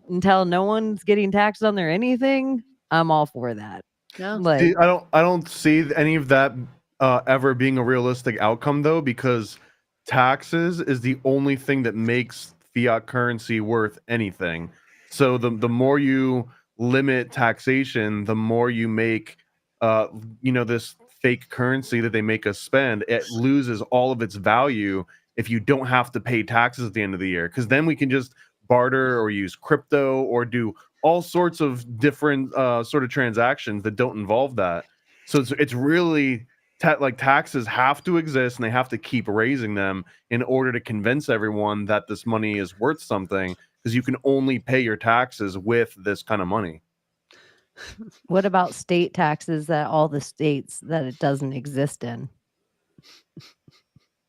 F: until no one's getting taxed on their anything, I'm all for that.
G: Yeah.
F: Like,
I: I don't see any of that ever being a realistic outcome though, because taxes is the only thing that makes fiat currency worth anything. So the more you limit taxation, the more you make this fake currency that they make us spend, it loses all of its value if you don't have to pay taxes at the end of the year, because then we can just barter or use crypto or do all sorts of different sort of transactions that don't involve that. So it's really like taxes have to exist and they have to keep raising them in order to convince everyone that this money is worth something, because you can only pay your taxes with this kind of money.
F: What about state taxes that all the states that it doesn't exist in?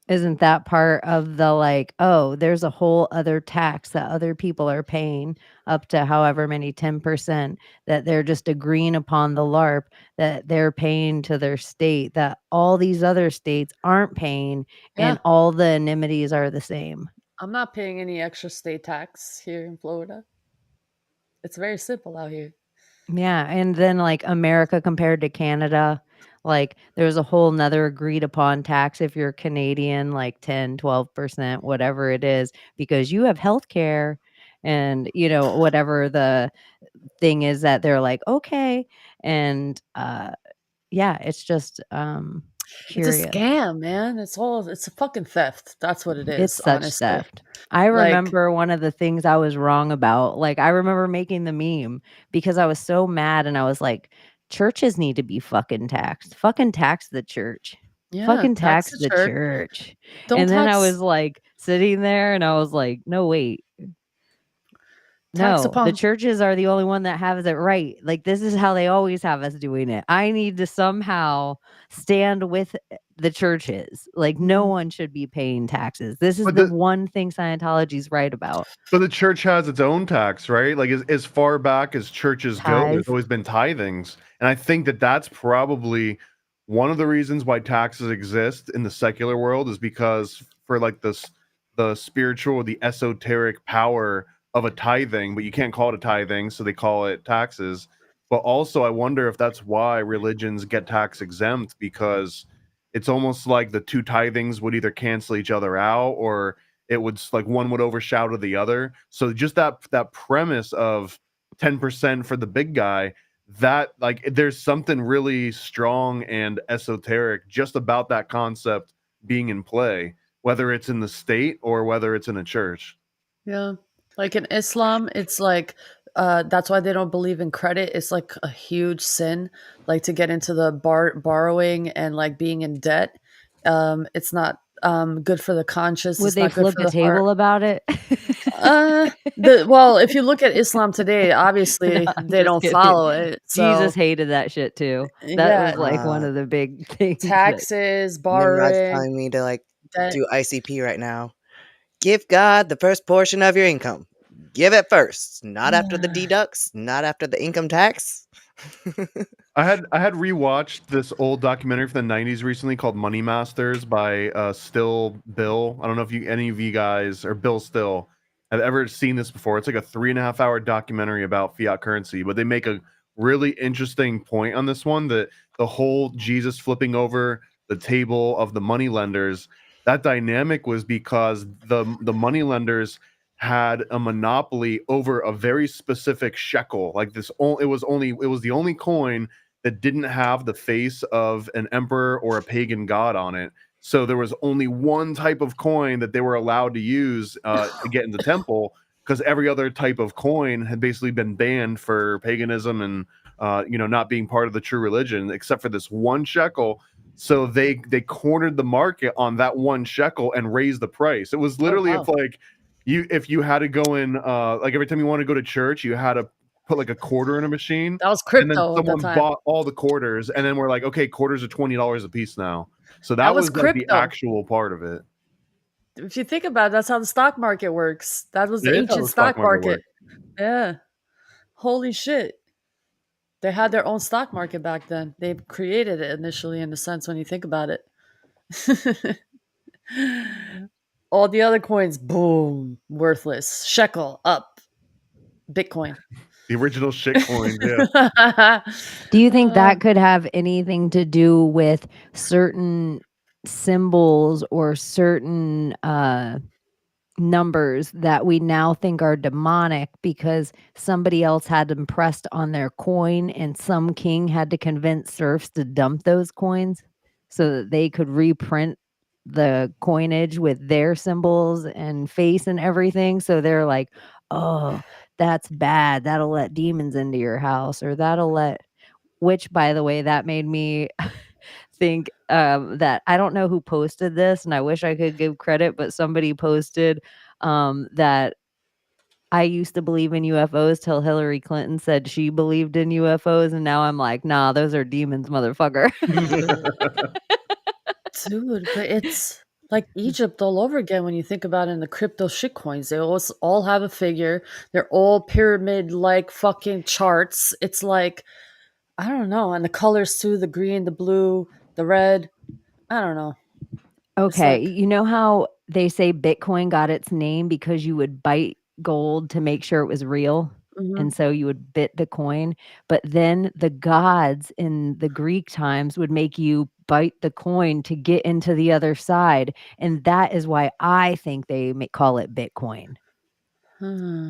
F: Isn't that part of the like, oh, there's a whole other tax that other people are paying up to however many 10% that they're just agreeing upon the LARP that they're paying to their state that all these other states aren't paying, and all the amenities are the same.
G: I'm not paying any extra state tax here in Florida. It's very simple out here.
F: Yeah. And then like America compared to Canada, like there's a whole nother agreed upon tax if you're Canadian, like 10, 12%, whatever it is, because you have healthcare and, whatever the thing is that they're like, okay. And yeah, it's just,
G: It's a
F: curious.
G: scam, man. It's a fucking theft. That's what it is,
F: It's such
G: honestly.
F: theft. I
G: Like
F: remember one of the things I was wrong about. Like, I remember making the meme because I was so mad and I was like, churches need to be fucking taxed. Fucking tax the church.
G: yeah,
F: Fucking
G: tax
F: tax
G: the
F: the
G: church.
F: church.
G: Don't
F: And then I
G: tax
F: was like sitting there and I was like, no, wait.
G: tax
F: No, the
G: upon
F: churches are the only one that has it right. Like, this is how they always have us doing it. I need to somehow stand with the churches. Like, no
G: Mhm.
F: one should be paying taxes. This is
I: But
F: the
I: the
F: one thing Scientology's right about.
I: but the church has its own tax, right? Like as far back as churches go, there's
F: Tithe.
I: always been tithings, and I think that that's probably one of the reasons why taxes exist in the secular world is because for like the spiritual, the esoteric power of a tithing, but you can't call it a tithing, so they call it taxes. But also, I wonder if that's why religions get tax exempt because it's almost like the two tithings would either cancel each other out or it would like one would overshadow the other. So just that premise of 10% for the big guy, that like there's something really strong and esoteric just about that concept being in play, whether it's in the state or whether it's in a church.
G: Yeah. Like in Islam, it's like that's why they don't believe in credit. It's like a huge sin, like to get into the borrowing and like being in debt. It's not good for the conscience.
F: Would
G: It's
F: they
G: not good
F: flip
G: for
F: the
G: the heart.
F: table about it?
G: Well, if you look at Islam today,
F: No,
G: obviously
F: I'm
G: they
F: just
G: don't
F: kidding.
G: follow it.
F: Jesus
G: So
F: hated that shit too. That
G: yeah,
F: was like one of the big things that
G: taxes,
H: Nimrod's
G: borrowing,
H: telling me to like
G: debt.
H: do ICP right now. Give God the first portion of your income. Give it first, not after the deducts, not after the income tax.
I: I had rewatched this old documentary from the 90s recently called Money Masters by Still Bill. I don't know if any of you guys or Bill Still have ever seen this before. It's like a 3.5 hour documentary about fiat currency, but they make a really interesting point on this one that the whole Jesus flipping over the table of the money lenders, that dynamic was because the money lenders had a monopoly over a very specific shekel. Like it was the only coin that didn't have the face of an emperor or a pagan god on it. So there was only one type of coin that they were allowed to use to get in the temple, because every other type of coin had basically been banned for paganism and not being part of the true religion, except for this one shekel. So they cornered the market on that one shekel and raised the price. It was
G: Oh
I: literally
G: wow.
I: like if you had to go in like every time you want to go to church, you had to put like a quarter in a machine,
G: That was
I: and then
G: crypto at the
I: someone
G: time.
I: bought all the quarters, and then we're like, okay, quarters are $20 a piece now. So
G: That
I: that
G: was
I: was like the
G: crypto.
I: actual part of it.
G: If you think about it, that's how the stock market works. That was the
I: It is how
G: ancient
I: the stock
G: stock
I: market
G: market.
I: works.
G: Yeah. Holy shit. They had their own stock market back then. They created it initially, in a sense, when you think about it. All the other coins, boom, worthless. Shekel, up. Bitcoin.
I: The original shit coins, yeah.
F: Do you think that could have anything to do with certain symbols or certain numbers that we now think are demonic because somebody else had them pressed on their coin and some king had to convince serfs to dump those coins so that they could reprint the coinage with their symbols and face and everything? So they're like, oh, that's bad. That'll let demons into your house, or that'll let, which by the way, that made me think that I don't know who posted this, and I wish I could give credit, but somebody posted that I used to believe in UFOs till Hillary Clinton said she believed in UFOs, and now I'm like, nah, those are demons, motherfucker.
G: Dude, but it's like Egypt all over again when you think about it in the crypto shitcoins. They all have a figure. They're all pyramid-like fucking charts. It's like, I don't know. And the colors too, the green, the blue, the red. I don't know. It's
F: Okay,
G: like,
F: you know how they say Bitcoin got its name because you would bite gold to make sure it was real?
G: mhm.
F: And so you would bit the coin, but then the gods in the Greek times would make you bite the coin to get into the other side, and that is why I think they call it Bitcoin.
G: Hmm.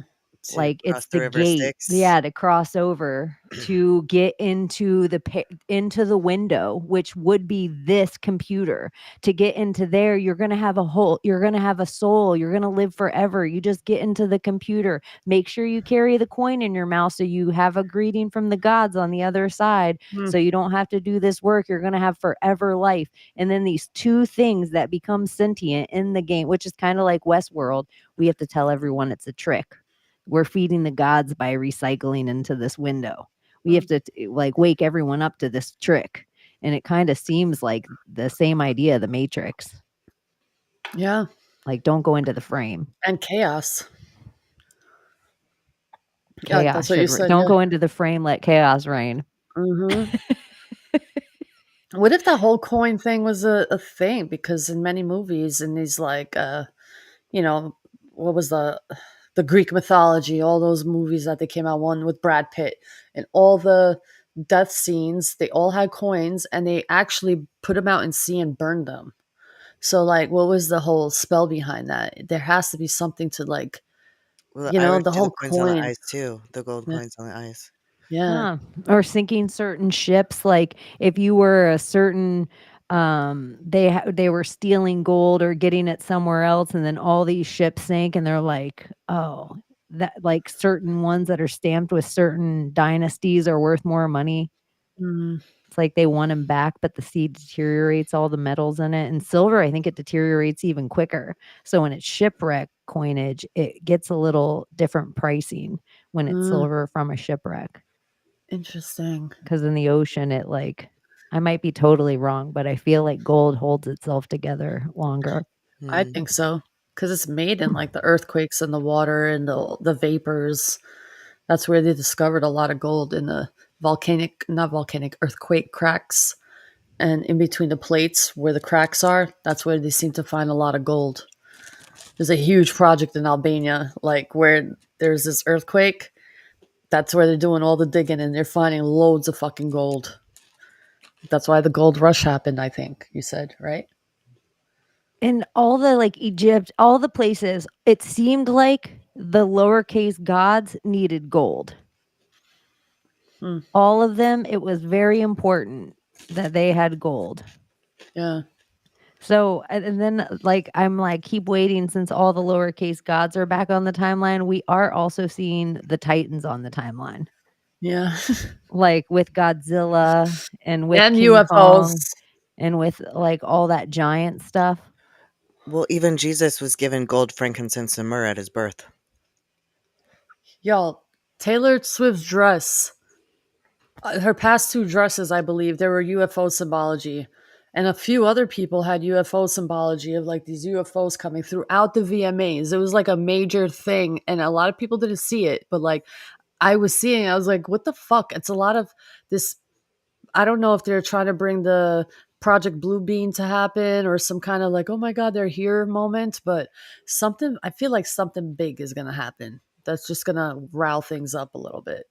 F: Like
H: cross
F: it's
H: the
F: the
H: river
F: gate,
H: Styx.
F: yeah, to cross over to get into the window, which would be this computer. To get into there, you're gonna have you're gonna have a soul, you're gonna live forever. You just get into the computer. Make sure you carry the coin in your mouth so you have a greeting from the gods on the other side, so you don't have to do this work. You're gonna have forever life. And then these two things that become sentient in the game, which is kind of like Westworld, we have to tell everyone it's a trick. We're feeding the gods by recycling into this window. We have to like wake everyone up to this trick. And it kind of seems like the same idea, the Matrix.
G: Yeah.
F: Like, don't go into the frame.
G: And chaos.
F: Chaos.
G: Yeah, that's what you said.
F: Don't go into the frame, let chaos reign.
G: Mm-hmm. What if the whole coin thing was a thing? Because in many movies, in these like what was the Greek mythology, all those movies that they came out, one with Brad Pitt, and all the death scenes, they all had coins, and they actually put them out in sea and burned them. So like, what was the whole spell behind that? There has to be something to like,
H: Well,
G: the
H: Irish do
G: whole
H: the coins on the
G: coin.
H: ice too. The gold coins on the ice.
G: Yeah.
F: Or sinking certain ships. Like if you were a certain they were stealing gold or getting it somewhere else, and then all these ships sank, and they're like, oh, that like certain ones that are stamped with certain dynasties are worth more money. It's like they want them back, but the sea deteriorates all the metals in it. And silver, I think it deteriorates even quicker. So when it's shipwreck coinage, it gets a little different pricing when it's silver from a shipwreck.
G: Interesting.
F: Because in the ocean, it like, I might be totally wrong, but I feel like gold holds itself together longer.
G: I think so, because it's made in like the earthquakes and the water and the vapors. That's where they discovered a lot of gold, in the earthquake cracks, and in between the plates where the cracks are. That's where they seem to find a lot of gold. There's a huge project in Albania, like where there's this earthquake. That's where they're doing all the digging, and they're finding loads of fucking gold. That's why the gold rush happened, I think you said, right?
F: In all the like Egypt, all the places, it seemed like the lowercase gods needed gold. All of them, it was very important that they had gold.
G: Yeah.
F: So, and then like, I'm like, keep waiting, since all the lowercase gods are back on the timeline. We are also seeing the Titans on the timeline.
G: Yeah.
F: Like with Godzilla and with
G: and
F: King
G: UFOs.
F: Kong and with like all that giant stuff.
H: Well, even Jesus was given gold, frankincense, and myrrh at his birth.
G: Y'all, Taylor Swift's dress, her past two dresses, I believe, there were UFO symbology. And a few other people had UFO symbology of like these UFOs coming throughout the VMAs. It was like a major thing. And a lot of people didn't see it. But like, I was seeing it, I was like, what the fuck? It's a lot of this. I don't know if they're trying to bring the Project Blue Beam to happen, or some kind of like, oh my God, they're here moment. But something, I feel like something big is going to happen. That's just going to rile things up a little bit.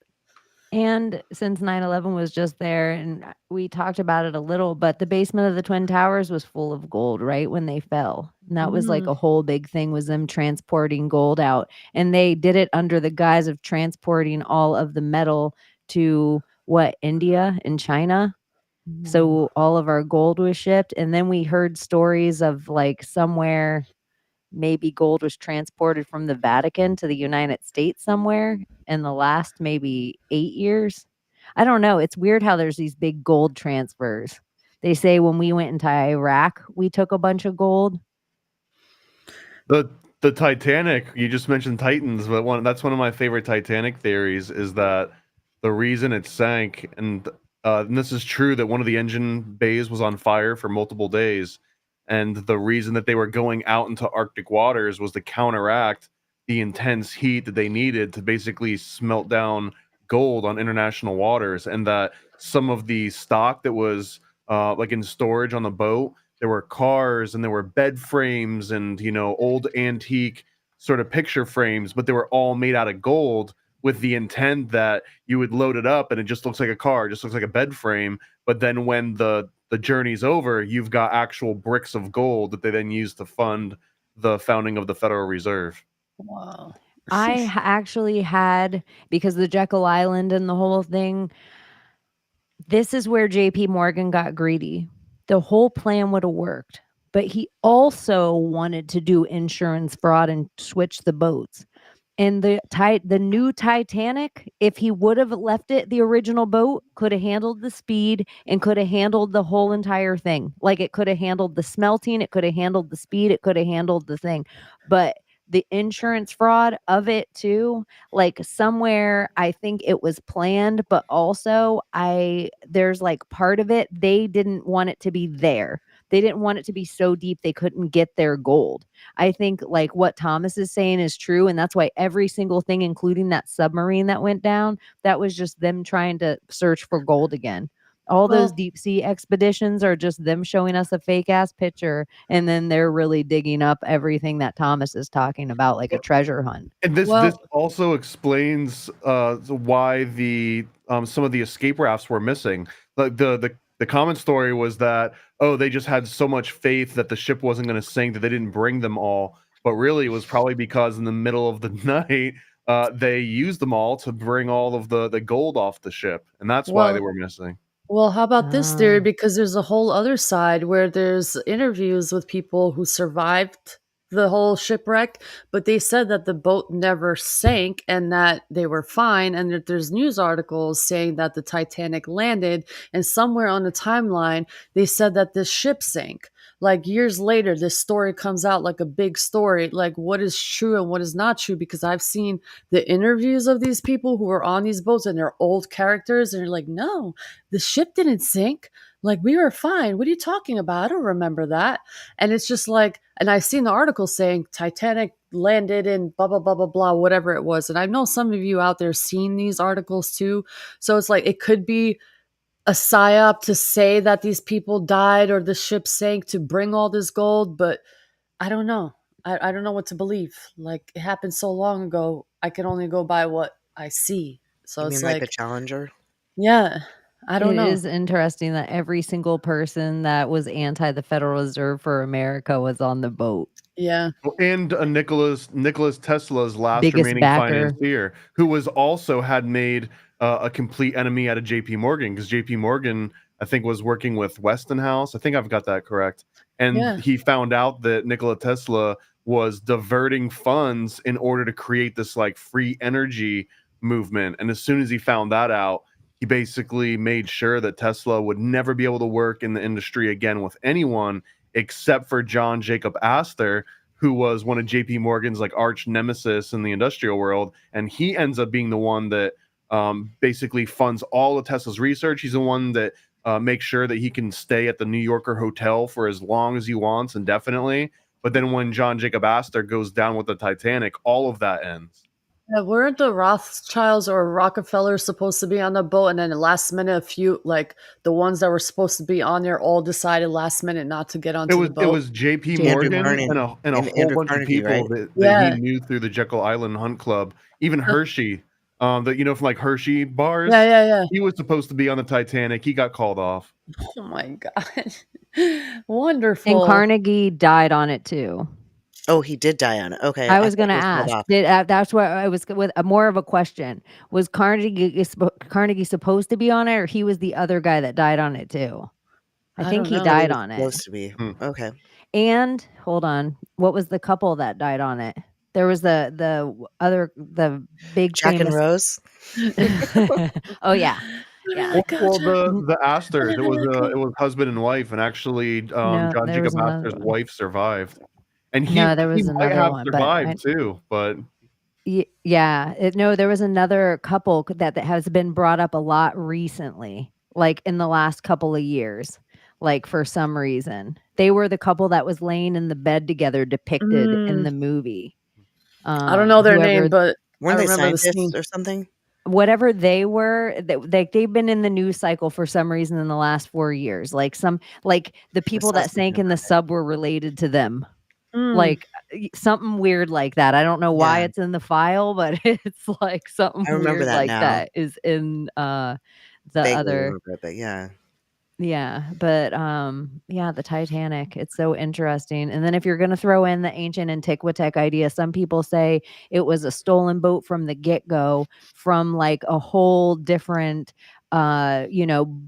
F: And since 9/11 was just there, and we talked about it a little, but the basement of the Twin Towers was full of gold right when they fell. And that was like a whole big thing, was them transporting gold out. And they did it under the guise of transporting all of the metal to India and China. So all of our gold was shipped. And then we heard stories of like somewhere maybe gold was transported from the Vatican to the United States somewhere in the last maybe 8 years. I don't know. It's weird how there's these big gold transfers. They say when we went into Iraq, we took a bunch of gold.
I: The Titanic, you just mentioned Titans, but that's one of my favorite Titanic theories, is that the reason it sank, and this is true, that one of the engine bays was on fire for multiple days. And the reason that they were going out into Arctic waters was to counteract the intense heat that they needed to basically smelt down gold on international waters. And that some of the stock that was like in storage on the boat, there were cars and there were bed frames and, old antique sort of picture frames, but they were all made out of gold, with the intent that you would load it up and it just looks like a car, just looks like a bed frame. But then when the journey's over, you've got actual bricks of gold that they then use to fund the founding of the Federal Reserve.
G: Wow.
F: actually had, because the Jekyll Island and the whole thing, this is where JP Morgan got greedy. The whole plan would have worked, but he also wanted to do insurance fraud and switch the boats. And the new Titanic, if he would have left it, the original boat could have handled the speed and could have handled the whole entire thing. Like, it could have handled the smelting, it could have handled the speed, it could have handled the thing. But the insurance fraud of it too, like, somewhere I think it was planned, but also there's like part of it, they didn't want it to be there. They didn't want it to be so deep they couldn't get their gold. I think like what Thomas is saying is true. And that's why every single thing, including that submarine that went down, that was just them trying to search for gold again. All those deep sea expeditions are just them showing us a fake ass picture, and then they're really digging up everything that Thomas is talking about, like a treasure hunt.
I: And this also explains why the some of the escape rafts were missing. Like the common story was that, oh, they just had so much faith that the ship wasn't going to sink that they didn't bring them all. But really, it was probably because in the middle of the night, they used them all to bring all of the gold off the ship, and that's why they were missing.
G: Well, how about this theory? Because there's a whole other side where there's interviews with people who survived the whole shipwreck, but they said that the boat never sank and that they were fine. And that there's news articles saying that the Titanic landed, and somewhere on the timeline, they said that this ship sank. Like years later, this story comes out like a big story, like what is true and what is not true, because I've seen the interviews of these people who are on these boats and they're old characters, and they're like, no, the ship didn't sink. Like, we were fine. What are you talking about? I don't remember that. And it's just like, and I've seen the article saying Titanic landed in blah, blah, blah, blah, blah, whatever it was. And I know some of you out there seen these articles too. So it's like, it could be a psyop to say that these people died or the ship sank to bring all this gold, but I don't know. I don't know what to believe. Like, it happened so long ago, I can only go by what I see. So
H: You
G: it's
H: mean like the Challenger?
G: Yeah, I don't know.
F: It is interesting that every single person that was anti the Federal Reserve for America was on the boat.
G: Yeah.
I: And Nicholas Tesla's last
F: Biggest
I: remaining
F: backer.
I: financier, who was also had made a complete enemy out of JP Morgan, because JP Morgan, I think, was working with Westinghouse. I think I've got that correct. And he found out that Nikola Tesla was diverting funds in order to create this like free energy movement. And as soon as he found that out, he basically made sure that Tesla would never be able to work in the industry again with anyone except for John Jacob Astor, who was one of JP Morgan's like arch nemesis in the industrial world. And he ends up being the one that basically funds all of Tesla's research. He's the one that makes sure that he can stay at the New Yorker hotel for as long as he wants, indefinitely. But then when John Jacob Astor goes down with the Titanic, all of that ends.
G: Yeah, weren't the Rothschilds or Rockefellers supposed to be on the boat, and then the last minute, a few, like the ones that were supposed to be on there, all decided last minute not to get onto the boat?
I: It was J.P. Morgan and a whole bunch of people that he knew through the Jekyll Island Hunt Club. Even Hershey, that from like Hershey bars.
G: Yeah.
I: He was supposed to be on the Titanic. He got called off.
G: Oh my god, wonderful!
F: And Carnegie died on it too.
H: Oh, he did die on it. Okay,
F: I was going to ask. That's what I was with more of a question. Was Carnegie supposed to be on it, or he was the other guy that died on it too? I think he died on it.
H: Supposed to be. Okay.
F: And hold on, what was the couple that died on it? There was the big
H: Jack
F: famous...
H: and Rose.
F: Oh yeah. Yeah.
I: Well, the Astors, it was husband and wife, and actually John Jacob Astor's wife survived. And
F: there was
I: he might
F: another
I: have
F: one,
I: survived too, but
F: there was another couple that has been brought up a lot recently, like in the last couple of years, like for some reason. They were the couple that was laying in the bed together depicted in the movie.
G: I don't know their name, but
H: weren't they
G: remember
H: scientists or something?
F: Whatever they were, they've been in the news cycle for some reason in the last 4 years. Like the people that sank in the sub were related to them. Like something weird like that. I don't know why it's in the file, but it's like something weird like that is in the other.
H: But
F: Yeah, but yeah, the Titanic, it's so interesting. And then if you're going to throw in the ancient Antiquitech idea, some people say it was a stolen boat from the get-go, from like a whole different you know,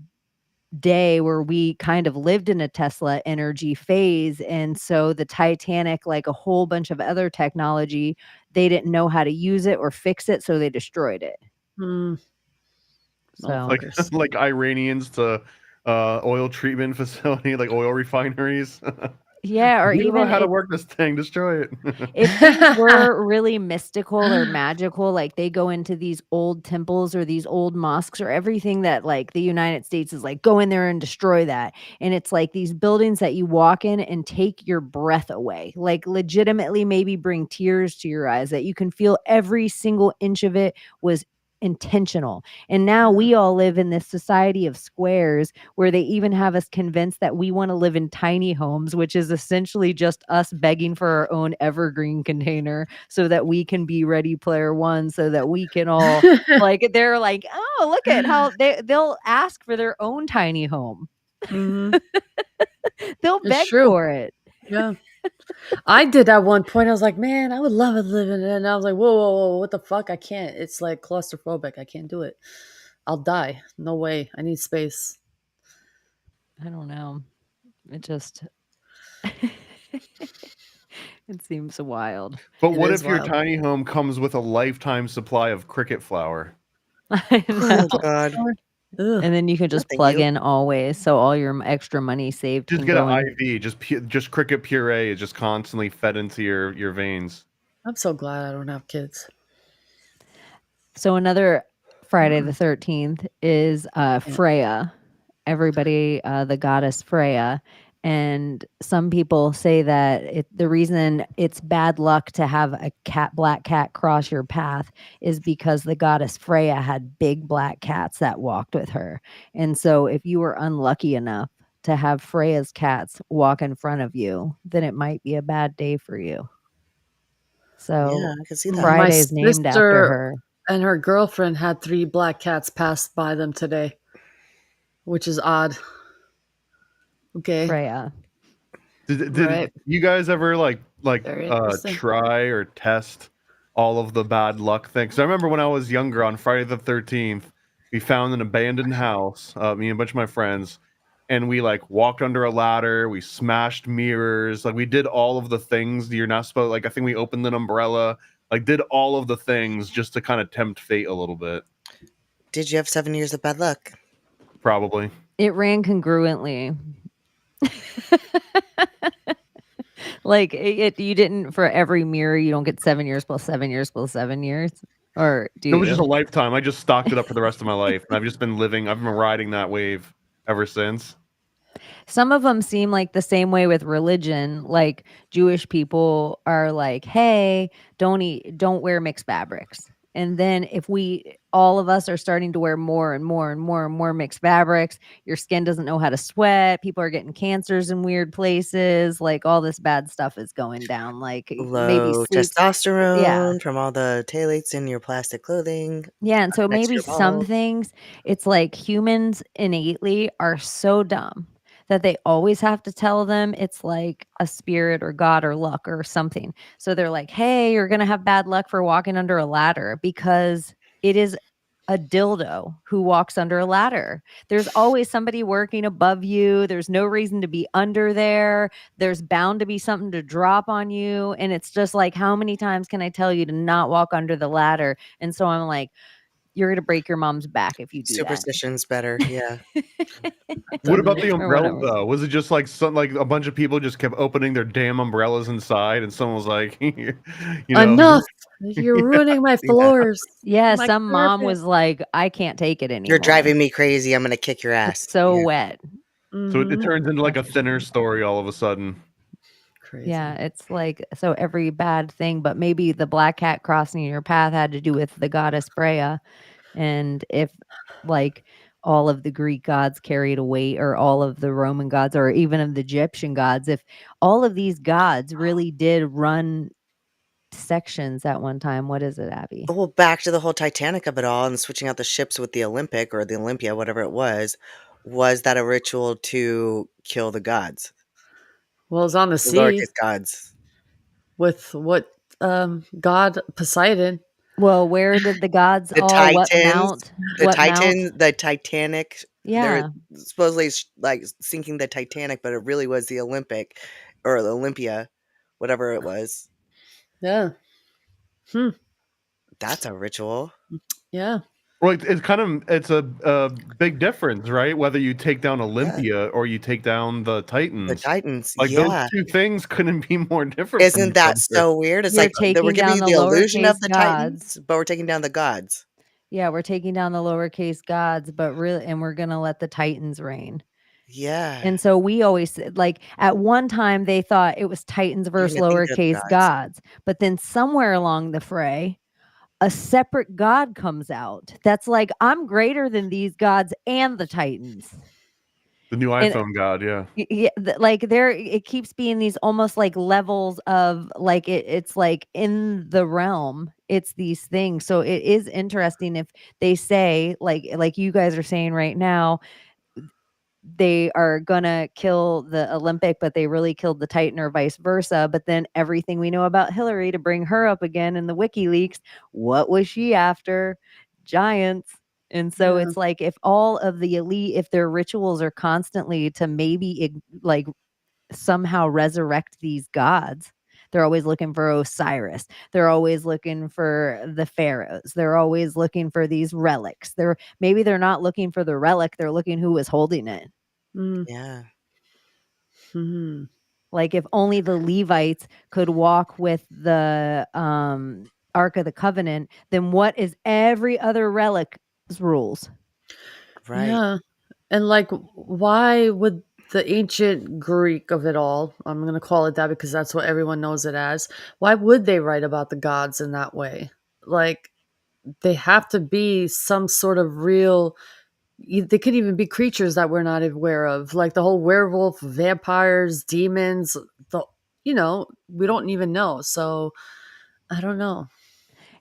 F: day where we kind of lived in a Tesla energy phase. And so the Titanic, like a whole bunch of other technology, they didn't know how to use it or fix it, so they destroyed it. So
I: like Iranians to oil treatment facility, like oil refineries.
F: Yeah, or
I: you don't know
F: even
I: how to work this thing, destroy it.
F: if things were really mystical or magical, like they go into these old temples or these old mosques or everything that like the United States is like, go in there and destroy that. And it's like these buildings that you walk in and take your breath away, like legitimately maybe bring tears to your eyes, that you can feel every single inch of it was intentional. And now we all live in this society of squares where they even have us convinced that we want to live in tiny homes, which is essentially just us begging for our own evergreen container so that we can be Ready Player One, so that we can all like, they're like, oh, look at how they'll ask for their own tiny home. They'll beg for it.
G: Yeah. I did at one point. I was like, man, I would love to live in it. And I was like, whoa, what the fuck? I can't. It's like claustrophobic. I can't do it. I'll die. No way. I need space.
F: I don't know. It just it seems wild.
I: But what if your tiny home comes with a lifetime supply of cricket flour?
F: I know.
H: Oh God.
F: And then you can just plug in always, so all your extra money saved
I: Just
F: can
I: get
F: go
I: an
F: in.
I: IV, just cricket puree is just constantly fed into your veins.
G: I'm so glad I don't have kids.
F: So another Friday the 13th is Freya. Everybody, the goddess Freya. And some people say that the reason it's bad luck to have a black cat cross your path is because the goddess Freya had big black cats that walked with her. And so if you were unlucky enough to have Freya's cats walk in front of you, then it might be a bad day for you. So
H: yeah, I can see that.
F: Friday is named after her.
G: And her girlfriend had 3 black cats pass by them today, which is odd. Okay.
F: Freya.
I: Did you guys ever like try or test all of the bad luck things? I remember when I was younger on Friday the 13th, we found an abandoned house, me and a bunch of my friends, and we like walked under a ladder, we smashed mirrors, like we did all of the things you're not supposed, like I think we opened an umbrella, like did all of the things just to kind of tempt fate a little bit.
H: Did you have 7 years of bad luck?
I: Probably.
F: It ran congruently. Like you didn't, for every mirror you don't get 7 years plus 7 years plus 7 years, or do you?
I: It was just a lifetime. I just stocked it up for the rest of my life, and I've just been riding that wave ever since.
F: Some of them seem like the same way with religion. Like Jewish people are like, hey, don't wear mixed fabrics. And then if all of us are starting to wear more and more and more and more mixed fabrics, your skin doesn't know how to sweat. People are getting cancers in weird places. Like all this bad stuff is going down. Like
H: low testosterone from all the phthalates in your plastic clothing.
F: Yeah. And so maybe some things, it's like humans innately are so dumb that they always have to tell them it's like a spirit or God or luck or something. So they're like, hey, you're going to have bad luck for walking under a ladder, because it is a dildo who walks under a ladder. There's always somebody working above you. There's no reason to be under there. There's bound to be something to drop on you. And it's just like, how many times can I tell you to not walk under the ladder? And so I'm like, you're going to break your mom's back if you do
H: Superstition's better. Yeah.
I: What about the umbrella though? Was it just like a bunch of people just kept opening their damn umbrellas inside, and someone was like, you know,
G: enough, you're ruining my floors.
F: Yeah, some mom was like, I can't take it anymore.
H: You're driving me crazy. I'm going to kick your ass.
F: It's so wet.
I: So it turns into like a thinner story all of a sudden.
G: Crazy.
F: Yeah, it's like, so every bad thing, but maybe the black cat crossing your path had to do with the goddess Freya. And if like all of the Greek gods carried a weight, or all of the Roman gods, or even of the Egyptian gods, if all of these gods really did run sections at one time, what is it, Abbie?
H: Well, back to the whole Titanic of it all and switching out the ships with the Olympic or the Olympia, whatever it was. Was that a ritual to kill the gods?
G: Well, it's on the
H: The
G: sea
H: lowercase gods.
G: with what god Poseidon.
F: Well, where did the gods
H: The
F: all what
H: Titans,
F: mount?
H: the Titanic. They're
F: Yeah.
H: supposedly like sinking the Titanic, but it really was the Olympic or the Olympia, whatever it was.
G: Yeah.
H: That's a ritual.
G: Yeah.
I: Well, it's kind of it's a big difference, right? Whether you take down
H: Yeah.
I: Olympia or you take down the
H: The
I: Titans.
H: Titans,
I: Like those
H: yeah.
I: two things couldn't be more different from
H: Isn't
I: each
H: that
I: other.
H: so weird? It's
F: You're
H: like we're
F: taking
H: giving
F: down
H: you
F: the
H: the illusion of
F: lowercase
H: the
F: gods.
H: Titans, but we're taking down the gods.
F: Yeah, we're taking down the lowercase gods, but really, and we're gonna let the Titans reign.
H: Yeah.
F: And so we always said, like, at one time they thought it was Titans
H: You're
F: versus
H: gonna think they're the
F: lowercase gods, but then somewhere along the fray, a separate god comes out that's like, I'm greater than these gods and the Titans.
I: The new
F: And
I: iPhone god, yeah.
F: yeah, like there, it keeps being these almost like levels of like it's like in the realm, it's these things. So it is interesting if they say like you guys are saying right now, they are gonna kill the Olympic, but they really killed the Titan or vice versa. But then everything we know about Hillary, to bring her up again in the WikiLeaks, what was she after? Giants. And so
G: Yeah.
F: it's like if all of the elite, if their rituals are constantly to maybe like somehow resurrect these gods, they're always looking for Osiris. They're always looking for the pharaohs. They're always looking for these relics. They're not looking for the relic. They're looking who was holding it.
H: Yeah.
G: Mm-hmm.
F: Like if only the Levites could walk with the Ark of the Covenant, then what is every other relic's rules?
H: Right.
G: Yeah. And like, why would the ancient Greek of it all, I'm going to call it that because that's what everyone knows it as, why would they write about the gods in that way? Like, they have to be some sort of real, they could even be creatures that we're not aware of, like the whole werewolf, vampires, demons, we don't even know. So I don't know.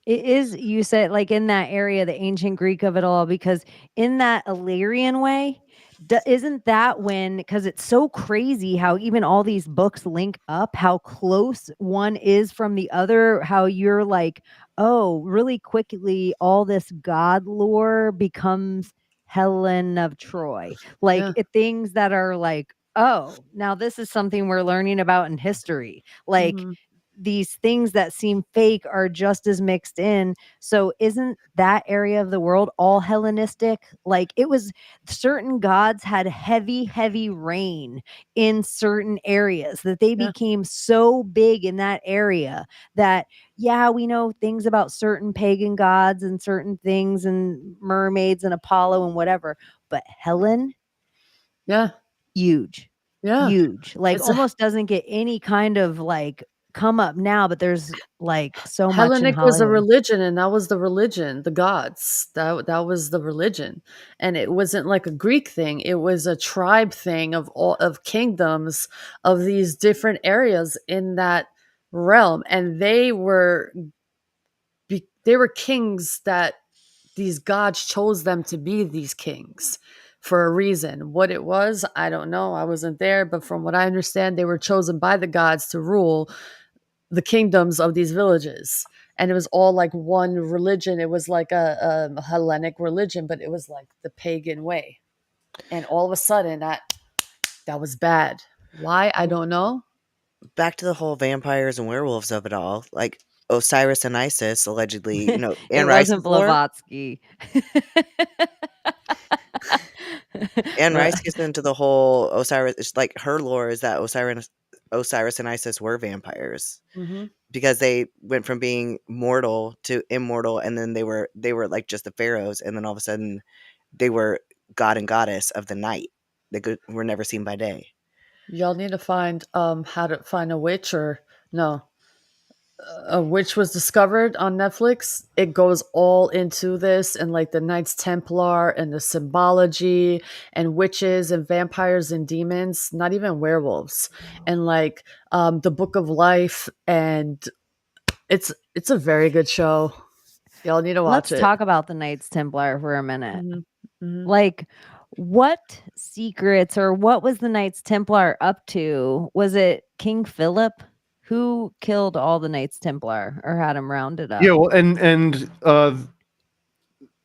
F: It is, you said, like in that area, the ancient Greek of it all, because in that Illyrian way, isn't that when, because it's so crazy how even all these books link up, how close one is from the other, how you're like, oh, really quickly, all this god lore becomes Helen of Troy. Like
G: Yeah.
F: things that are like, oh, now this is something we're learning about in history. Like,
G: Mhm.
F: these things that seem fake are just as mixed in. So isn't that area of the world all Hellenistic? Like it was, certain gods had heavy rain in certain areas, that they
G: Yeah.
F: became so big in that area that, yeah, we know things about certain pagan gods and certain things and mermaids and Apollo and whatever, but Helen,
G: Yeah.
F: huge.
G: Yeah.
F: Huge. Like
G: It's a
F: almost doesn't get any kind of like come up now, but there's like so much in
G: Hellenic was a
F: Hollywood.
G: religion, and that was the religion, the gods. That was the religion. And it wasn't like a Greek thing. It was a tribe thing of all of kingdoms of these different areas in that realm. And they were kings that these gods chose them to be these kings for a reason. What it was, I don't know. I wasn't there, but from what I understand, they were chosen by the gods to rule the kingdoms of these villages. And it was all like one religion. It was like a Hellenic religion, but it was like the pagan way. And all of a sudden that was bad. Why? I don't know.
H: Back to the whole vampires and werewolves of it all. Like Osiris and Isis allegedly,
F: It
H: Anne
F: wasn't
H: Rice's lore.
F: Blavatsky.
H: Anne Rice gets into the whole Osiris. It's like her lore is that Osiris and Isis were vampires
G: Mm-hmm.
H: because they went from being mortal to immortal, and then they were like just the pharaohs, and then all of a sudden they were god and goddess of the night. Were never seen by day.
G: Y'all need to find how to find a witch or no. A witch was discovered on Netflix. It goes all into this and like the Knights Templar and the symbology and witches and vampires and demons, not even werewolves, and like the Book of Life, and it's a very good show. Y'all need to watch
F: Let's
G: it.
F: talk about the Knights Templar for a minute.
G: Mhm. Mhm.
F: Like, What secrets or what was the Knights Templar up to? Was it King Philip who killed all the Knights Templar or had them rounded up?
I: Yeah, well, and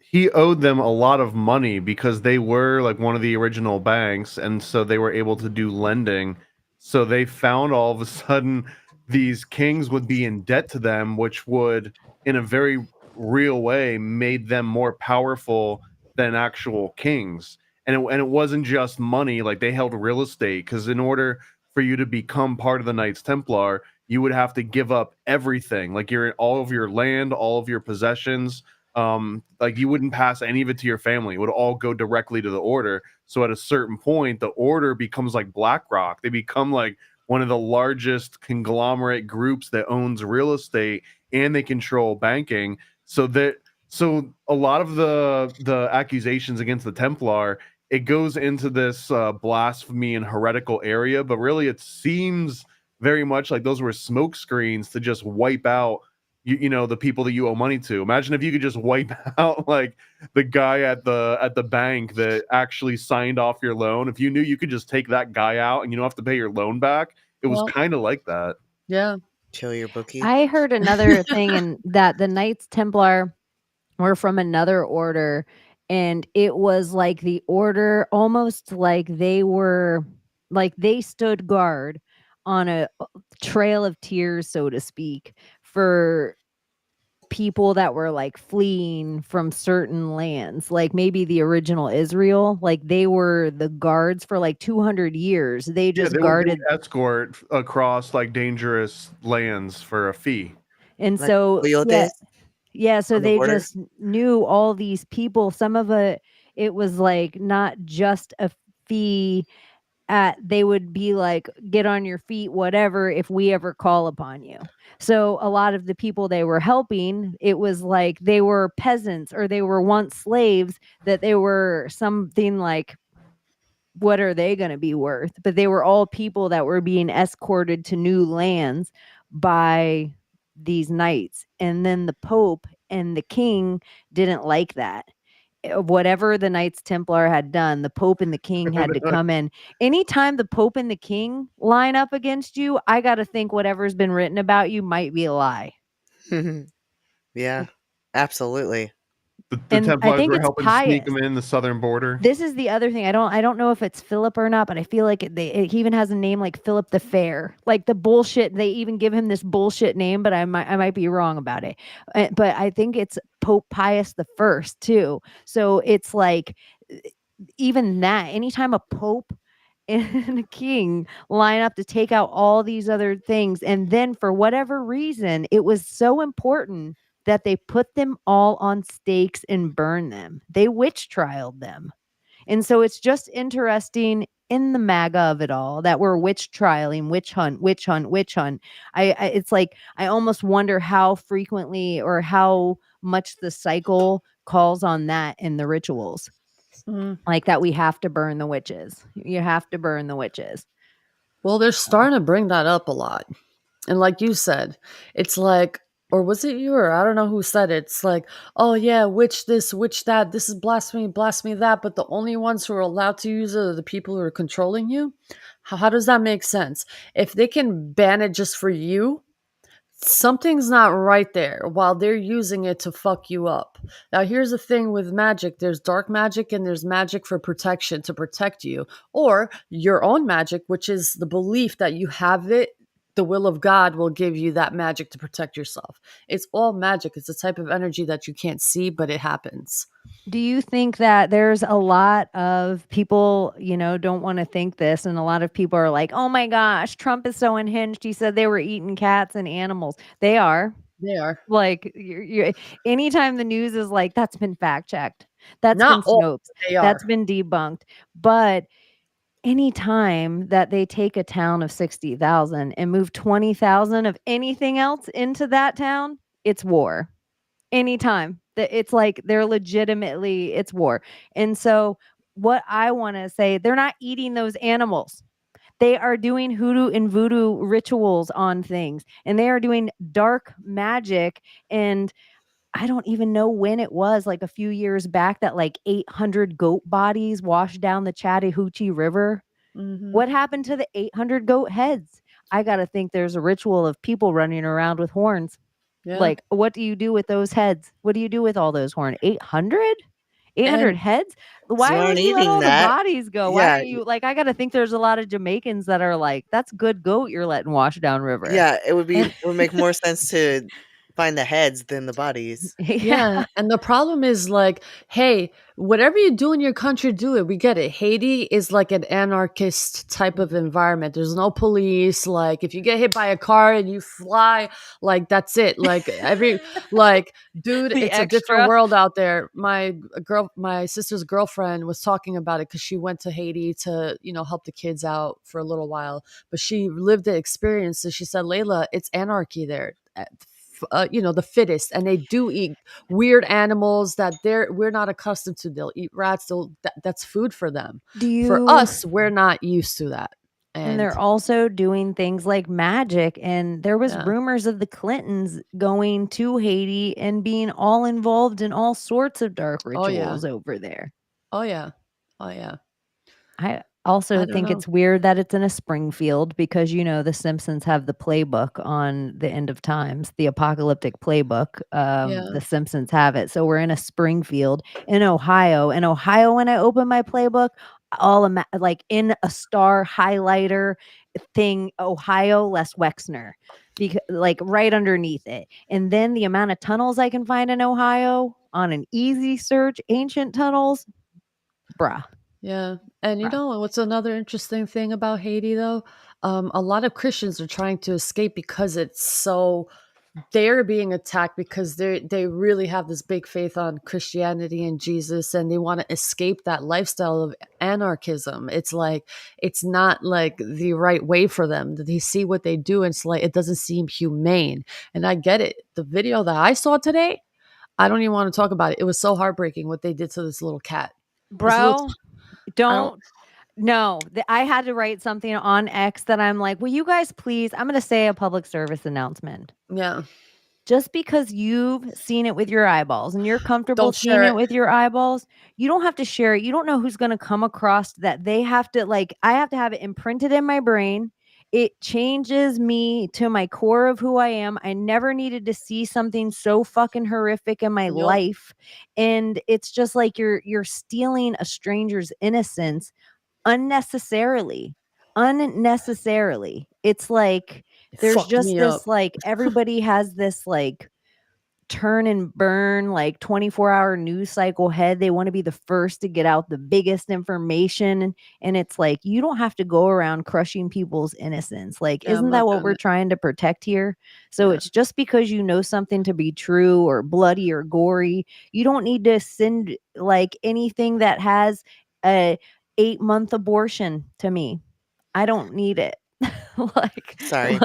I: he owed them a lot of money because they were like one of the original banks, and so they were able to do lending. So they found all of a sudden these kings would be in debt to them, which would, in a very real way, made them more powerful than actual kings. And it wasn't just money; like they held real estate, because in order for you to become part of the Knights Templar, you would have to give up everything, like all of your land, all of your possessions. Like you wouldn't pass any of it to your family. It would all go directly to the order. So at a certain point, the order becomes like BlackRock. They become like one of the largest conglomerate groups that owns real estate, and they control banking. So a lot of the accusations against the Templar, it goes into this blasphemy and heretical area, but really it seems very much like those were smoke screens to just wipe out the people that you owe money to. Imagine if you could just wipe out like the guy at the bank that actually signed off your loan. If you knew you could just take that guy out and you don't have to pay your loan back, it was kind of like that.
G: Yeah.
H: Kill your bookie.
F: I heard another thing in that the Knights Templar were from another order, and it was like the order almost like they stood guard on a trail of tears, so to speak, for people that were like fleeing from certain lands, like maybe the original Israel, like they were the guards for like 200 years. They just guarded
I: escort across like dangerous lands for a fee.
F: And
H: Like
F: so so they
H: border?
F: just knew all these people. Some of it was like not just a fee. They would be like, get on your feet, whatever, if we ever call upon you. So a lot of the people they were helping, it was like they were peasants or they were once slaves, that they were something like, what are they going to be worth? But they were all people that were being escorted to new lands by these knights. And then the Pope and the king didn't like that. Whatever the Knights Templar had done, the Pope and the king had to come in. Anytime the Pope and the king line up against you, I got to think whatever's been written about you might be a lie.
H: Yeah, absolutely.
I: The
F: And I
I: Templars
F: think
I: were
F: it's
I: helping sneak them in the southern border.
F: This is the other thing. I don't know if it's Philip or not, but I feel like it even has a name like Philip the Fair. Like the bullshit, they even give him this bullshit name, but I might be wrong about it. But I think it's Pope Pius the First too. So it's like even that. Anytime a pope and a king line up to take out all these other things, and then for whatever reason, it was so important that they put them all on stakes and burn them. They witch trialed them. And so it's just interesting in the MAGA of it all that we're witch trialing, witch hunt, witch hunt, witch hunt. It's like I almost wonder how frequently or how much the cycle calls on that in the rituals. Like that we have to burn the witches. You have to burn the witches.
G: Well, they're starting to bring that up a lot. And like you said, it's like, or was it you, or I don't know who said it. It's like, oh yeah, witch this, witch that. This is blasphemy, blasphemy that. But the only ones who are allowed to use it are the people who are controlling you. How does that make sense? If they can ban it just for you, something's not right there while they're using it to fuck you up. Now, here's the thing with magic. There's dark magic and there's magic for protection, to protect you, or your own magic, which is the belief that you have it. The will of God will give you that magic to protect yourself. It's all magic. It's a type of energy that you can't see, but it happens.
F: Do you think that there's a lot of people, don't want to think this, and a lot of people are like, oh my gosh, Trump is so unhinged. He said they were eating cats and animals. They are.
G: They are.
F: Like, anytime the news is like, that's been fact checked. That's
G: Not
F: been
G: all,
F: Snopes.
G: they are.
F: That's been debunked. But anytime that they take a town of 60,000 and move 20,000 of anything else into that town, it's war. Anytime that it's like they're legitimately, it's war. And so what I want to say, they're not eating those animals. They are doing hoodoo and voodoo rituals on things, and they are doing dark magic and I don't even know when it was, like a few years back, that like 800 goat bodies washed down the Chattahoochee River. What happened to the 800 goat heads? I got to think there's a ritual of people running around with horns.
G: Yeah.
F: Like, what do you do with those heads? What do you do with all those horns? 800? 800
G: And
F: heads?
H: So you
F: Why
H: aren't
F: would you let
H: eating
F: all the
H: that.
F: bodies go? Why
H: Yeah.
F: don't you, like, I got to think there's a lot of Jamaicans that are like, that's good goat you're letting wash down river.
H: Yeah, it would make more sense to find the heads than the bodies.
G: Yeah, and the problem is like, hey, whatever you do in your country, do it. We get it. Haiti is like an anarchist type of environment. There's no police. Like, if you get hit by a car and you fly, like that's it. Like dude,
F: The
G: it's a
F: extra.
G: different world out there. My sister's girlfriend was talking about it because she went to Haiti to, help the kids out for a little while, but she lived the experience. So she said, Layla, it's anarchy there. The fittest, and they do eat weird animals that we're not accustomed to. They'll eat rats. That's food for them. For us, we're not used to that.
F: And they're also doing things like magic. And there was rumors of the Clintons going to Haiti and being all involved in all sorts of dark rituals over there.
G: Oh yeah. Oh yeah.
F: I also think it's weird that it's in a Springfield because, the Simpsons have the playbook on the end of times, the apocalyptic playbook. The Simpsons have it. So we're in a Springfield in Ohio. In Ohio, when I open my playbook, like in a star highlighter thing, Ohio, Les Wexner, because like right underneath it. And then the amount of tunnels I can find in Ohio on an easy search, ancient tunnels, bruh.
G: Yeah. And what's another interesting thing about Haiti though? A lot of Christians are trying to escape because they're being attacked because they really have this big faith on Christianity and Jesus, and they want to escape that lifestyle of anarchism. It's like, it's not like the right way for them. They see what they do and it's like, it doesn't seem humane. And I get it. The video that I saw today, I don't even want to talk about it. It was so heartbreaking what they did to this little cat.
F: Bro, no, I had to write something on X that I'm like, will you guys please, I'm going to say a public service announcement.
G: Yeah.
F: Just because you've seen it with your eyeballs and you're comfortable seeing it with your eyeballs, you don't have to share it. You don't know who's going to come across that. They have to I have to have it imprinted in my brain. It changes me to my core of who I am. I never needed to see something so fucking horrific in my life. And it's just like you're stealing a stranger's innocence unnecessarily. It's like there's just this like everybody has this like turn and burn like 24-hour news cycle head. They want to be the first to get out the biggest information, and it's like you don't have to go around crushing people's innocence. Like, isn't that what we're trying to protect here? So it's just because you know something to be true or bloody or gory, you don't need to send like anything that has a 8-month abortion to me. I don't need it.
H: Sorry.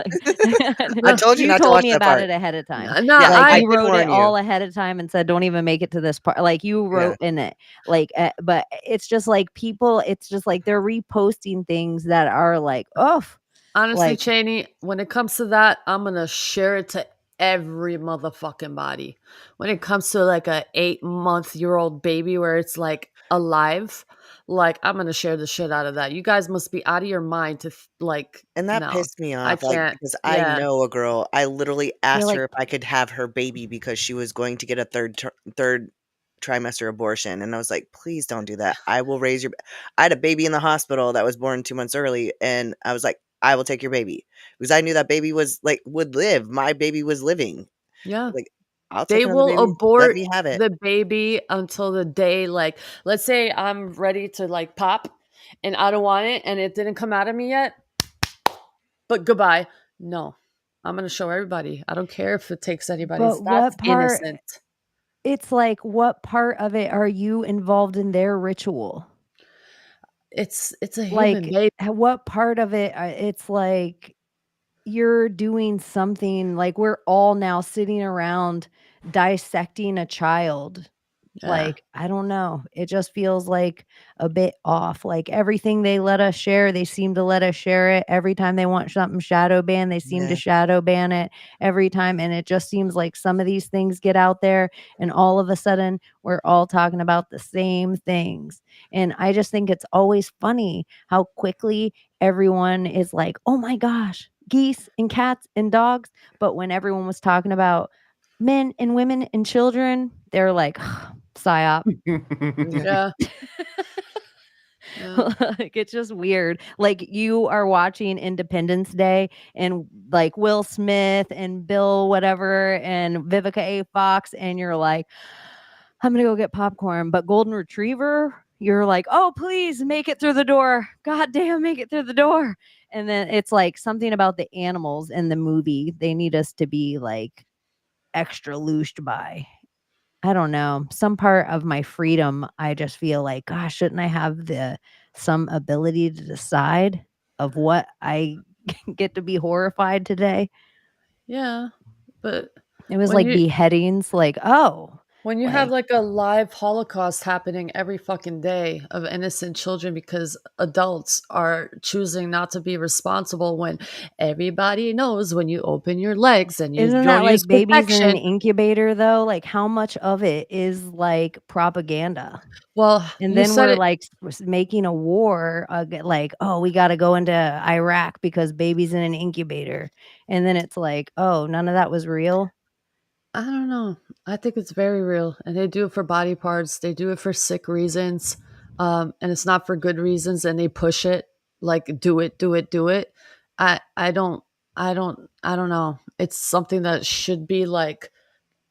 H: I told you not to
F: told
H: watch
F: me
H: that
F: about
H: part.
F: it ahead of time.
G: No,
H: I
F: you
H: did
F: wrote
H: warn
F: it all
H: you.
F: ahead of time and said, don't even make it to this part. Like you wrote in it, but it's just like people, it's just like they're reposting things that are like, oh,
G: honestly, Chaney, when it comes to that, I'm going to share it to every motherfucking body. When it comes to like a 8-month-old baby where it's like alive, like I'm going to share the shit out of that. You guys must be out of your mind to
H: and that
G: no,
H: pissed me
G: I
H: off,
G: can't.
H: because I know a girl. I literally asked
F: like,
H: her if I could have her baby because she was going to get a third trimester abortion, and I was like, please don't do that. I will raise your. I had a baby in the hospital that was born 2 months early, and I was like, I will take your baby because I knew that baby was like would live. My baby was living.
G: Yeah.
H: Like, I'll
G: They
H: take another
G: will
H: baby. Let
G: abort
H: me have it.
G: the baby until the day, like, let's say I'm ready to like pop and I don't want it and it didn't come out of me yet, but goodbye. No, I'm going to show everybody. I don't care if it takes anybody's.
F: but
G: That's
F: what part?
G: innocent.
F: It's like, what part of it are you involved in their ritual?
G: It's a human
F: Like,
G: baby.
F: what part of it? It's like you're doing something like we're all now sitting around dissecting a child
G: Yeah.
F: Like, I don't know. It just feels like a bit off. Like everything they let us share, they seem to let us share it. Every time they want something shadow banned, they seem to
H: Yeah.
F: shadow ban it every time. And it just seems like some of these things get out there and all of a sudden we're all talking about the same things. And I just think it's always funny how quickly everyone is like, oh my gosh, geese and cats and dogs. But when everyone was talking about men and women and children, they're like, psyop.
G: Yeah. Yeah.
F: Like, it's just weird. Like, you are watching Independence Day and like Will Smith and Bill whatever and Vivica A. Fox, and you're like, I'm gonna go get popcorn. But Golden Retriever, you're like, oh, please make it through the door. God damn, make it through the door. And then it's like something about the animals in the movie. They need us to be like extra loosed by. I don't know. Some part of my freedom, I just feel like, gosh, shouldn't I have some ability to decide of what I get to be horrified today?
G: Yeah. But
F: It was
G: when
F: like
G: you
F: beheadings, like, oh,
G: when you have like a live Holocaust happening every fucking day of innocent children because adults are choosing not to be responsible, when everybody knows when you open your legs and you
F: isn't
G: don't
F: that
G: use
F: like babies in an
G: protection.
F: incubator though? Like, how much of it is like propaganda?
G: Well,
F: And
G: you
F: then
G: said
F: we're
G: it.
F: like making a war, like, oh, we got to go into Iraq because baby's in an incubator. And then it's like, oh, none of that was real.
G: I don't know. I think it's very real, and they do it for body parts. They do it for sick reasons, and it's not for good reasons. And they push it like, do it, do it, do it. I don't, I don't know. It's something that should be like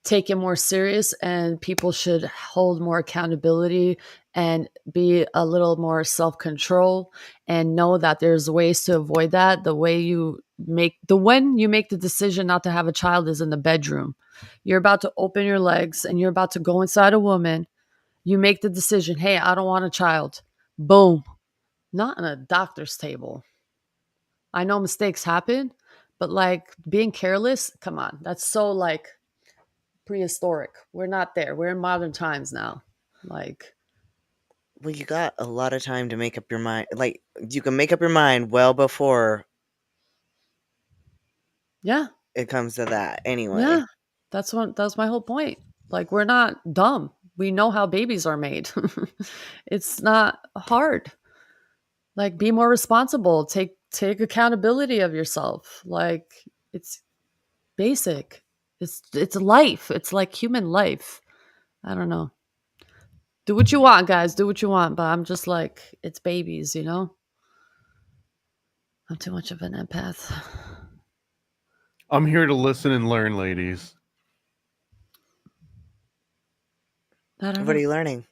G: taken more serious, and people should hold more accountability and be a little more self-control and know that there's ways to avoid that. When you make the decision not to have a child is in the bedroom. You're about to open your legs and you're about to go inside a woman. You make the decision, hey, I don't want a child. Boom. Not on a doctor's table. I know mistakes happen, but like being careless, come on. That's so like prehistoric. We're not there. We're in modern times now. Like,
H: Well, you got a lot of time to make up your mind. Like, you can make up your mind well before
G: yeah,
H: it comes to that anyway.
G: yeah. That's my whole point. Like, we're not dumb. We know how babies are made. It's not hard. Like, be more responsible. Take accountability of yourself. Like, it's basic. It's life. It's like human life. I don't know. Do what you want, guys. Do what you want. But I'm just like, it's babies, you know? I'm too much of an empath.
I: I'm here to listen and learn, ladies.
G: I don't
H: What
G: know.
H: are you learning?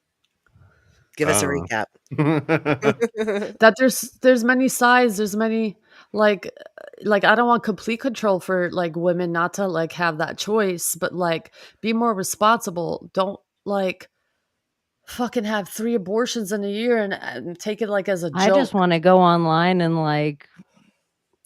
H: Give us a recap.
G: That there's many sides. There's many like I don't want complete control for like women not to like have that choice, but like be more responsible. Don't like fucking have 3 abortions in a year and take it like as a
F: I just
G: joke.
F: want to go online and like,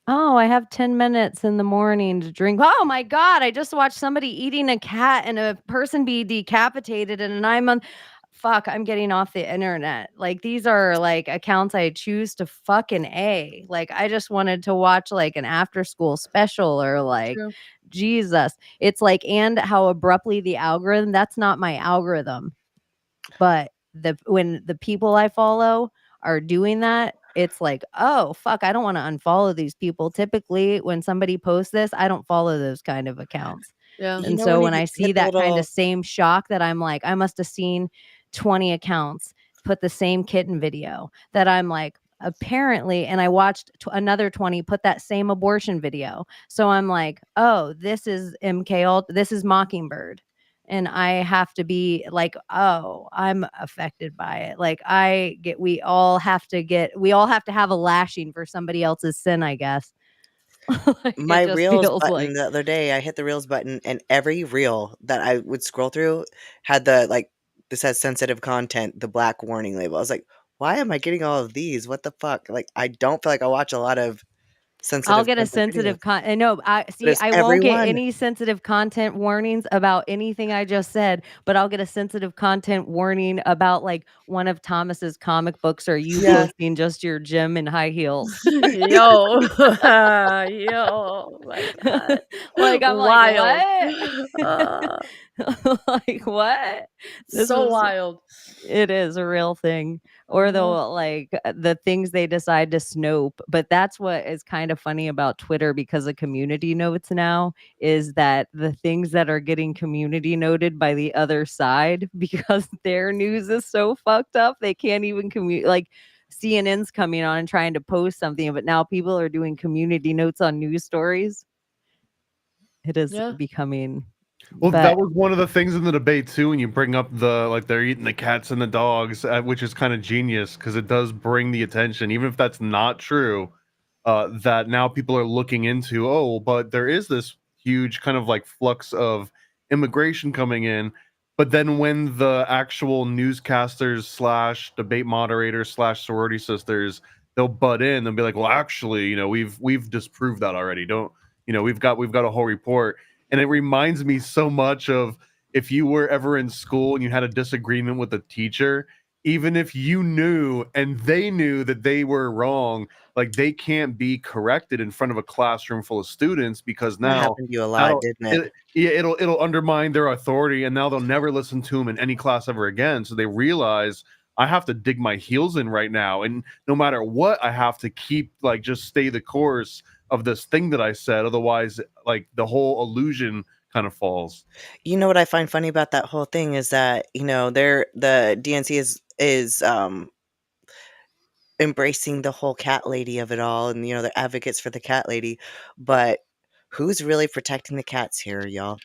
F: oh, I have 10 minutes in the morning to drink. Oh my God, I just watched somebody eating a cat and a person be decapitated in a 9-month. Fuck, I'm getting off the internet. Like, these are like accounts I choose to fucking A. Like, I just wanted to watch like an after school special or like,
G: True.
F: Jesus. It's like, and how abruptly the algorithm, that's not my algorithm. But when the people I follow are doing that, it's like, oh fuck, I don't want to unfollow these people. Typically, when somebody posts this, I don't follow those kind of accounts.
G: Yeah.
H: You
F: And
H: know
F: so
H: when
F: when
H: you
F: I see
H: hit the
F: that kind
H: little
F: of same shock, that I'm like, I must have seen 20 accounts put the same kitten video, that I'm like, apparently, and I watched another 20 put that same abortion video. So I'm like, oh, this is this is Mockingbird. And I have to be like, oh, I'm affected by it. Like, we all have to have a lashing for somebody else's sin, I guess. Like,
H: my
F: it just
H: Reels
F: feels
H: button
F: like,
H: the other day, I hit the Reels button, and every reel that I would scroll through had the, like, "This has sensitive content," the black warning label. I was like, "Why am I getting all of these? What the fuck?" Like, I don't feel like I watch a lot of sensitive.
F: I'll get a
H: content
F: sensitive
H: videos.
F: no,
H: But
F: see,
H: it's
F: I won't get
H: everyone.
F: any sensitive content warnings about anything I just said, but I'll get a sensitive content warning about like one of Thomas's comic books or you
H: Yeah.
F: posting just your gym in high heels.
G: Yo, yo, my God,
F: Like I'm
G: wild,
F: like, what? Like what? This
G: so
F: is
G: wild.
F: it is a real thing. Or they'll like the things they decide to snope. But that's what is kind of funny about Twitter because of community notes now is that the things that are getting community noted by the other side because their news is so fucked up, they can't even like CNN's coming on and trying to post something, but now people are doing community notes on news stories. It is becoming
I: Well,
F: but
I: that was one of the things in the debate too. When you bring up the like they're eating the cats and the dogs, which is kind of genius because it does bring the attention, even if that's not true. That now people are looking into. Oh, but there is this huge kind of like flux of immigration coming in. But then when the actual newscasters slash debate moderators slash sorority sisters, they'll butt in and be like, well, actually, you know, we've disproved that already. Don't you know? We've got a whole report. And it reminds me so much of if you were ever in school and you had a disagreement with a teacher, even if you knew and they knew that they were wrong, like they can't be corrected in front of a classroom full of students because
H: That
I: now
H: happened to you a lot, didn't it?
I: it'll undermine their authority and now they'll never listen to them in any class ever again. So they realize I have to dig my heels in right now. And no matter what, I have to keep like just stay the course of this thing that I said. Otherwise, like the whole illusion kind of falls.
H: You know what I find funny about that whole thing is that, you know, the DNC is embracing the whole cat lady of it all, and you know, they're advocates for the cat lady, but who's really protecting the cats here, y'all?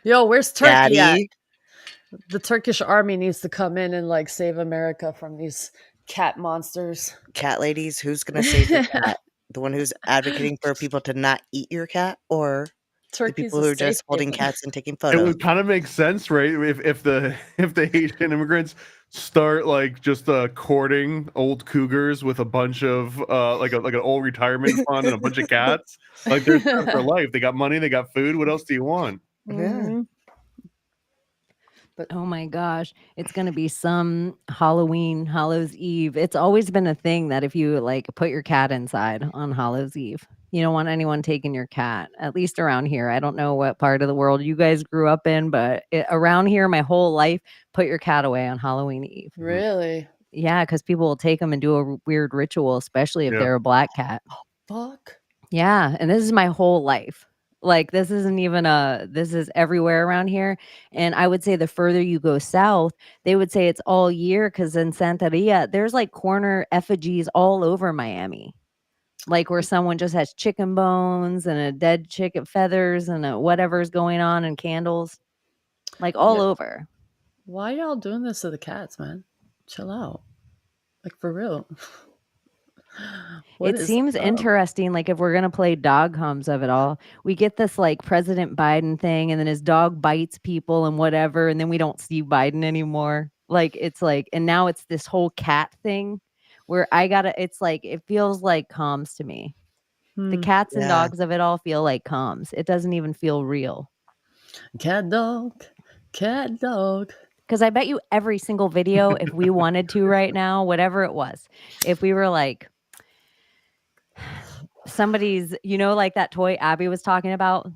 G: Yo, where's Turkey at?
H: Daddy?
G: The Turkish army needs to come in and like save America from these cat monsters.
H: Cat ladies, who's gonna save the cat? The one who's advocating for people to not eat your cat, or the
G: Turkey's
H: people
G: a
H: who are
G: safe
H: just holding
G: haven.
H: cats and taking
I: It
H: photos?
I: would kind of make sense, right? If the Haitian immigrants start like just courting old cougars with a bunch of like an old retirement fund and a bunch of cats, like they're set for life. They got money, they got food. What else do you want?
H: Yeah.
G: But
F: oh my gosh, it's going to be some Halloween, Hallows Eve. It's always been a thing that if you like put your cat inside on Hallows Eve, you don't want anyone taking your cat, at least around here. I don't know what part of the world you guys grew up in, but around here, my whole life, put your cat away on Halloween Eve.
G: Really?
F: Yeah, because people will take them and do a weird ritual, especially if they're a black cat.
G: Fuck.
F: Yeah, and this is my whole life. Like this isn't even this is everywhere around here. And I would say the further you go south, they would say it's all year because in Santeria, there's like corner effigies all over Miami. Like where someone just has chicken bones and a dead chicken feathers and whatever's going on and candles. Like all over.
G: Why y'all doing this to the cats, man? Chill out. Like for real.
F: It seems interesting, like if we're gonna play dog hums of it all, we get this like President Biden thing, and then his dog bites people and whatever, and then we don't see Biden anymore. Like it's like, and now it's this whole cat thing where it's like it feels like comms to me. The cats and dogs of it all feel like comms. It doesn't even feel real.
G: Cat dog.
F: Because I bet you every single video, if we wanted to right now, whatever it was, if we were like somebody's, you know, like that toy Abbie was talking about,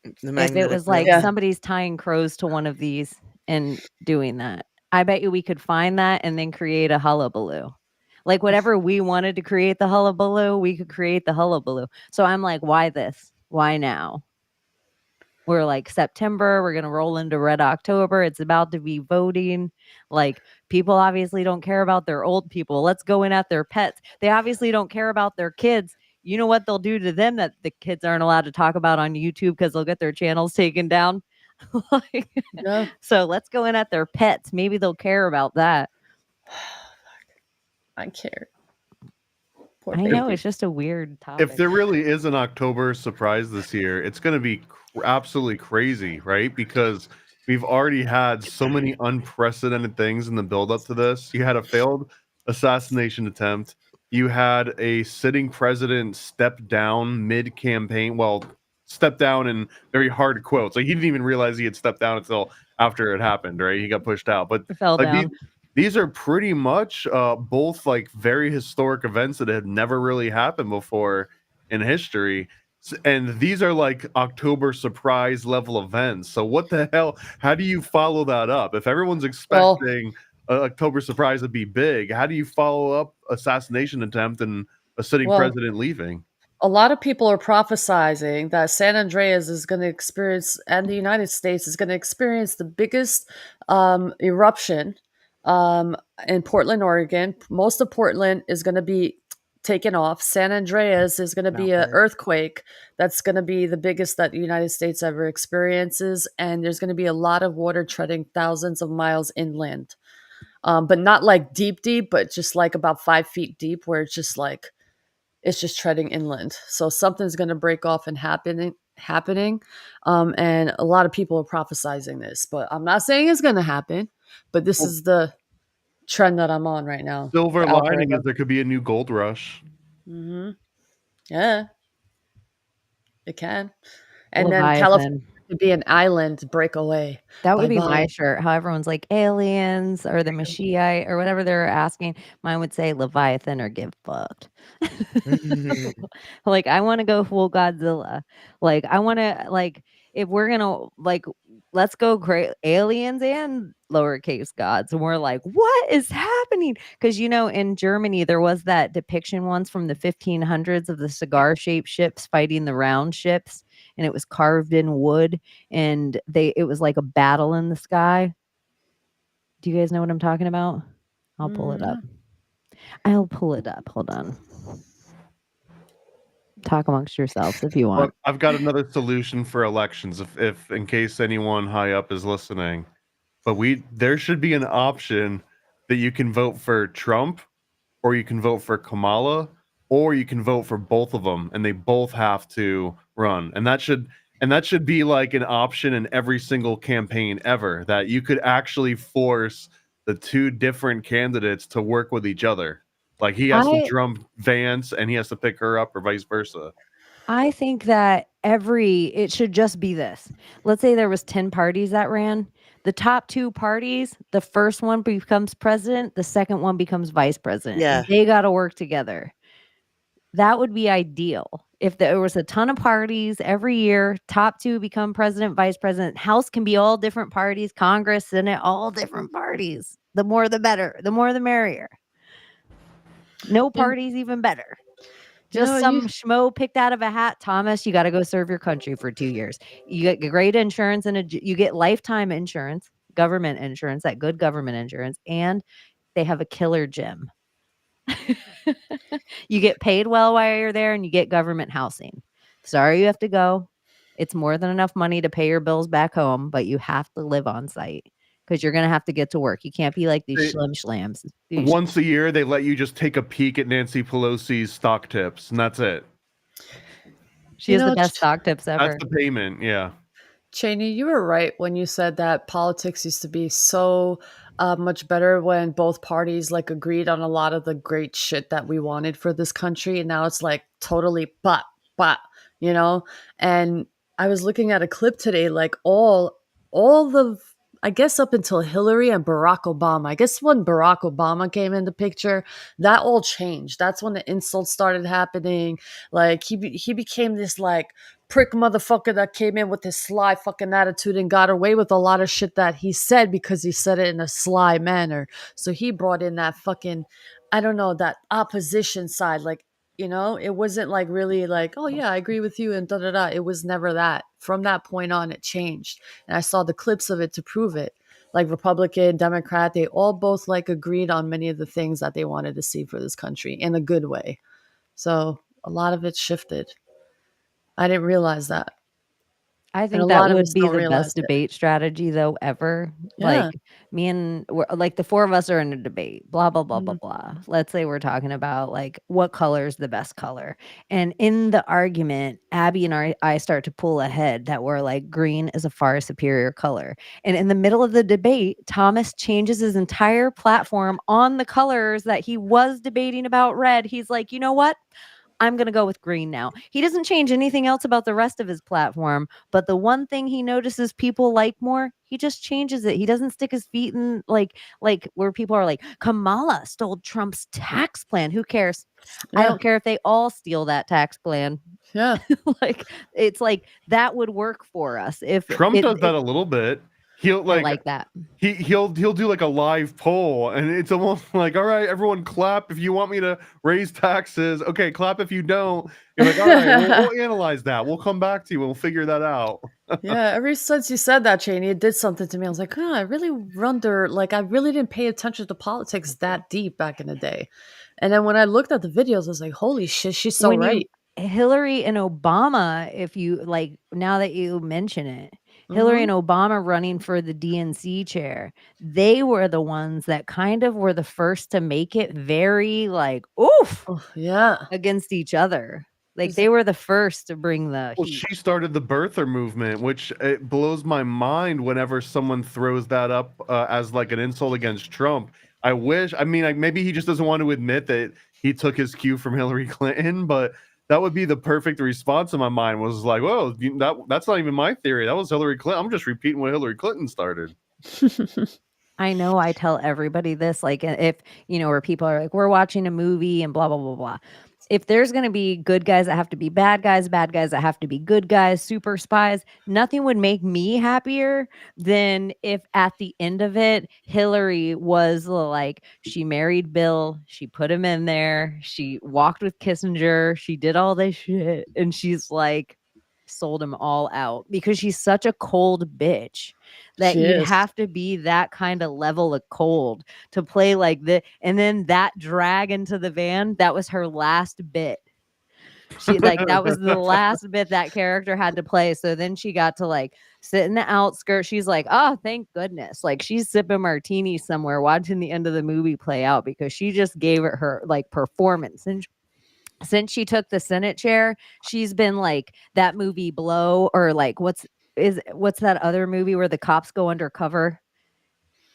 F: if it was like somebody's tying crows to one of these and doing that, I bet you we could find that and then create a hullabaloo. Like whatever we wanted to create the hullabaloo, we could create the hullabaloo. So I'm like, why this? Why now? We're like September, we're going to roll into Red October. It's about to be voting. Like people obviously don't care about their old people. Let's go in at their pets. They obviously don't care about their kids. You know what they'll do to them that the kids aren't allowed to talk about on YouTube because they'll get their channels taken down. So let's go in at their pets. Maybe they'll care about that.
G: I care.
F: I know, it's just a weird topic.
I: If there really is an October surprise this year, it's going to be absolutely crazy, right? Because we've already had so many unprecedented things in the build up to this. You had a failed assassination attempt. you had a sitting president step down mid-campaign. Well, step down in very hard quotes. Like he didn't even realize he had stepped down until after it happened, right? He got pushed out. But
F: Fell
I: like
F: down.
I: these are pretty much both like very historic events that had never really happened before in history. And these are like October surprise level events. So what the hell? How do you follow that up? If everyone's expecting October surprise to be big, how do you follow up assassination attempt and a sitting president leaving?
G: A lot of people are prophesizing that San Andreas is going to experience, and the United States is going to experience the biggest eruption in Portland, Oregon. Most of Portland is going to be taken off. San Andreas is going to be an earthquake that's going to be the biggest that the United States ever experiences, and there's going to be a lot of water treading thousands of miles inland, but not like deep, but just like about 5 feet deep, where it's just like it's just treading inland. So something's going to break off and happening. And a lot of people are prophesizing this, but I'm not saying it's going to happen, but this is the trend that I'm on right now.
I: Silver lining is there could be a new gold rush.
G: Mm-hmm. Yeah, it can. And then
F: Leviathan.
G: California could be an island breakaway.
F: That would be my shirt. How everyone's like aliens or the Mashiach or whatever they're asking. Mine would say Leviathan or get fucked. Like I want to go full Godzilla. Like I want to like if we're gonna like let's go great aliens and lowercase gods. And we're like, what is happening? Because you know, in Germany there was that depiction once from the 1500s of the cigar-shaped ships fighting the round ships, and it was carved in wood, and it was like a battle in the sky. Do you guys know what I'm talking about? I'll pull it up. Hold on. Talk amongst yourselves if you want.
I: Well, I've got another solution for elections if in case anyone high up is listening. But there should be an option that you can vote for Trump, or you can vote for Kamala, or you can vote for both of them, and they both have to run. And that should be like an option in every single campaign ever, that you could actually force the two different candidates to work with each other. Like he has to drum Vance and he has to pick her up, or vice versa.
F: I think that it should just be this. Let's say there was 10 parties that ran. The top two parties, the first one becomes president, the second one becomes vice president.
H: Yeah.
F: They got to work together. That would be ideal. If there was a ton of parties every year, top two become president, vice president. House can be all different parties, Congress, Senate, all different parties. The more the better. The more the merrier. No parties, even better. Just some schmo picked out of a hat. Thomas, you got to go serve your country for 2 years. You get great insurance and you get lifetime insurance, government insurance, that good government insurance, and they have a killer gym. You get paid well while you're there, and you get government housing. Sorry, you have to go. It's more than enough money to pay your bills back home, but you have to live on site because you're going to have to get to work. You can't be like these slams.
I: Once a year, they let you just take a peek at Nancy Pelosi's stock tips, and that's it.
F: She has the best stock tips ever.
I: That's the payment, yeah.
G: Chaney, you were right when you said that politics used to be so much better when both parties like agreed on a lot of the great shit that we wanted for this country, and now it's like totally but you know. And I was looking at a clip today, like all the, I guess up until Hillary and Barack Obama. I guess when Barack Obama came in the picture, that all changed. That's when the insults started happening. Like he became this like prick motherfucker that came in with his sly fucking attitude and got away with a lot of shit that he said because he said it in a sly manner. So he brought in that fucking, I don't know, that opposition side. Like, you know, it wasn't like really like, oh yeah, I agree with you and da-da-da. It was never that. From that point on, it changed. And I saw the clips of it to prove it. Like Republican, Democrat, they all both like agreed on many of the things that they wanted to see for this country in a good way. So a lot of it shifted. I didn't realize that.
F: I
G: And a
F: think that
G: lot of
F: would
G: us
F: be
G: don't
F: the
G: realize
F: best
G: it.
F: debate strategy though ever.
G: Yeah.
F: Like like the four of us are in a debate, blah blah blah blah
G: Mhm.
F: blah. Let's say we're talking about like what color is the best color. And in the argument, Abbie and I start to pull ahead that we're like green is a far superior color. And in the middle of the debate, Thomas changes his entire platform on the colors that he was debating about red. He's like, "You know what? I'm going to go with green now." He doesn't change anything else about the rest of his platform, but the one thing he notices people like more, he just changes it. He doesn't stick his feet in like where people are like, Kamala stole Trump's tax plan. Who cares? I
G: Yeah.
F: don't care if they all steal that tax plan.
G: Yeah.
F: Like it's like that would work for us if
I: Trump does that a little bit. He'll
F: I
I: like
F: like that.
I: he'll do like a live poll, and it's almost like, all right, everyone clap if you want me to raise taxes. Okay, clap if you don't. You're like, all right, we'll analyze that. We'll come back to you. We'll figure that out.
G: Yeah, ever since you said that, Chaney, it did something to me. I was like, I really wonder, like, I really didn't pay attention to politics that deep back in the day. And then when I looked at the videos, I was like, holy shit, she's so right.
F: Hillary and Obama, if you like, now that you mention it, Hillary
G: Mhm.
F: and Obama running for the DNC chair, they were the ones that kind of were the first to make it very like, oof,
G: yeah,
F: against each other. Like
G: Is
F: they
G: it-
F: were the first to bring the
I: Well,
F: heat.
I: she started the birther movement, which it blows my mind whenever someone throws that up as like an insult against Trump. I wish, I mean, maybe he just doesn't want to admit that he took his cue from Hillary Clinton, but that would be the perfect response in my mind was like, whoa, that's not even my theory. That was Hillary Clinton. I'm just repeating what Hillary Clinton started.
F: I know I tell everybody this, like if, where people are like, we're watching a movie and blah, blah, blah, blah. If there's going to be good guys that have to be bad guys that have to be good guys, super spies, nothing would make me happier than if at the end of it, Hillary was like, she married Bill, she put him in there, she walked with Kissinger, she did all this shit, and she's like, sold him all out because she's such a cold bitch that
G: She
F: you'd
G: is.
F: have to be that kind of level of cold to play like the and then that drag into the van, that was her last bit. She like that was the last bit that character had to play. So then she got to like sit in the outskirts. She's like, oh, thank goodness. Like she's sipping martinis somewhere watching the end of the movie play out because she just gave it her like performance. And since she took the Senate chair, she's been like that movie Blow, or like what's that other movie where the cops go undercover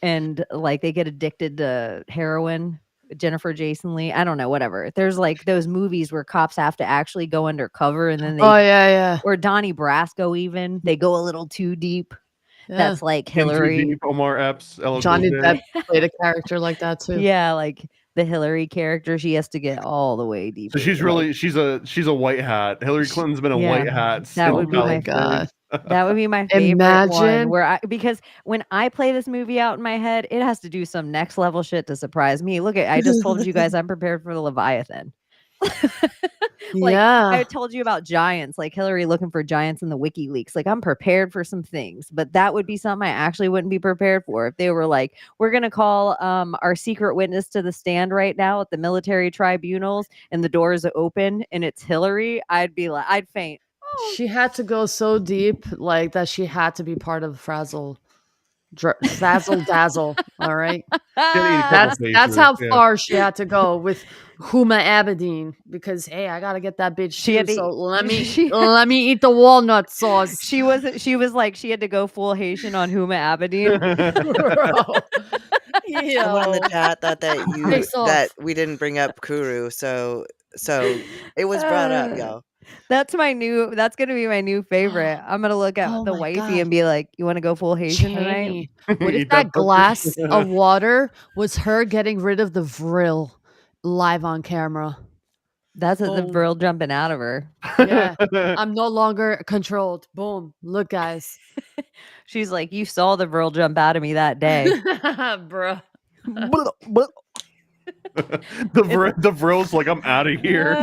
F: and like they get addicted to heroin? Jennifer Jason Leigh, I don't know, whatever. There's like those movies where cops have to actually go undercover and then they
G: yeah.
F: Or Donnie Brasco, even they go a little too deep.
G: Yeah.
F: That's like
I: In Too
F: Hillary.
I: Deep, Omar Epps, LL
G: Johnny
I: Cool J.
G: Depp played a character like that too.
F: Yeah, like the Hillary character, she has to get all the way deep.
I: So she's really she's a white hat. Hillary Clinton's been a
F: Yeah,
I: white hat.
F: that would
I: since
F: be my
I: Alex
G: God.
F: That would be my favorite one
G: Imagine.
F: where because when I play this movie out in my head, it has to do some next level shit to surprise me. Look I just told you guys I'm prepared for the Leviathan. Like
G: Yeah.
F: I told you about giants, like Hillary looking for giants in the WikiLeaks. Like I'm prepared for some things, but that would be something I actually wouldn't be prepared for if they were like, we're gonna call our secret witness to the stand right now at the military tribunals and the doors are open and it's Hillary. I'd be like, I'd faint.
G: She had to go so deep, like that she had to be part of Frazzle Dazzle. All right. That's how far she had to go with Huma Abedin because hey, I gotta get that bitch
F: She
G: too.
F: had to
G: So let
F: she-
G: me eat the walnut sauce.
F: She was like she had to go full Haitian on Huma Abedin.
H: Someone in the chat thought
G: Face off.
H: that we didn't bring up Kuru, so it was brought up, y'all.
F: That's gonna be my new favorite. I'm gonna look at
G: Oh
F: the
G: my
F: wifey
G: God.
F: and be like, you want to go full Haitian tonight?
G: Chaney. What if
I: Eat
G: that
I: pussy.
G: glass of water was her getting rid of the vril live on camera?
F: That's the
G: Boom.
F: girl jumping out of her.
G: Yeah. I'm no longer controlled. Boom. Look, guys.
F: She's like, you saw the girl jump out of me that day.
G: Bruh.
I: the Vrill's like, I'm out of here.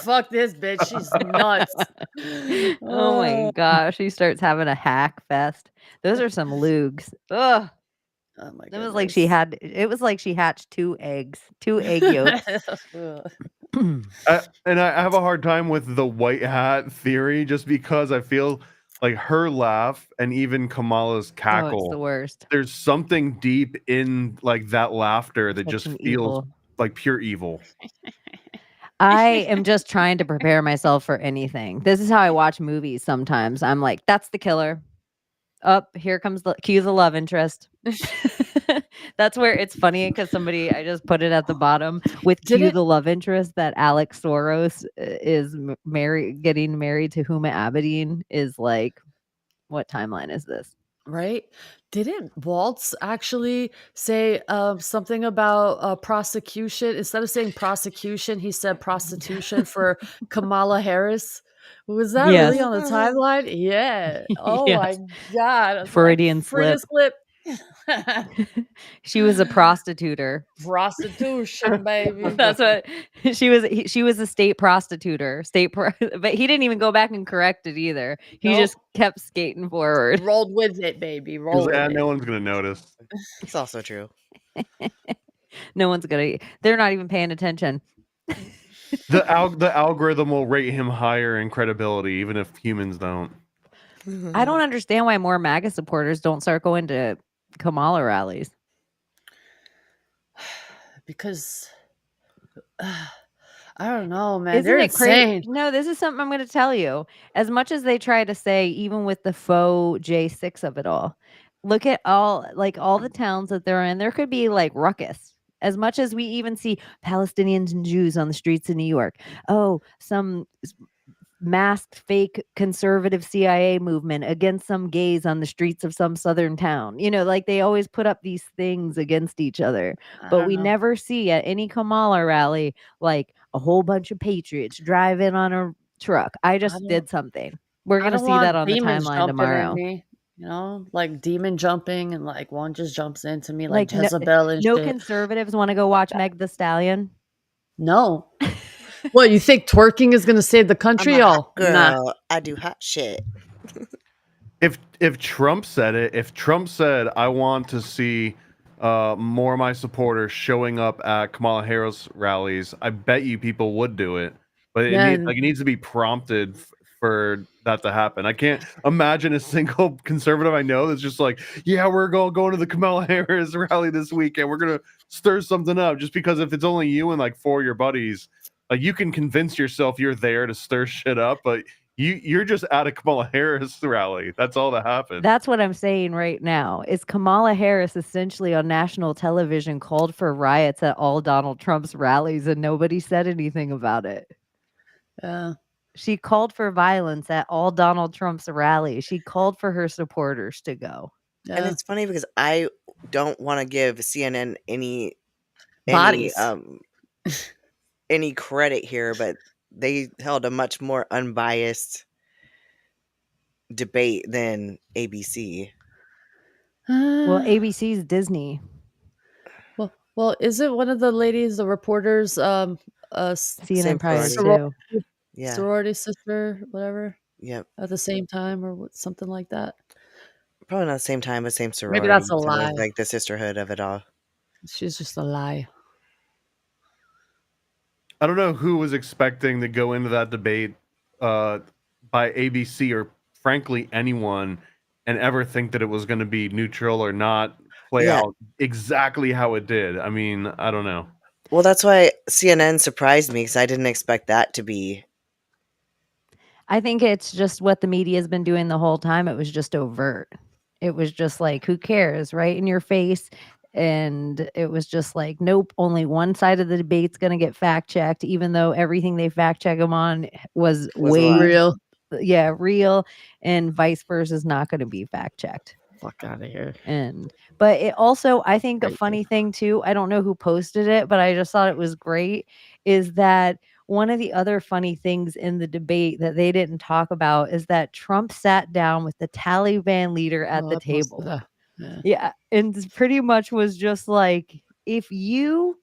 G: Fuck this bitch. She's nuts.
F: Oh my gosh. She starts having a hack fest. Those are some lugs. Ugh.
G: Oh my
F: It was like she hatched two egg yolks.
I: And I have a hard time with the white hat theory just because I feel like her laugh and even Kamala's
F: Oh,
I: cackle.
F: it's the worst.
I: There's something deep in like that laughter that
F: Such
I: just
F: an
I: feels
F: evil.
I: like pure evil.
F: I am just trying to prepare myself for anything. This is how I watch movies sometimes. I'm like, that's the killer. Up, here comes the cue the love interest. That's where it's funny because I just put it at the bottom with cue the love interest that Alex Soros is getting married to Huma Abedin is like, what timeline is this?
G: Right? Didn't Waltz actually say something about prosecution? Instead of saying prosecution, he said prostitution for Kamala Harris. Was that really on the timeline? Yeah. Oh
F: Yes.
G: my God.
F: Freudian slip.
G: slip.
F: She was a prostituter.
G: Prostitution, baby.
F: That's what she was. She was a state prostituter. But he didn't even go back and correct it either. He just kept skating forward.
G: Rolled with it, baby. Roll with it.
I: No one's gonna notice.
H: It's also true.
F: No one's gonna. They're not even paying attention.
I: The algorithm will rate him higher in credibility, even if humans don't.
F: I don't understand why more MAGA supporters don't start going to Kamala rallies.
G: Because I don't know, man.
F: Isn't
G: They're
F: it
G: insane.
F: crazy? No, this is something I'm going to tell you. As much as they try to say, even with the faux J6 of it all, look at all the towns that they're in. There could be like ruckus. As much as we even see Palestinians and Jews on the streets of New York. Oh, some masked fake conservative CIA movement against some gays on the streets of some southern town. Like they always put up these things against each other. But we never see at any Kamala rally like a whole bunch of patriots drive in on a truck. I just did something. We're going to see that on the timeline tomorrow.
G: Like demon jumping and like one just jumps into me like Jezebel and
F: no
G: shit.
F: Conservatives want to go watch Meg the Stallion?
G: No. What, you think twerking is going to save the country?
H: I'm a hot girl.
G: Nah.
H: I do hot shit.
I: If Trump said it, if Trump said, I want to see more of my supporters showing up at Kamala Harris rallies, I bet you people would do it. But it needs to be prompted for that to happen. I can't imagine a single conservative I know that's just like, yeah, we're going to the Kamala Harris rally this weekend. We're going to stir something up. Just because if it's only you and like 4 of your buddies, like you can convince yourself you're there to stir shit up, but you're just at a Kamala Harris rally. That's all that happened.
F: That's what I'm saying right now. Is Kamala Harris essentially on national television called for riots at all Donald Trump's rallies and nobody said anything about it?
G: Yeah.
F: She called for violence at all Donald Trump's rallies. She called for her supporters to go.
G: Yeah.
H: And it's funny because I don't want to give CNN any credit here, but they held a much more unbiased debate than ABC.
F: Well, ABC's Disney.
G: Well, is it one of the ladies, the reporters,
F: CNN probably too.
H: Yeah.
G: Sorority sister, whatever?
H: Yep.
G: At the same time or something like that?
H: Probably not the same time, but same sorority.
G: Maybe that's a
H: so
G: lie.
H: like the sisterhood of it all.
G: She's just a lie.
I: I don't know who was expecting to go into that debate by ABC or frankly anyone and ever think that it was going to be neutral or not play out exactly how it did. I mean, I don't know.
H: Well, that's why CNN surprised me because I didn't expect that to be.
F: I think it's just what the media has been doing the whole time. It was just overt. It was just like, who cares, right in your face? And it was just like, nope, only one side of the debate's going to get fact checked, even though everything they fact check them on was way
G: real.
F: Yeah, real, and vice versa is not going to be fact checked.
G: Fuck out of here.
F: But it also, I think a funny thing too, I don't know who posted it, but I just thought it was great, is that one of the other funny things in the debate that they didn't talk about is that Trump sat down with the Taliban leader at the table. Yeah. And pretty much was just like, if you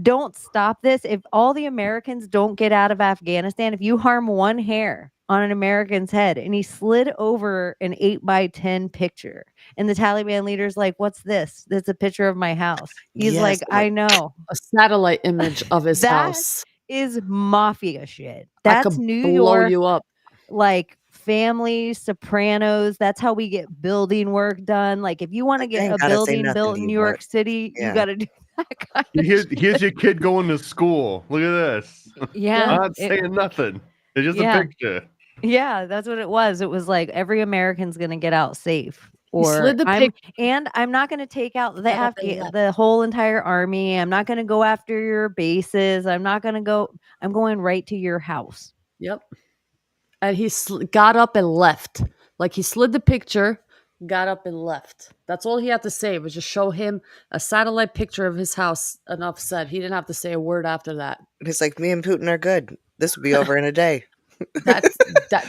F: don't stop this, if all the Americans don't get out of Afghanistan, if you harm one hair on an American's head, and he slid over an 8x10 picture, and the Taliban leader's like, what's this? That's a picture of my house. He's like, I know.
G: A satellite image of his house.
F: Is mafia shit. That's New
G: blow
F: York,
G: you up.
F: like family, Sopranos. That's how we get building work done. Like if you want to get a
H: gotta say
F: building
H: nothing
F: built
H: to
F: in
H: you,
F: New York
H: but
F: City, you
H: yeah.
F: got to do that kind of
I: Here's your kid going to school. Look at this.
F: Yeah.
I: I'm not saying nothing. It's just a picture.
F: Yeah, that's what it was. It was like every American's gonna get out safe.
G: He slid the
F: I'm
G: pic-
F: not gonna take out the
G: Got up and left.
F: the whole entire army. I'm not gonna go after your bases. I'm going right to your house.
G: Yep. And he got up and left. Like he slid the picture, got up and left. That's all he had to say, was just show him a satellite picture of his house. Enough said. He didn't have to say a word after that.
H: He's like, me and Putin are good. This will be over in a day.
G: That's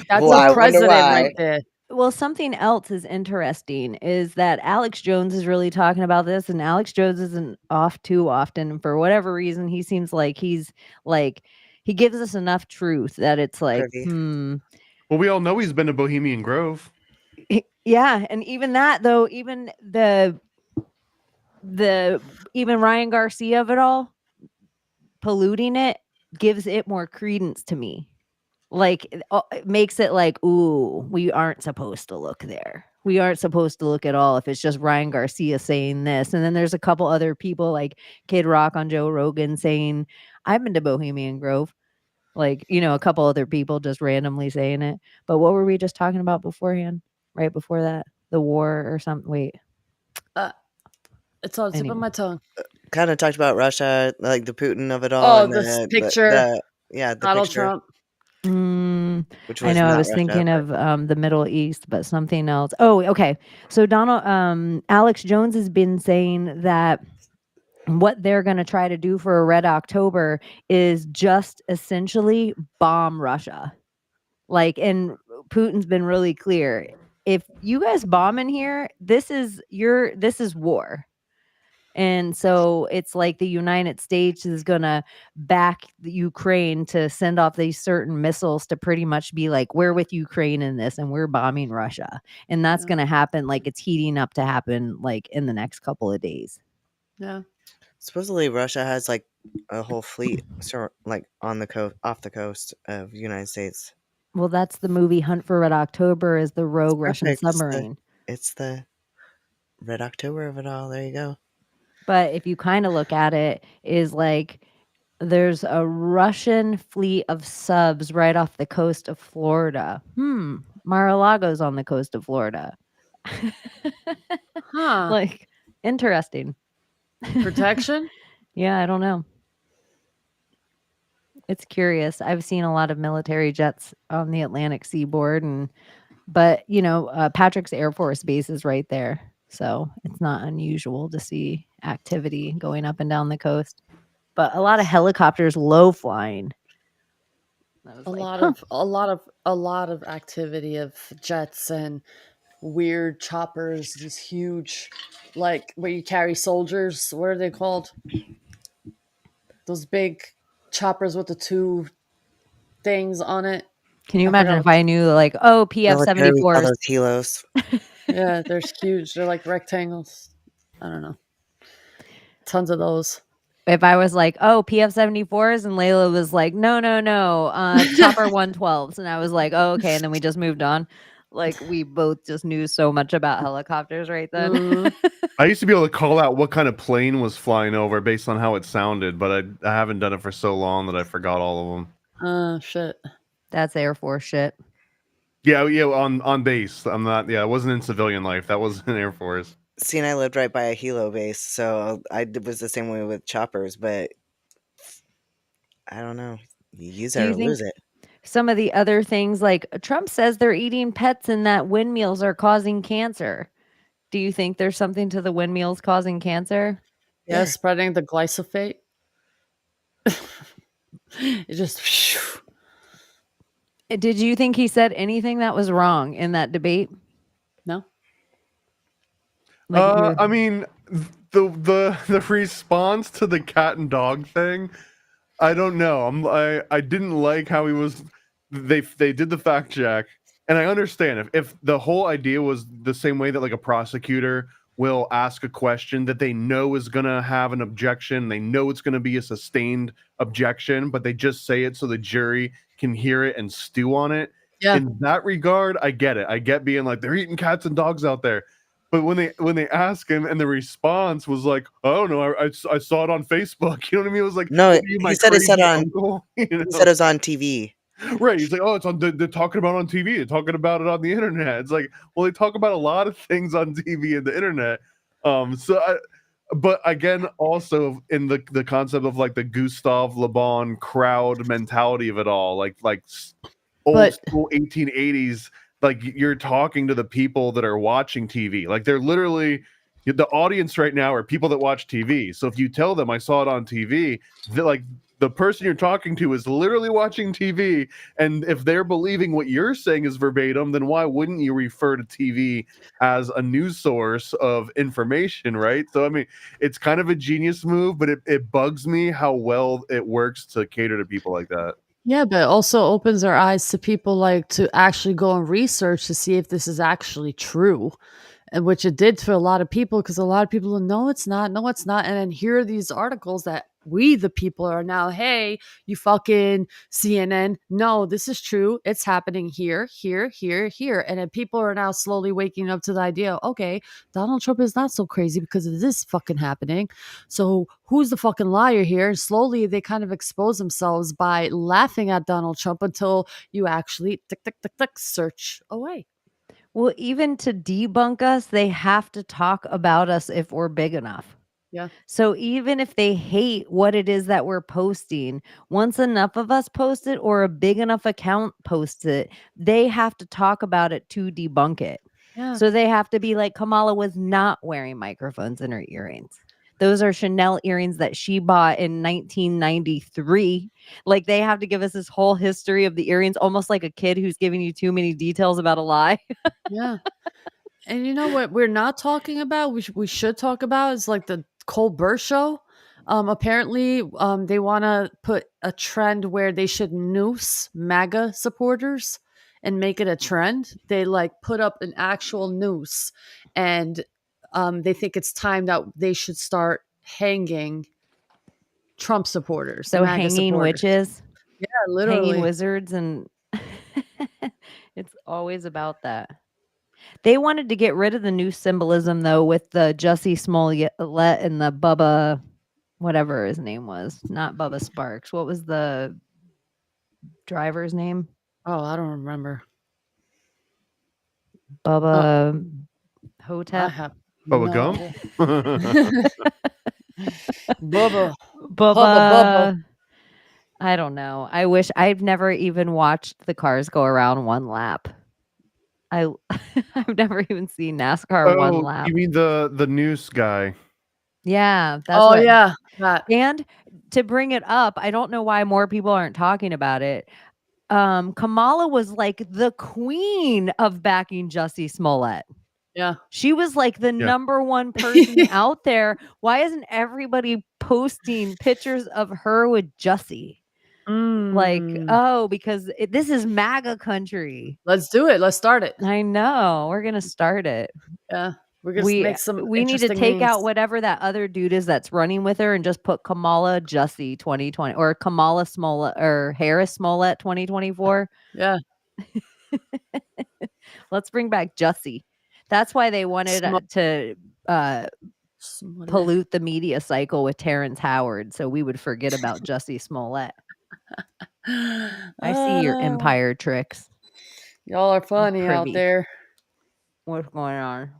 H: Well, I
G: a
H: wonder
G: president
H: why.
G: right there.
F: Well, something else is interesting is that Alex Jones is really talking about this, and Alex Jones isn't off too often. And for whatever reason, he seems like he gives us enough truth that it's like,
I: Well, we all know he's been to Bohemian Grove.
F: Yeah, and even that though, even even Ryan Garcia of it all polluting it gives it more credence to me. Like it makes it like, ooh, we aren't supposed to look there. We aren't supposed to look at all if it's just Ryan Garcia saying this. And then there's a couple other people like Kid Rock on Joe Rogan saying, I've been to Bohemian Grove. Like, a couple other people just randomly saying it. But what were we just talking about beforehand? Right before that? The war or something? Wait.
G: It's on the tip of my tongue.
H: Kind of talked about Russia, like the Putin of it all.
G: Oh,
H: and
G: this picture.
H: The
G: Donald
H: picture.
G: Trump.
H: Which
F: I
H: was
F: know. I
H: not
F: was
H: Russia,
F: thinking
H: but-
F: of the Middle East, but something else. Oh, okay. So Alex Jones has been saying that what they're going to try to do for a Red October is just essentially bomb Russia. Like, and Putin's been really clear. If you guys bomb in here, this is war. And so it's like the United States is going to back the Ukraine to send off these certain missiles to pretty much be like, we're with Ukraine in this and we're bombing Russia. And that's going to happen. Like it's heating up to happen like in the next couple of days.
G: Yeah.
H: Supposedly Russia has like a whole fleet like on the coast, off the coast of the United States.
F: Well, that's the movie Hunt for Red October is the rogue Russian submarine.
H: It's the Red October of it all. There you go.
F: But if you kind of look at it, is like there's a Russian fleet of subs right off the coast of Florida. Mar-a-Lago's on the coast of Florida. Like, interesting.
G: Protection?
F: Yeah, I don't know. It's curious. I've seen a lot of military jets on the Atlantic seaboard, but Patrick's Air Force Base is right there. So it's not unusual to see activity going up and down the coast, but a lot of helicopters low flying.
G: A lot of activity of jets and weird choppers, these huge, like where you carry soldiers. What are they called? Those big choppers with the two things on it.
F: Can you imagine if I knew like, oh, PF-74s?
H: Those kilos.
G: Yeah, they're huge. They're like rectangles. I don't know. Tons of those.
F: If I was like, oh, PF-74s, and Layla was like, no, chopper 112s, and I was like, oh, okay, and then we just moved on. Like we both just knew so much about helicopters right then.
I: I used to be able to call out what kind of plane was flying over based on how it sounded, but I haven't done it for so long that I forgot all of them.
G: Shit.
F: That's Air Force shit.
I: Yeah, on base. I'm not. Yeah, I wasn't in civilian life. That was in Air Force.
H: See, and I lived right by a helo base, so I was the same way with choppers. But I don't know. You use it or lose it.
F: Some of the other things, like Trump says they're eating pets and that windmills are causing cancer. Do you think there's something to the windmills causing cancer?
G: Yeah, spreading the glyphosate. It just.
F: Did you think he said anything that was wrong in that debate?
G: No.
I: I mean, the response to the cat and dog thing, I don't know. I didn't like how he was. They did the fact check, and I understand if the whole idea was the same way that like a prosecutor will ask a question that they know is gonna have an objection, they know it's gonna be a sustained objection, but they just say it so the jury can hear it and stew on it.
G: Yeah.
I: in that regard, I get it. I get being like they're eating cats and dogs out there. But when they ask him and the response was like, I don't know, I saw it on Facebook. You know what I mean? It was like,
H: No,
I: what are you, my
H: he said it said
I: crazy
H: on
I: uncle? You
H: he
I: know?
H: said it was on TV.
I: Right. He's like, oh, it's on. They're talking about it on TV. They're talking about it on the internet. It's like, well, they talk about a lot of things on TV and the internet. But again, also in the concept of like the Gustav Le Bon crowd mentality of it all, like old school 1880s. Like you're talking to the people that are watching TV. Like they're literally the audience right now are people that watch TV. So if you tell them I saw it on TV, like the person you're talking to is literally watching TV, and if they're believing what you're saying is verbatim, then why wouldn't you refer to TV as a news source of information, right? So I mean, it's kind of a genius move, but it bugs me how well it works to cater to people like that.
G: Yeah, but it also opens our eyes to people like to actually go and research to see if this is actually true. And which it did for a lot of people, because a lot of people no, it's not, no, it's not. And then here are these articles that we, the people, are now, hey, you fucking CNN, no, this is true. It's happening here, here, here, here. And then people are now slowly waking up to the idea, okay, Donald Trump is not so crazy because of this fucking happening. So who's the fucking liar here? And slowly they kind of expose themselves by laughing at Donald Trump until you actually tick, tick, tick, tick, search away.
F: Well, even to debunk us, they have to talk about us if we're big enough.
G: Yeah.
F: So even if they hate what it is that we're posting, once enough of us post it or a big enough account posts it, they have to talk about it to debunk it.
G: Yeah.
F: So they have to be like, Kamala was not wearing microphones in her earrings. Those are Chanel earrings that she bought in 1993. Like they have to give us this whole history of the earrings, almost like a kid who's giving you too many details about a lie.
G: Yeah. And you know what we're not talking about? We should talk about is like the Colbert show. Apparently, they want to put a trend where they should noose MAGA supporters and make it a trend. They like put up an actual noose, and they think it's time that they should start hanging Trump supporters.
F: So
G: MAGA
F: hanging
G: supporters.
F: witches,
G: Yeah, literally.
F: hanging wizards, and it's always about that. They wanted to get rid of the new symbolism, though, with the Jussie Smollett and the Bubba, whatever his name was. Not Bubba Sparks. What was the driver's name?
G: Oh, I don't remember.
F: Bubba Hotep?
G: I have
I: Bubba
G: no
I: Gump?
G: idea. Bubba.
F: Bubba. I don't know. I wish I've never even watched the cars go around one lap. I've never even seen NASCAR one lap.
I: You mean the noose guy?
F: Yeah. That's
G: Oh, yeah. That.
F: And to bring it up, I don't know why more people aren't talking about it. Kamala was like the queen of backing Jussie Smollett.
G: Yeah.
F: She was like the number one person out there. Why isn't everybody posting pictures of her with Jussie? Like, oh, because this is MAGA country.
G: Let's do it. Let's start it.
F: I know. We're going to start it.
G: Yeah. We're going to make some
F: We need to take out whatever that other dude is that's running with her and just put Kamala Jussie 2020 or Kamala Smollett or Harris Smollett 2024.
G: Yeah.
F: Let's bring back Jussie. That's why they wanted to pollute the media cycle with Terrence Howard so we would forget about Jussie Smollett. I see your empire tricks.
G: Y'all are funny out there.
F: What's going on?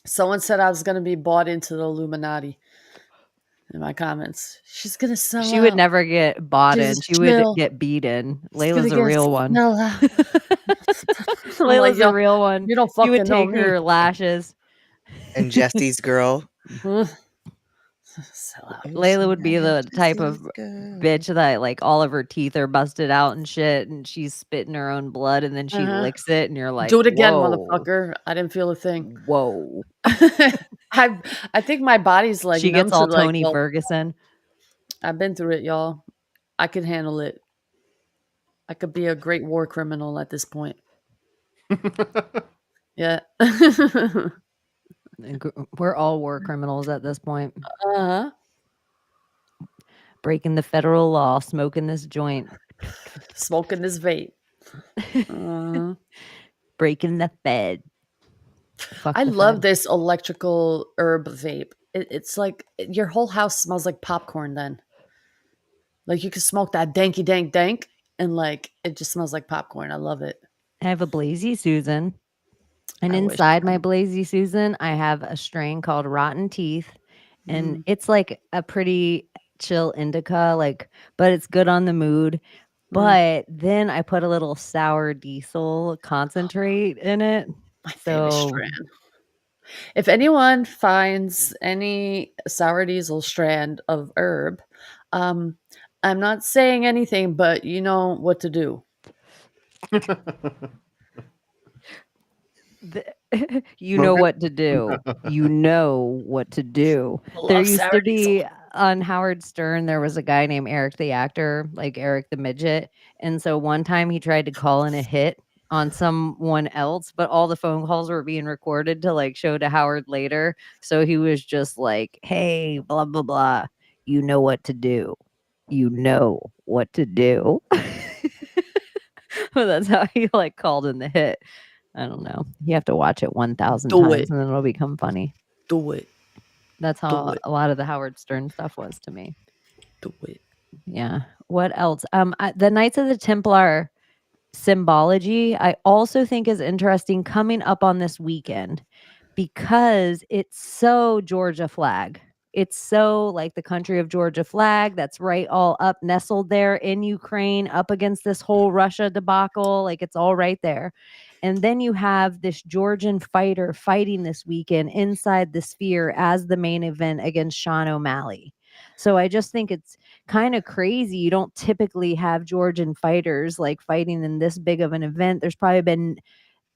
G: Someone said I was going to be bought into the Illuminati in my comments. She's going to sell
F: She
G: out.
F: would never get bought in. She would
G: chill.
F: get beaten. Layla's a real one.
G: Layla's
F: Layla's a real one.
G: You don't
F: You
G: fucking
F: would
G: know
F: take
G: me.
F: her lashes.
H: And Jesse's girl.
F: Layla would be the type of bitch that like all of her teeth are busted out and shit, and she's spitting her own blood, and then she licks it, and you're like,
G: do it again,
F: whoa.
G: motherfucker. I didn't feel a thing.
F: Whoa.
G: I think my body's like
F: She
G: numb
F: gets all
G: to, like,
F: Tony Ferguson.
G: I've been through it, y'all. I can handle it. I could be a great war criminal at this point. Yeah.
F: We're all war criminals at this point.
G: Uh-huh.
F: Breaking the federal law, smoking this joint.
G: Smoking this vape.
F: Breaking the Fed.
G: I love this electrical herb vape. It's like your whole house smells like popcorn then. Like you can smoke that danky dank dank and like it just smells like popcorn. I love it.
F: I have a Blazy Susan. And inside my Blazy Susan, I have a strain called Rotten Teeth. And it's like a pretty chill indica, like, but it's good on the mood. But then I put a little sour diesel concentrate in it.
G: My favorite strand. If anyone finds any sour diesel strand of herb, I'm not saying anything, but you know what to do.
F: You know what to do. You know what to do. There used to be on Howard Stern, there was a guy named Eric the actor, like Eric the midget. And so one time he tried to call in a hit on someone else, but all the phone calls were being recorded to like show to Howard later. So he was just like, hey, blah, blah, blah. You know what to do. You know what to do. Well, that's how he like called in the hit. I don't know. You have to watch it 1,000 times and then it'll become funny.
G: Do it.
F: That's how a lot of the Howard Stern stuff was to me.
G: Do it.
F: Yeah. What else? The Knights of the Templar symbology, I also think is interesting coming up on this weekend because it's so Georgia flag. It's so like the country of Georgia flag that's right all up nestled there in Ukraine up against this whole Russia debacle. Like it's all right there. And then you have this Georgian fighter fighting this weekend inside the Sphere as the main event against Sean O'Malley. So I just think it's kind of crazy. You don't typically have Georgian fighters like fighting in this big of an event. There's probably been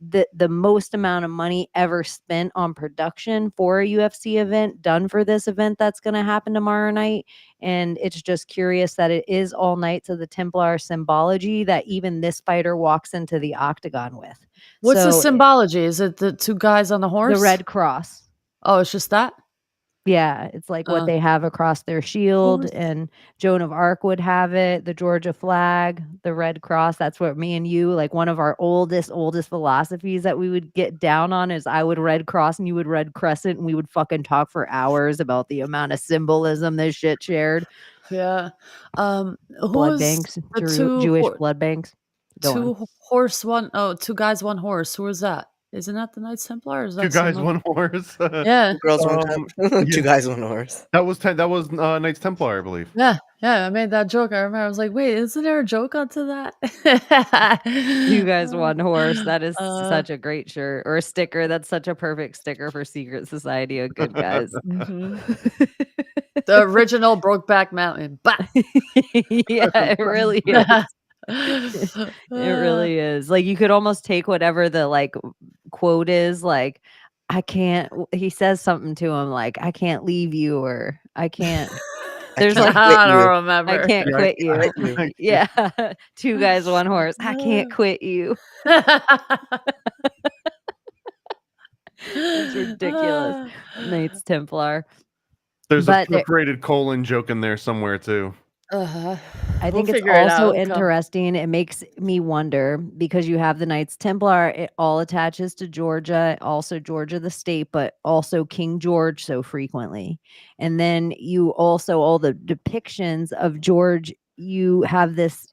F: the most amount of money ever spent on production for a UFC event done for this event that's going to happen tomorrow night. And it's just curious that it is all Knights of the Templar symbology that even this fighter walks into the octagon with.
G: What's the symbology? Is it the two guys on the horse?
F: The Red Cross.
G: Oh, it's just that?
F: Yeah, it's like what they have across their shield, and Joan of Arc would have it, the Georgia flag, the Red Cross. That's what me and you, like one of our oldest philosophies that we would get down on is I would Red Cross and you would Red Crescent, and we would fucking talk for hours about the amount of symbolism this shit shared.
G: Yeah.
F: Blood banks, Jewish blood banks.
G: Two guys, one horse. Who was that? Isn't that the Knights Templar? Or is that
I: Two guys, one horse.
G: Yeah.
H: Girls, one cup. Two guys, one horse.
I: That was Knights Templar, I believe.
G: Yeah. I made that joke. I remember. I was like, wait, isn't there a joke onto that?
F: You guys, one horse. That is such a great shirt or a sticker. That's such a perfect sticker for Secret Society of Good Guys.
G: The original Brokeback Mountain.
F: Yeah, it really is. It really is. Like you could almost take whatever the like quote is, like he says something to him like I can't leave you, or I can't there's like
G: I don't remember.
F: I can't quit you. Yeah. Two guys, one horse. I can't quit you. It's ridiculous. Knights Templar.
I: There's a perforated colon joke in there somewhere too.
F: I think it's also interesting. It makes me wonder because you have the Knights Templar. It all attaches to Georgia, also Georgia the state, but also King George so frequently. And then you also all the depictions of George. You have this,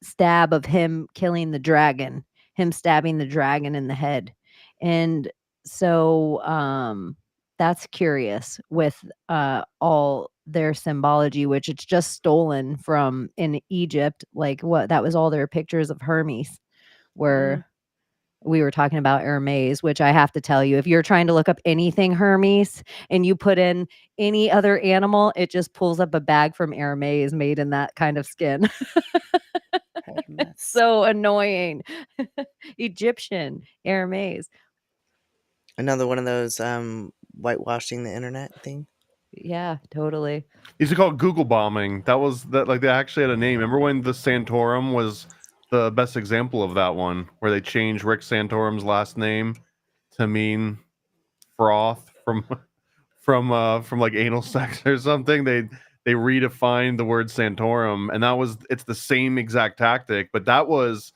F: stab of him killing the dragon, him stabbing the dragon in the head, and so that's curious with all their symbology, which it's just stolen from in Egypt. Like that was all their pictures of Hermes, where we were talking about Hermes, which I have to tell you, if you're trying to look up anything Hermes and you put in any other animal, it just pulls up a bag from Hermes made in that kind of skin. So annoying. Egyptian Hermes.
H: Another one of those whitewashing the internet thing.
F: Yeah, totally.
I: Used to call it Google bombing. Like they actually had a name. Remember when the Santorum was the best example of that one, where they changed Rick Santorum's last name to mean froth from like anal sex or something. They redefined the word Santorum, and it's the same exact tactic, but that was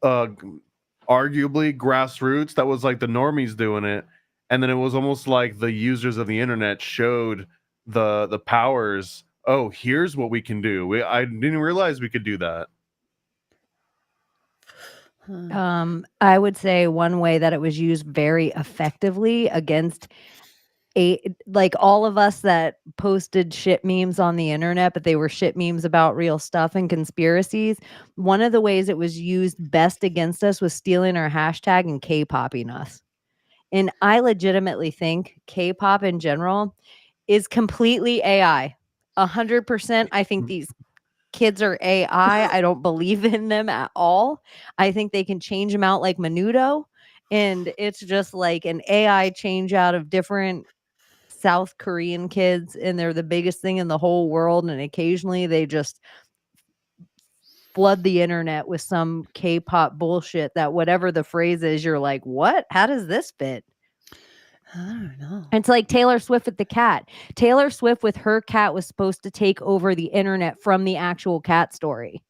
I: arguably grassroots. That was like the normies doing it, and then it was almost like the users of the internet showed the powers. Oh, here's what we can do. I didn't realize we could do that.
F: I would say one way that it was used very effectively against like all of us that posted shit memes on the internet, but they were shit memes about real stuff and conspiracies. One of the ways it was used best against us was stealing our hashtag and K-popping us. And I legitimately think K-pop in general is completely AI. 100%. I think these kids are AI. I don't believe in them at all. I think they can change them out like Menudo. And it's just like an AI change out of different South Korean kids, and they're the biggest thing in the whole world. And occasionally they just flood the internet with some K-pop bullshit that whatever the phrase is, you're like, what? How does this fit?
G: I don't know.
F: It's like Taylor Swift with the cat. Taylor Swift with her cat was supposed to take over the internet from the actual cat story.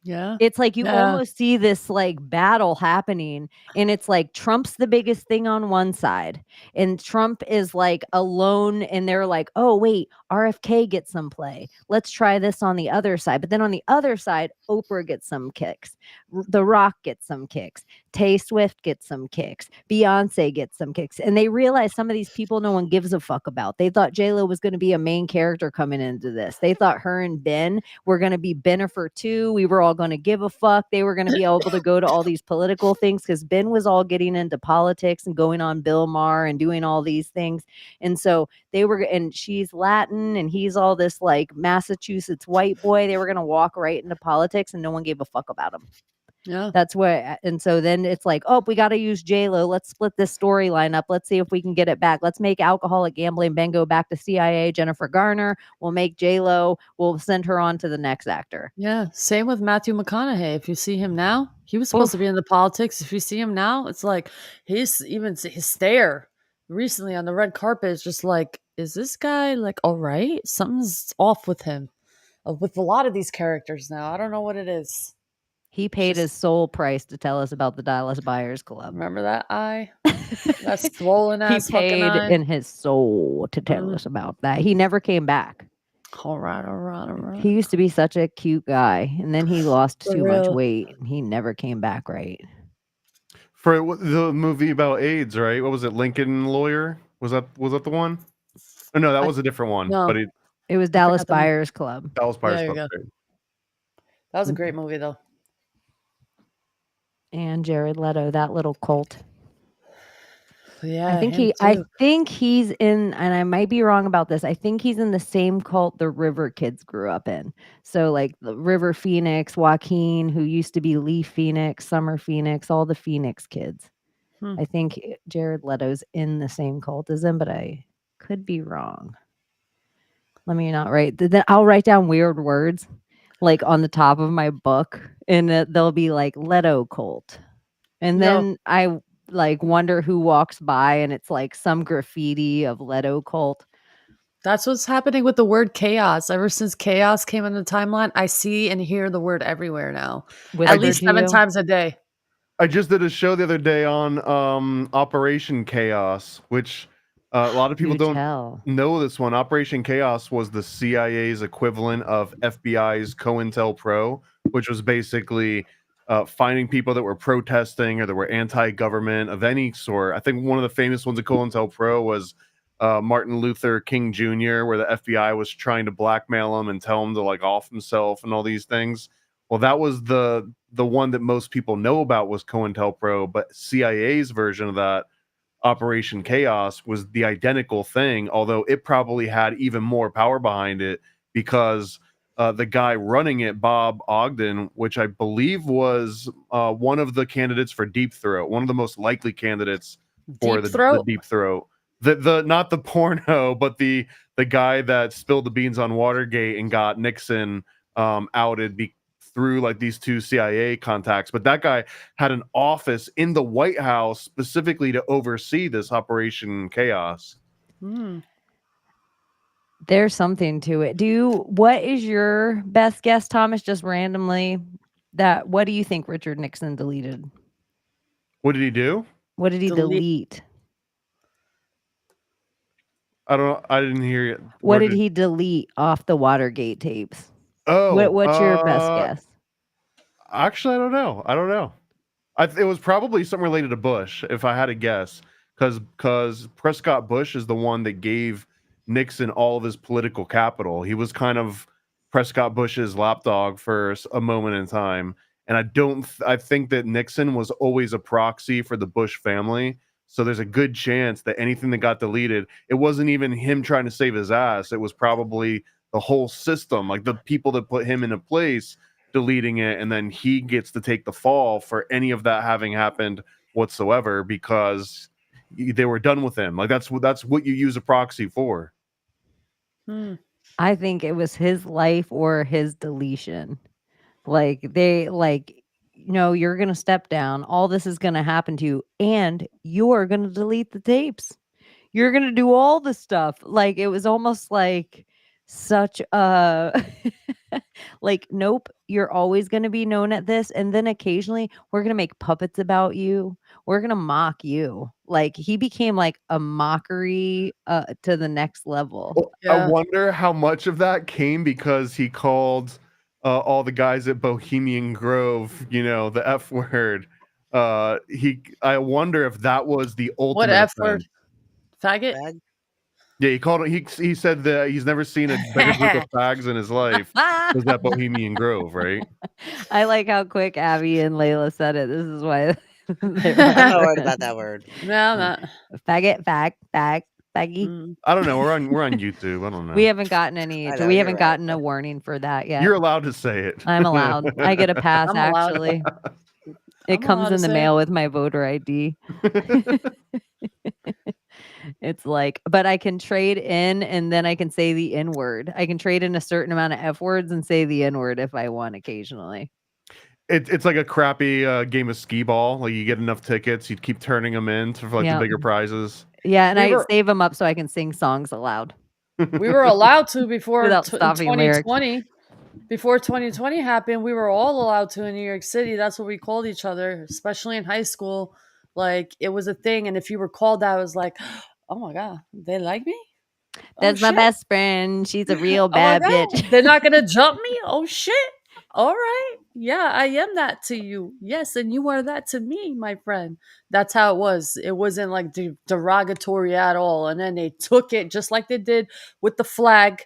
G: Yeah.
F: It's like you almost see this like battle happening, and it's like Trump's the biggest thing on one side, and Trump is like alone, and they're like, oh wait, RFK gets some play. Let's try this on the other side. But then on the other side, Oprah gets some kicks. The Rock gets some kicks. Tay Swift gets some kicks. Beyonce gets some kicks. And they realize some of these people no one gives a fuck about. They thought J-Lo was going to be a main character coming into this. They thought her and Ben were going to be Bennifer too. We were all going to give a fuck. They were going to be able to go to all these political things because Ben was all getting into politics and going on Bill Maher and doing all these things. And so they were, and she's Latin and he's all this like Massachusetts white boy. They were going to walk right into politics and no one gave a fuck about him.
G: Yeah.
F: That's what, and so then it's like, oh, we got to use J-Lo. Let's split this storyline up. Let's see if we can get it back. Let's make alcoholic gambling Ben go back to CIA. Jennifer Garner. We'll make J-Lo. We'll send her on to the next actor.
G: Yeah. Same with Matthew McConaughey. If you see him now, he was supposed to be in the politics. If you see him now, it's like his stare recently on the red carpet is just like, is this guy like all right? Something's off with him. With a lot of these characters now. I don't know what it is.
F: He paid his soul price to tell us about the Dallas Buyers Club.
G: Remember that eye? That swollen ass
F: He paid
G: fucking eye?
F: in his soul to tell us about that. He never came back.
G: All right.
F: He used to be such a cute guy, and then he lost
G: For
F: too much
G: real.
F: weight, and he never came back right.
I: For the movie about AIDS, right? What was it? Lincoln Lawyer? Was that the one? Oh, no, that was a different one.
G: No.
I: But
F: It was Dallas Buyers Club.
I: Dallas Buyers
G: There you
I: Club.
G: go. That was a great movie, though.
F: And Jared Leto, that little cult.
G: Yeah,
F: I think
G: him
F: he's in, and I might be wrong about this. I think he's in the same cult the River kids grew up in. So like the River Phoenix, Joaquin, who used to be Lee Phoenix, Summer Phoenix, all the Phoenix kids. I think Jared Leto's in the same cult as him, but I could be wrong. Let me not write. Then I'll write down weird words like on the top of my book, and they'll be like Leto cult. And then I like wonder who walks by and it's like some graffiti of Leto cult.
G: That's what's happening with the word chaos. Ever since chaos came in the timeline, I see and hear the word everywhere now. At least 7 times a day.
I: I just did a show the other day on Operation Chaos, which a lot of people don't know this one. Operation Chaos was the CIA's equivalent of FBI's COINTELPRO, which was basically finding people that were protesting or that were anti-government of any sort. I think one of the famous ones at COINTELPRO was Martin Luther King Jr., where the FBI was trying to blackmail him and tell him to like off himself and all these things. Well, that was the one that most people know about was COINTELPRO, but CIA's version of that, Operation Chaos, was the identical thing, although it probably had even more power behind it because the guy running it, Bob Ogden, which I believe was one of the candidates for Deep Throat, one of the most likely candidates for the Deep Throat. The not the porno, but the guy that spilled the beans on Watergate and got Nixon outed through like these two CIA contacts. But that guy had an office in the White House specifically to oversee this Operation Chaos.
F: There's something to it. What is your best guess, Thomas? Just randomly What do you think Richard Nixon deleted?
I: What did he do?
F: What did he delete?
I: I didn't hear it.
F: What did he delete off the Watergate tapes?
I: Oh,
F: What's your best guess?
I: Actually, I don't know. It was probably something related to Bush, if I had to guess, because Prescott Bush is the one that gave Nixon all of his political capital. He was kind of Prescott Bush's lapdog for a moment in time, and I think that Nixon was always a proxy for the Bush family. So there's a good chance that anything that got deleted, it wasn't even him trying to save his ass. It was probably the whole system, like the people that put him into place deleting it, and then he gets to take the fall for any of that having happened whatsoever because they were done with him. Like that's what you use a proxy for.
F: I think it was his life or his deletion. Like you're gonna step down. All this is gonna happen to you, and you're gonna delete the tapes. You're gonna do all the stuff. Like it was almost like such a like, nope, you're always going to be known at this, and then occasionally we're going to make puppets about you, we're going to mock you. Like he became like a mockery to the next level.
I: I wonder how much of that came because he called all the guys at Bohemian Grove the F word. I wonder if that was the ultimate
G: what F word? Faggot?
I: Yeah, he called it. He said that he's never seen a bigger group of fags in his life. Was that Bohemian Grove, right?
F: I like how quick Abbie and Layla said it. This is why.
H: I'm not worried about that word.
G: No, I'm not.
F: Faggot, faggy.
I: I don't know. We're on YouTube. I don't know.
F: We haven't gotten we haven't gotten a warning for that yet.
I: You're allowed to say it.
F: I'm allowed. I get a pass. Actually, it comes in the mail with my voter ID. It's like, but I can trade in and then I can say the N word. I can trade in a certain amount of F words and say the N word if I want occasionally.
I: It's like a crappy game of skee ball. Like you get enough tickets, you keep turning them in for like the bigger prizes.
F: Yeah, and I save them up so I can sing songs aloud.
G: We were allowed to before
F: Without stopping
G: 2020.
F: lyrics.
G: Before 2020 happened, we were all allowed to in New York City. That's what we called each other, especially in high school. Like it was a thing, and if you were called that, it was like, oh my god, they like me.
F: That's my best friend. She's a real bad bitch.
G: They're not gonna jump me. Oh shit. All right. Yeah, I am that to you. Yes, and you are that to me, my friend. That's how it was. It wasn't like derogatory at all. And then they took it just like they did with the flag,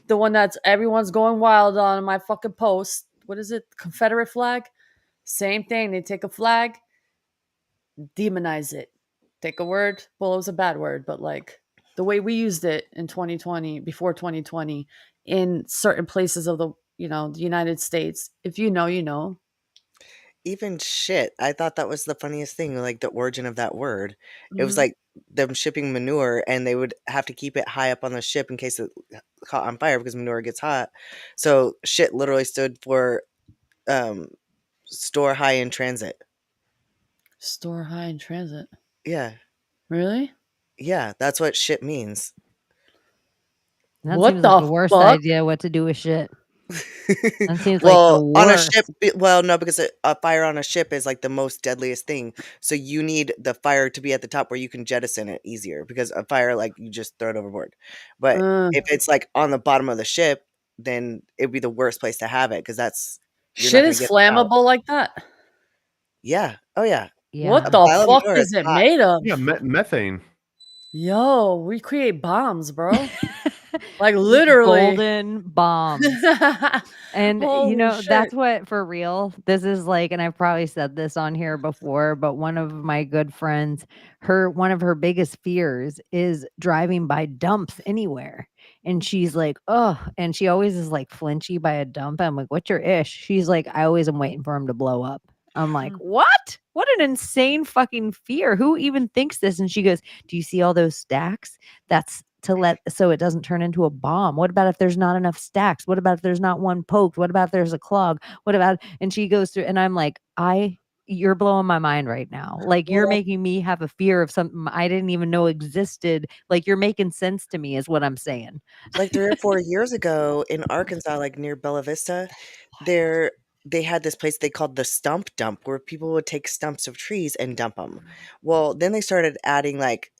G: the one that's everyone's going wild on my fucking post. What is it? Confederate flag? Same thing. They take a flag, demonize it. Take a word. Well, it was a bad word, but like the way we used it in 2020, before 2020, in certain places of the United States. If you know, you know.
H: Even shit. I thought that was the funniest thing, like the origin of that word. It was like them shipping manure and they would have to keep it high up on the ship in case it caught on fire because manure gets hot. So shit literally stood for store high in transit.
G: Store high in transit.
H: Yeah.
G: Really?
H: Yeah, that's what shit means.
F: That
G: what
F: seems
G: the
F: like the worst
G: fuck?
F: idea what to do with shit. That seems
H: well,
F: like the
H: on a
F: worst.
H: ship, well, no, because a fire on a ship is like the most deadliest thing. So you need the fire to be at the top where you can jettison it easier because a fire, like you just throw it overboard. But if it's like on the bottom of the ship, then it'd be the worst place to have it because that's
G: shit is flammable like that.
H: Yeah. Oh yeah.
G: What the fuck is it made of?
I: Yeah, methane.
G: Yo, we create bombs, bro. Like literally
F: golden bombs. And
G: Holy shit.
F: that's what, for real, this is like, and I've probably said this on here before, but one of my good friends, one of her biggest fears is driving by dumps anywhere. And she's like, oh, and she always is like flinchy by a dump. I'm like, what's your ish? She's like, I always am waiting for him to blow up. I'm like, what? What an insane fucking fear. Who even thinks this? And she goes, do you see all those stacks? That's so it doesn't turn into a bomb. What about if there's not enough stacks? What about if there's not one poked? What about if there's a clog? What about, and she goes through, and I'm like, you're blowing my mind right now. Like you're making me have a fear of something I didn't even know existed. Like you're making sense to me is what I'm saying.
H: Like 3 or 4 years ago in Arkansas, like near Bella Vista, they had this place they called the stump dump where people would take stumps of trees and dump them. Well, then they started adding like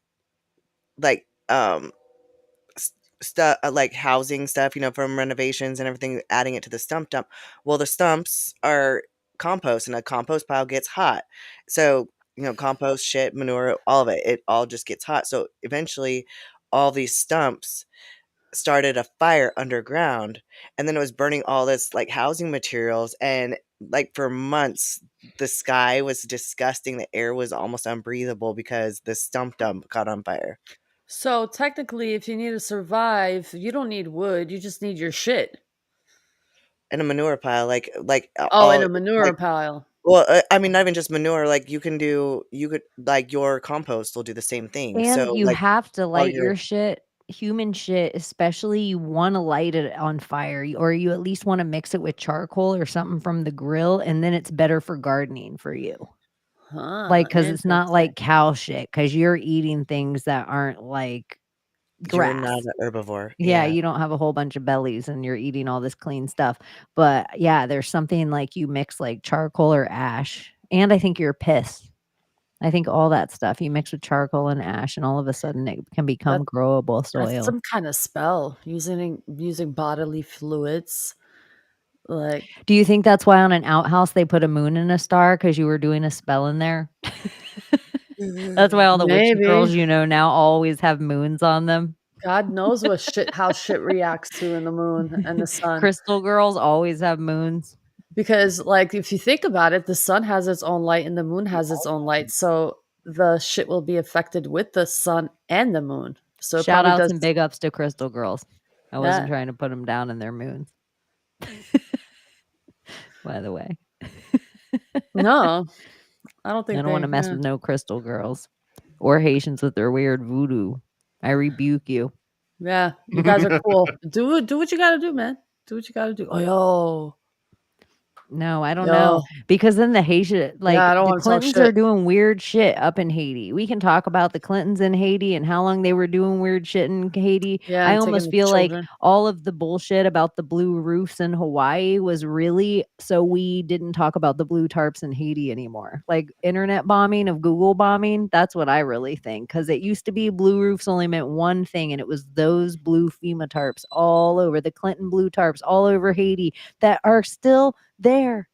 H: stuff like housing stuff, from renovations and everything, adding it to the stump dump. Well, the stumps are compost, and a compost pile gets hot. So, compost, shit, manure, all of it, it all just gets hot. So eventually all these stumps started a fire underground, and then it was burning all this like housing materials, and like for months the sky was disgusting, the air was almost unbreathable because the stump dump caught on fire.
G: So technically, if you need to survive, you don't need wood. You just need your shit.
H: And a manure pile, like
G: Oh, in
H: all
G: a manure
H: like
G: pile.
H: well, I mean, not even just manure, like you could like your compost will do the same thing.
F: And
H: So
F: you
H: like
F: have to
H: all
F: light
H: your
F: your shit, human shit, especially you wanna light it on fire, or you at least wanna mix it with charcoal or something from the grill, and then it's better for gardening for you. Like, because it's not
G: Interesting.
F: like cow shit, because 'cause you're eating things that aren't like
H: you're not
F: grass.
H: an herbivore.
F: Yeah,
H: Yeah.
F: you don't have a whole bunch of bellies and you're eating all this clean stuff. But yeah, there's something like you mix like charcoal or ash, and I think your piss. I think all that stuff you mix with charcoal and ash, and all of a sudden it can
G: That
F: become growable
G: that's
F: soil.
G: some kind of spell using bodily fluids. Like
F: Do you think that's why on an outhouse they put a moon and a star because you were doing a spell in there? That's why all the witchy
G: maybe
F: girls now always have moons on them.
G: God knows how shit reacts to in the moon and the sun.
F: Crystal girls always have moons.
G: Because like if you think about it, the sun has its own light and the moon has its own light. So the shit will be affected with the sun and the moon. So it
F: Shout
G: probably
F: outs
G: does.
F: and big ups to crystal girls. I wasn't
G: Yeah.
F: trying to put them down in their moons. By the way,
G: No, I don't
F: I
G: think
F: don't want to mess
G: yeah.
F: with no crystal girls or Haitians with their weird voodoo. I rebuke you.
G: Yeah, you guys are cool. Do what you gotta do, man. Do what you gotta do. Oh,
F: No, I don't know,
G: yo.
F: because then the Haitian
G: Yeah,
F: like,
G: I don't
F: the
G: wanna talk
F: Clintons are
G: shit.
F: doing weird shit up in Haiti. We can talk about the Clintons in Haiti and how long they were doing weird shit in Haiti.
G: Yeah,
F: I
G: and taking
F: almost
G: the
F: feel like
G: children.
F: all of the bullshit about the blue roofs in Hawaii was really so we didn't talk about the blue tarps in Haiti anymore. Like, internet bombing of Google bombing, that's what I really think, because it used to be blue roofs only meant one thing, and it was those blue FEMA tarps all over, the Clinton blue tarps all over Haiti that are still there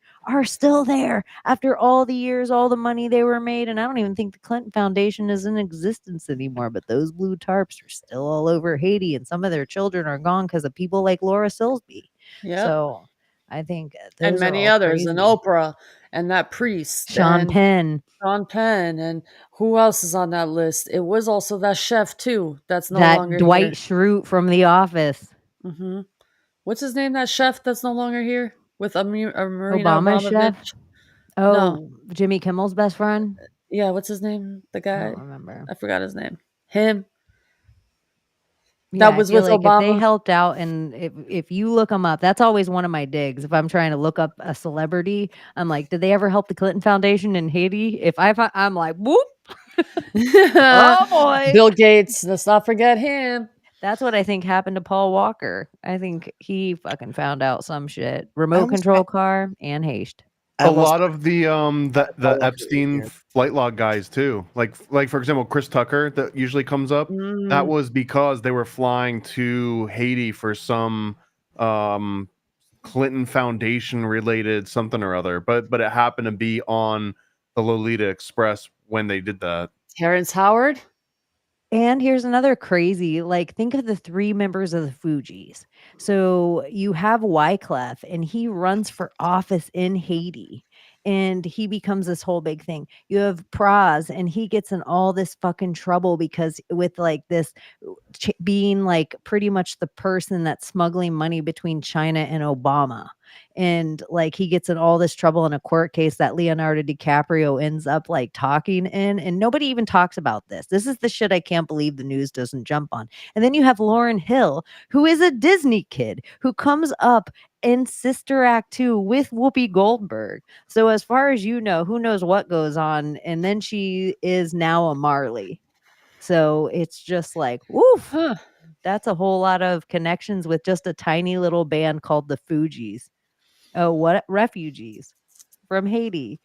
F: after all the years, all the money they were made. And I don't even think the Clinton Foundation is in existence anymore, but those blue tarps are still all over Haiti, and some of their children are gone because of people like Laura Silsby.
G: Yep.
F: So I think
G: And
F: those are
G: many
F: all
G: others, and
F: crazy.
G: Oprah, and that priest,
F: Sean
G: and
F: Penn,
G: Sean Penn, and who else is on that list? It was also that chef too. That's no
F: that
G: longer
F: Dwight
G: here.
F: Schrute from The Office,
G: hmm What's his name? That chef that's no longer here with Marina
F: Obama's chef.
G: Abramovich. No,
F: Oh, Jimmy Kimmel's best friend.
G: yeah. What's his name? The
F: I don't
G: guy.
F: remember.
G: I forgot his name. Him.
F: Yeah,
G: That
F: I
G: was
F: feel
G: with
F: like if they
G: Obama.
F: helped out, and if you look them up, that's always one of my digs. If I'm trying to look up a celebrity, I'm like, did they ever help the Clinton Foundation in Haiti? If I'm like, whoop, oh boy.
G: Bill Gates. Let's not forget him.
F: That's what I think happened to Paul Walker. I think he fucking found out some shit.
H: I
F: Remote
H: almost
F: control car and haste.
H: I
I: A
H: almost
I: lot of the
H: Paul Walker is
I: Epstein
H: good.
I: flight log guys too. Like for example, Chris Tucker that usually comes up. That
G: Mm,
I: was because they were flying to Haiti for some Clinton Foundation related something or other. But it happened to be on the Lolita Express when they did that.
G: Terrence Howard.
F: And here's another crazy, like, think of the 3 members of the Fugees. So you have Wyclef, and he runs for office in Haiti, and he becomes this whole big thing. You have Praz, and he gets in all this fucking trouble because with like this being like pretty much the person that's smuggling money between China and Obama. And like he gets in all this trouble in a court case that Leonardo DiCaprio ends up like talking in, and nobody even talks about this. This is the shit I can't believe the news doesn't jump on. And then you have Lauryn Hill, who is a Disney kid who comes up in Sister Act 2 with Whoopi Goldberg. So as far as you know, who knows what goes on, and then she is now a Marley. So it's just like, woof.
G: Huh.
F: That's a whole lot of connections with just a tiny little band called the Fugees. Oh, what refugees from Haiti.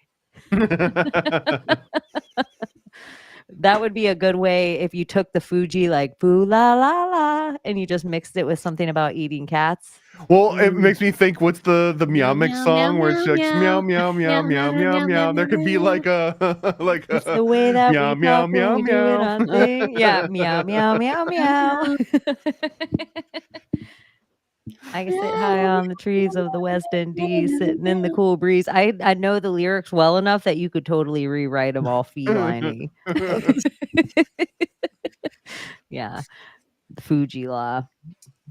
F: That would be a good way if you took the Fuji like foo la la la and you just mixed it with something about eating cats.
I: Well, it makes me think, what's the Meow Mix song where it's like meow meow meow meow meow meow. There could be like a
F: It's the way that
I: meow
F: we
I: meow
F: talk when
I: meow
F: we do it
I: meow.
F: on thing. Yeah, meow meow meow meow. I can sit high on the trees of the West Indies, sitting in the cool breeze. I know the lyrics well enough that you could totally rewrite them all feline-y. Yeah, the Fuji Law.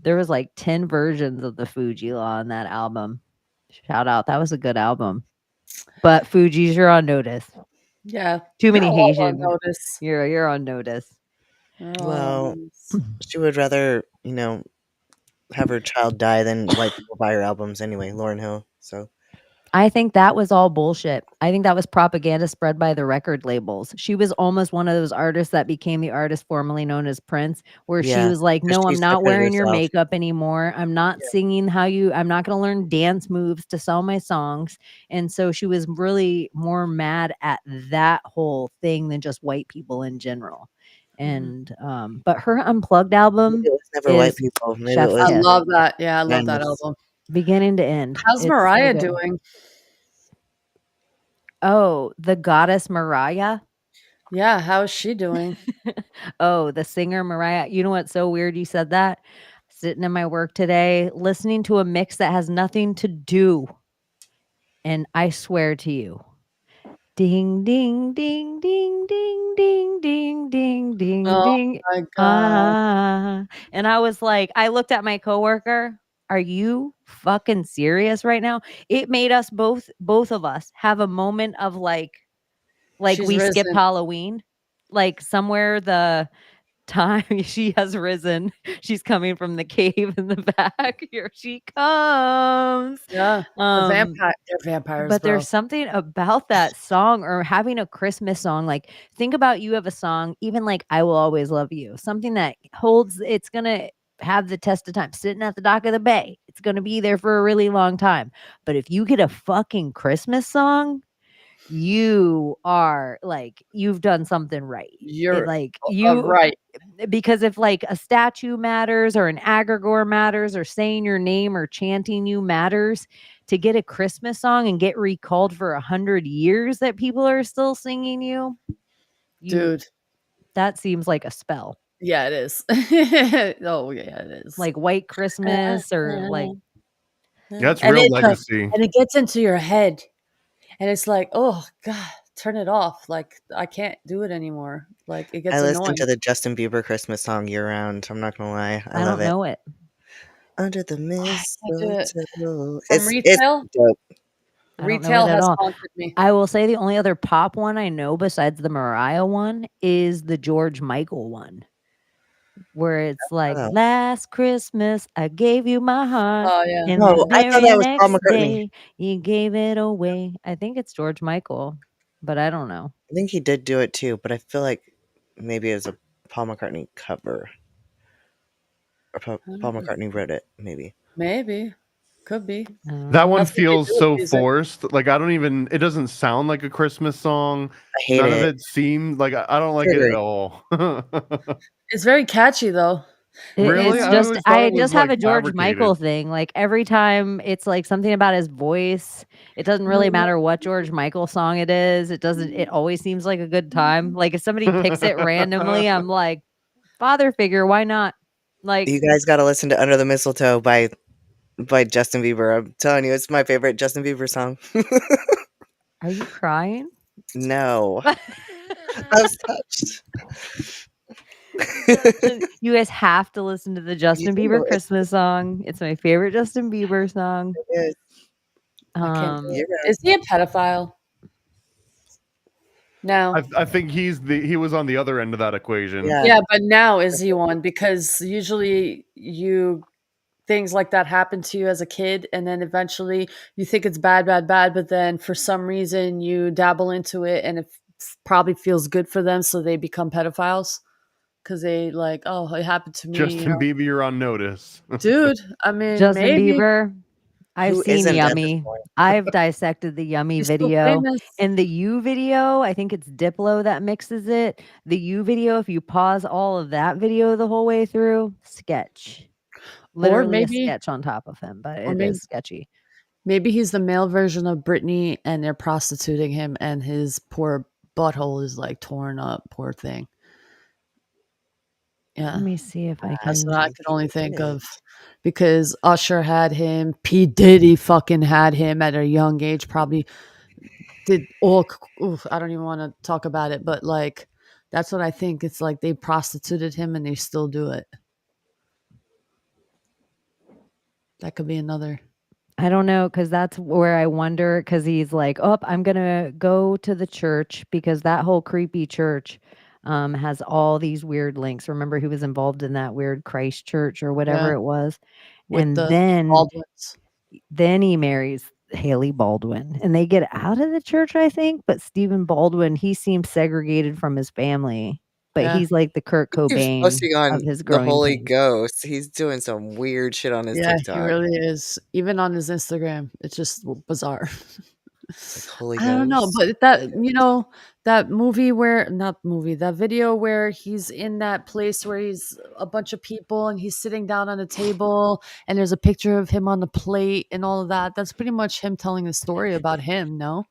F: There was like 10 versions of the Fuji Law on that album. Shout out, that was a good album. But Fuji's, you're on notice.
G: Yeah,
F: Too many
G: they're all on
F: Haitian.
G: notice.
F: You're on notice.
H: Well, she would rather, have her child die than white people buy her albums anyway, Lauryn Hill. So
F: I think that was all bullshit. I think that was propaganda spread by the record labels. She was almost one of those artists that became the artist formerly known as Prince, where she was like, no, I'm not wearing your makeup anymore. I'm not singing I'm not going to learn dance moves to sell my songs. And so she was really more mad at that whole thing than just white people in general. And but her Unplugged album,
H: maybe it was never white people. Maybe it was.
G: I love that. Yeah, I love that album.
F: Beginning to end.
G: How's Mariah doing?
F: Oh, the goddess Mariah?
G: Yeah, how is she doing?
F: Oh, the singer Mariah. You know what's so weird you said that? Sitting in my work today, listening to a mix that has nothing to do. And I swear to you, ding, ding, ding, ding, ding, ding, ding, ding, ding,
G: Oh
F: ding.
G: my God.
F: And I was like, I looked at my coworker. Are you fucking serious right now? It made us both of us have a moment of like
G: She's
F: we
G: risen.
F: skipped Halloween. Like somewhere the time she has risen. She's coming from the cave in the back. Here she comes.
G: Yeah. They're vampires.
F: But
G: bro.
F: there's something about that song or having a Christmas song. Like, think about you have a song, even like I Will Always Love You, something that holds, it's gonna have the test of time, sitting at the dock of the bay. It's gonna be there for a really long time. But if you get a fucking Christmas song, you are like, you've done something right.
G: You're
F: like
G: right.
F: Because if like a statue matters or an egregore matters or saying your name or chanting you matters, to get a Christmas song and get recalled for 100 years that people are still singing you,
G: dude,
F: that seems like a spell.
G: Yeah, it is. Oh yeah, it is.
F: Like White Christmas or like,
I: yeah, it's real legacy.
G: And it gets into your head. And it's like, oh God, turn it off. Like I can't do it anymore. Like it gets
H: I
G: annoying.
H: listen to the Justin Bieber Christmas song year round. I'm not gonna lie. I love
F: don't know it.
H: Under the mistletoe.
G: From Retail?
H: It's dope.
G: Retail has haunted me.
F: I will say the only other pop one I know besides the Mariah one is the George Michael one, where it's like, last Christmas I gave you my heart.
G: Oh yeah.
F: And
H: No,
F: the
H: I thought
F: very
H: that was Paul
F: next
H: McCartney.
F: day you gave it away. I think it's George Michael, but I don't know.
H: I think he did do it too, but I feel like maybe it was a Paul McCartney cover. Or Paul McCartney wrote it, maybe.
G: Maybe. Could be.
I: That one feels so forced. Like it doesn't sound like a Christmas song.
H: I hate
I: None
H: it.
I: of it seemed like I don't like it at all.
G: It's very catchy though.
I: Really?
F: I just have a George Michael thing. Like every time it's like something about his voice. It doesn't really matter what George Michael song it is. It always seems like a good time. Like if somebody picks it randomly, I'm like, father figure, why not? Like,
H: you guys got to listen to Under the Mistletoe by Justin Bieber. I'm telling you, it's my favorite Justin Bieber song.
F: Are you crying?
H: No. I was touched.
F: You guys have to listen to the Justin Bieber Christmas song. It's my favorite Justin Bieber song.
H: It
G: is. Is he a pedophile? No.
I: I think he was on the other end of that equation.
G: Yeah, but now is he one? Because usually things like that happen to you as a kid, and then eventually you think it's bad, but then for some reason you dabble into it and it probably feels good for them, so they become pedophiles. Because they like, oh, it happened to me.
I: Justin Bieber, you're on notice.
G: Dude, I mean,
F: Justin
G: maybe.
F: Bieber. I've
H: Who
F: seen
H: isn't at this
F: Yummy.
H: point?
F: I've dissected the Yummy
G: He's so
F: video.
G: famous.
F: And the U video, I think it's Diplo that mixes it. The U video, if you pause all of that video the whole way through, sketch. Literally a sketch on top of him, but it is sketchy.
G: Maybe he's the male version of Britney and they're prostituting him and his poor butthole is like torn up. Poor thing. Yeah.
F: Let me see if I can.
G: That's what I could only think of. Because Usher had him, P. Diddy fucking had him at a young age, probably did all, I don't even want to talk about it, but like, that's what I think. It's like they prostituted him and they still do it. That could be another.
F: I don't know, because that's where I wonder, because he's like, oh, I'm going to go to the church because that whole creepy church has all these weird links. Remember, he was involved in that weird Christ church or whatever it was.
G: With
F: And
G: the
F: then
G: Baldwins.
F: he marries Haley Baldwin and they get out of the church, I think. But Stephen Baldwin, he seems segregated from his family. But he's like the Kurt
H: He's
F: Cobain
H: posting on
F: of his
H: the
F: growing
H: Holy
F: pains.
H: Ghost. He's doing some weird shit on his
G: Yeah,
H: TikTok.
G: he really is. Even on his Instagram, it's just bizarre.
H: Like Holy
G: I don't know,
H: Ghost.
G: but that movie that video where he's in that place where he's a bunch of people and he's sitting down on a table and there's a picture of him on the plate and all of that. That's pretty much him telling the story about him, no?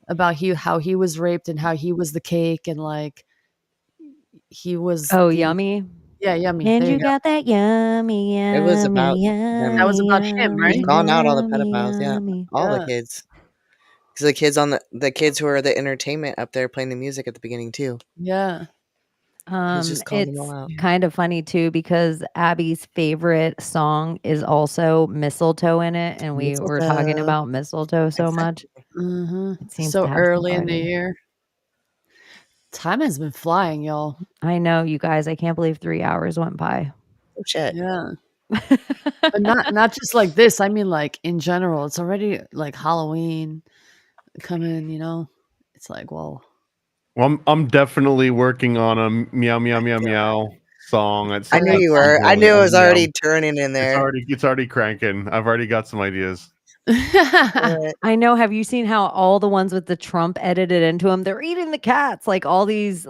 G: About how he was raped and how he was the cake and like he was
F: Yummy.
G: Yeah, Yummy.
F: And
G: There
F: you
G: go.
F: got that yummy,
H: It was about
F: yummy,
G: That was about
F: yummy,
G: him, right?
H: He's
F: yummy,
H: calling out all the
F: yummy,
H: pedophiles,
F: yummy.
H: all the
G: Yeah.
H: kids. Because the kids the kids who are the entertainment up there playing the music at the beginning too.
G: Yeah.
H: He's just calling them
F: It's
H: all out.
F: kind of funny too because Abbie's favorite song is also Mistletoe in it, and we were talking
H: Mistletoe.
F: about mistletoe so much. It seems
G: So
F: to have
G: early
F: some
G: in the
F: vibing.
G: year. Time has been flying, y'all.
F: I know, you guys. I can't believe 3 hours went by.
H: Oh shit.
G: Yeah. But not just like this. I mean, like in general, it's already like Halloween coming. It's like, whoa.
I: Well, I'm definitely working on a meow meow meow meow song.
H: I knew you were. I knew it was already turning in there.
I: It's already cranking. I've already got some ideas.
F: I know. Have you seen how all the ones with the Trump edited into them? They're eating the cats. Like all these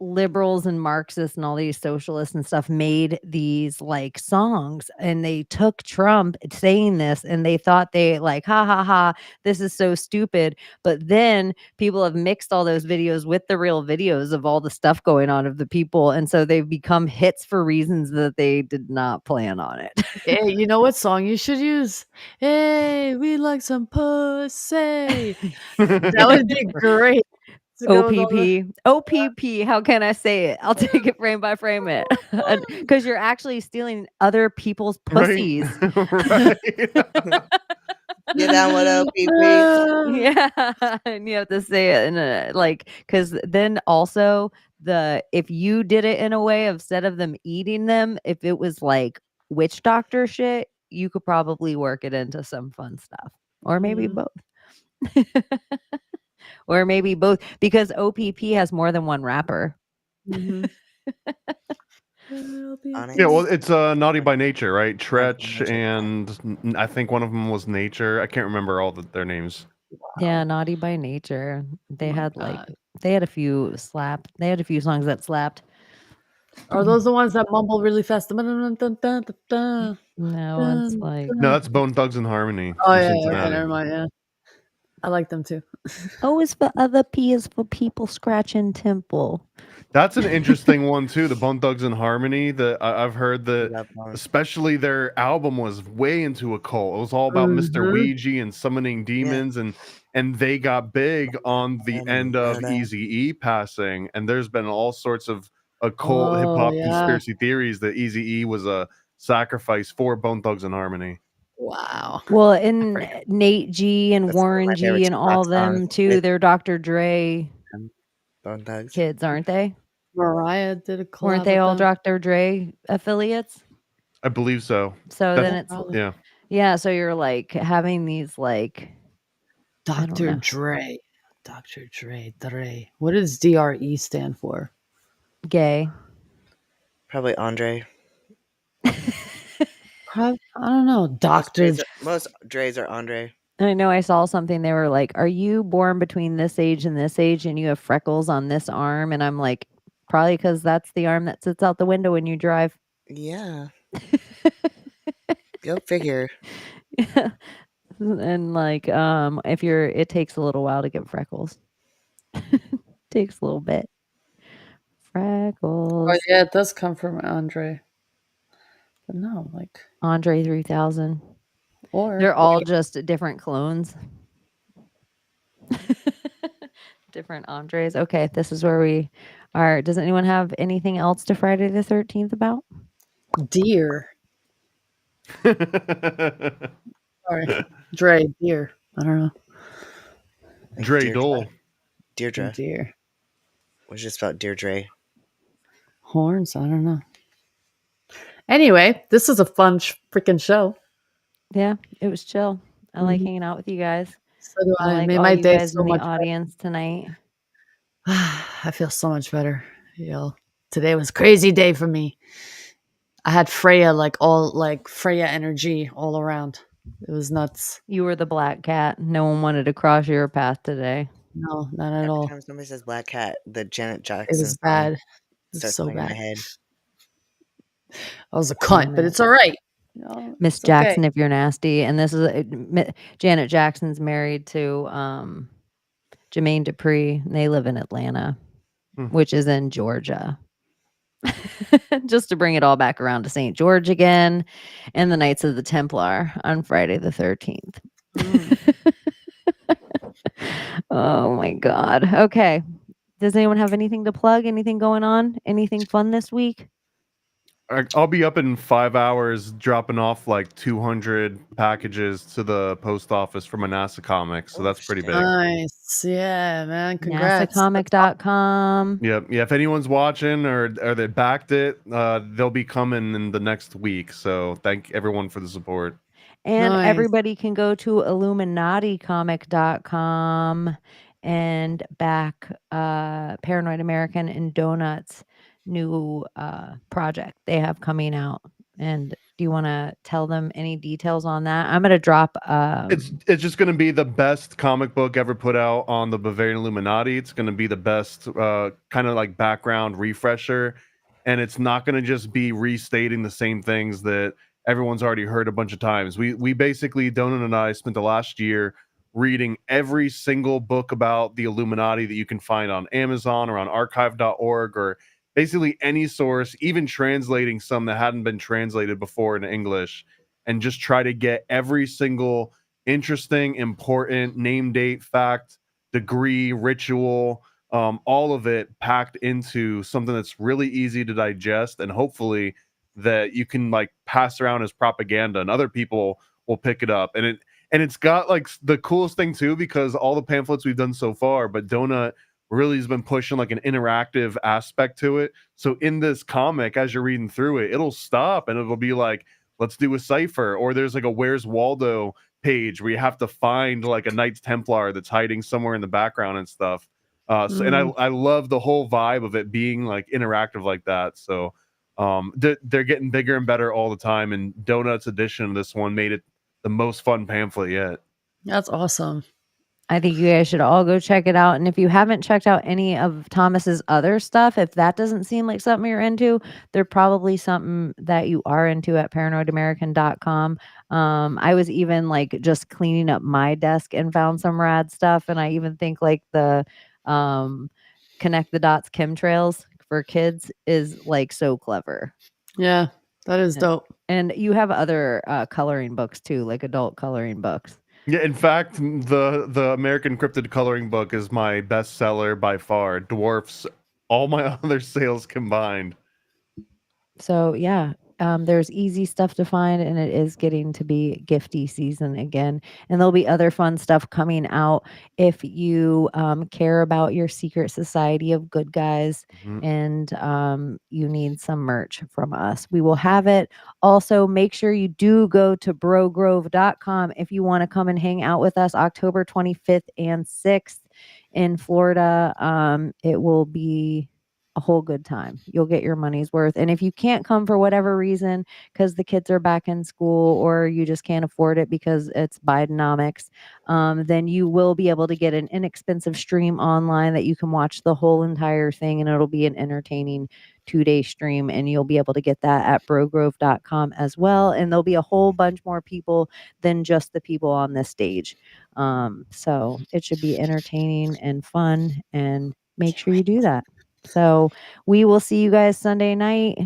F: liberals and Marxists and all these socialists and stuff made these like songs, and they took Trump saying this and they thought they like, ha ha ha, this is so stupid. But then people have mixed all those videos with the real videos of all the stuff going on of the people, and so they've become hits for reasons that they did not plan on it.
G: Hey, you know what song you should use? Hey, we like some pussy. That would be great.
F: OPP. How can I say it? I'll take it frame by frame it. Because you're actually stealing other people's pussies.
I: Right.
H: Get down with OPP.
F: Yeah. And you have to say it in a because then also if you did it in a way instead of them eating them, if it was like witch doctor shit, you could probably work it into some fun stuff. Or maybe both. Or maybe both, because OPP has more than one rapper.
G: Mm-hmm.
I: Yeah, well, it's Naughty by Nature, right? Tretch and I think one of them was Nature. I can't remember all their names.
F: Yeah, Naughty by Nature. They had they had a few songs that slapped.
G: Are those the ones that mumble really fast?
F: No, it's like
I: No, that's Bone Thugs and Harmony.
G: Oh
I: from
G: yeah,
I: Cincinnati.
G: okay, never mind. Yeah, I like them too.
F: O is for other, P is for people scratching temple.
I: That's an interesting one too. The Bone Thugs and Harmony. I've heard that, especially their album was way into occult. It was all about Mr. Ouija and summoning demons, and they got big on the end of Eazy-E passing. And there's been all sorts of occult hip hop conspiracy theories that Eazy-E was a sacrifice for Bone Thugs and Harmony.
G: Wow.
F: Well, and Nate G and Warren G and all them too. They're Dr. Dre
H: Bone Thugs
F: kids, aren't they?
G: Mariah did a collab.
F: Weren't they
G: with
F: all
G: them?
F: Dr. Dre affiliates?
I: I believe so.
F: So then it's
I: yeah.
F: So you're like having these like
G: Dr. Dre. Dr. Dre. What does DRE stand for?
F: Gay.
H: Probably Andre.
G: I don't know, Doctor.
H: Most Dre's are Andre.
F: I know I saw something. They were like, "Are you born between this age and this age, and you have freckles on this arm?" And I'm like, "Probably because that's the arm that sits out the window when you drive."
H: Yeah. Go figure.
F: And like, it takes a little while to get freckles. Takes a little bit. Freckles.
G: Oh yeah, it does come from Andre. But no, like
F: Andre 3000.
G: Or
F: they're all just different clones. Different Andres. Okay, this is where we are. Does anyone have anything else to Friday the 13th about?
G: Deer. Sorry. Dre, deer. I don't know.
H: Like
I: Dre Dole.
H: Deirdre.
G: Deer.
H: What's just about Deirdre?
G: Horns? I don't know. Anyway, this is a fun freaking show.
F: Yeah, it was chill. I like hanging out with you guys.
G: So do I.
F: like
G: Made
F: all
G: my
F: you
G: day
F: guys
G: so
F: in the
G: much
F: audience tonight.
G: I feel so much better. Today was a crazy day for me. I had Freya Freya energy all around. It was nuts.
F: You were the black cat. No one wanted to cross your path today.
G: No, not at
H: Every
G: all.
H: time somebody says black cat, the Janet Jackson
G: It was bad. It was
H: starts
G: so
H: playing in my
G: bad.
H: head.
G: I was a cunt, but it's all right.
F: Miss
G: it's
F: Jackson,
G: okay.
F: if you're nasty. And this is Janet Jackson's married to Jermaine Dupri. And they live in Atlanta, which is in Georgia. Just to bring it all back around to St. George again, and the Knights of the Templar on Friday the 13th. Oh my God. Okay. Does anyone have anything to plug? Anything going on? Anything fun this week?
I: I'll be up in 5 hours dropping off like 200 packages to the post office for my NASA comic. So that's pretty big.
G: Nice. Yeah, man. Congrats.
F: NASAcomic.com.
I: Yep. Yeah. If anyone's watching or they backed it, they'll be coming in the next week. So thank everyone for the support.
F: And
G: Nice.
F: everybody can go to illuminaticomic.com and back Paranoid American and Donuts new project they have coming out. And do you want to tell them any details on that? I'm going to drop
I: It's just going to be the best comic book ever put out on the Bavarian Illuminati. It's going to be the best kind of like background refresher, and it's not going to just be restating the same things that everyone's already heard a bunch of times. We basically, Donut and I spent the last year reading every single book about the Illuminati that you can find on Amazon or on archive.org or basically any source, even translating some that hadn't been translated before in English, and just try to get every single interesting, important name, date, fact, degree, ritual, all of it packed into something that's really easy to digest, and hopefully that you can like pass around as propaganda and other people will pick it up. And it's got like the coolest thing too, because all the pamphlets we've done so far, but Donut really has been pushing like an interactive aspect to it. So in this comic, as you're reading through it, it'll stop and it'll be like, let's do a cipher, or there's like a Where's Waldo page where you have to find like a Knights Templar that's hiding somewhere in the background and stuff. And I love the whole vibe of it being like interactive like that. So they're getting bigger and better all the time, and Donuts edition, this one made it the most fun pamphlet yet.
G: That's awesome.
F: I think you guys should all go check it out. And if you haven't checked out any of Thomas's other stuff, if that doesn't seem like something you're into, they're probably something that you are into at paranoidamerican.com. I was even like just cleaning up my desk and found some rad stuff. And I even think like the connect the dots chemtrails for kids is like so clever.
G: Yeah, that is dope.
F: And you have other coloring books too, like adult coloring books.
I: Yeah, in fact, the American Cryptid coloring book is my bestseller by far. Dwarfs all my other sales combined.
F: So yeah, there's easy stuff to find, and it is getting to be gifty season again. And there'll be other fun stuff coming out if you care about your secret society of good guys and you need some merch from us. We will have it. Also, make sure you do go to brogrove.com if you want to come and hang out with us October 25th and 6th in Florida. It will be a whole good time. You'll get your money's worth. And if you can't come for whatever reason, because the kids are back in school or you just can't afford it because it's Bidenomics, then you will be able to get an inexpensive stream online that you can watch the whole entire thing, and it'll be an entertaining 2-day stream, and you'll be able to get that at brogrove.com as well. And there'll be a whole bunch more people than just the people on this stage. So it should be entertaining and fun, and make sure you do that. So we will see you guys Sunday night.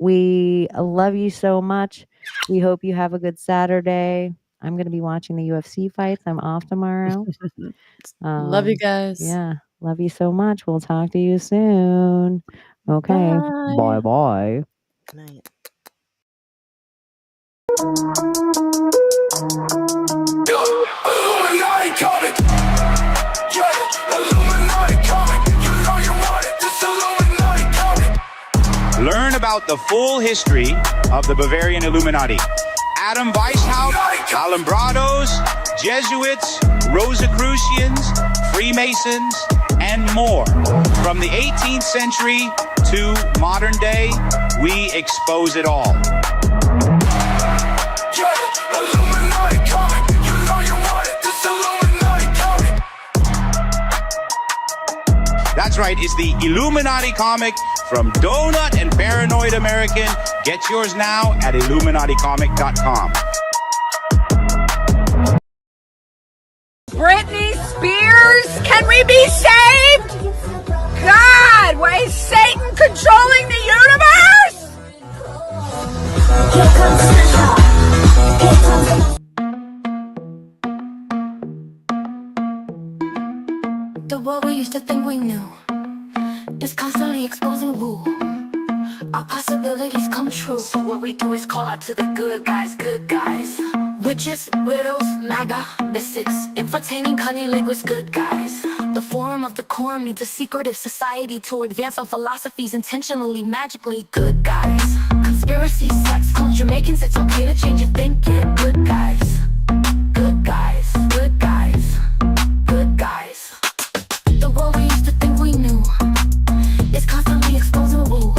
F: We love you so much. We hope you have a good Saturday. I'm going to be watching the UFC fights. I'm off tomorrow.
G: Love you guys.
F: Yeah. Love you so much. We'll talk to you soon. Okay.
G: Bye.
F: Bye.
H: Good night.
B: Illuminati coming. Yeah, Illuminati coming. You know you want it. This Illuminati coming.
C: Learn about the full history of the Bavarian Illuminati. Adam Weishaupt, Alumbrados, Jesuits, Rosicrucians, Freemasons, and more. From the 18th century to modern day, we expose it all.
B: Yeah, Illuminati coming. You know you want it. This Illuminati coming.
C: That's right, it's the Illuminati comic from Donut and Paranoid American. Get yours now at illuminaticomic.com.
L: Britney Spears, can we be saved? God, why is Satan controlling the universe?
E: The world we used to think we knew is constantly exposing woo. Our possibilities come true. So what we do is call out to the good guys, good guys. Witches, widows, MAGA, mystics, entertaining cunnilinguists, good guys. The forum of the quorum needs a secretive society to advance our philosophies intentionally, magically, good guys. Conspiracy, sex, clones, Jamaicans, it's okay to change your thinking, good guys. Good guys, good guys, good guys. The world we used to think we knew is constantly exposing woo.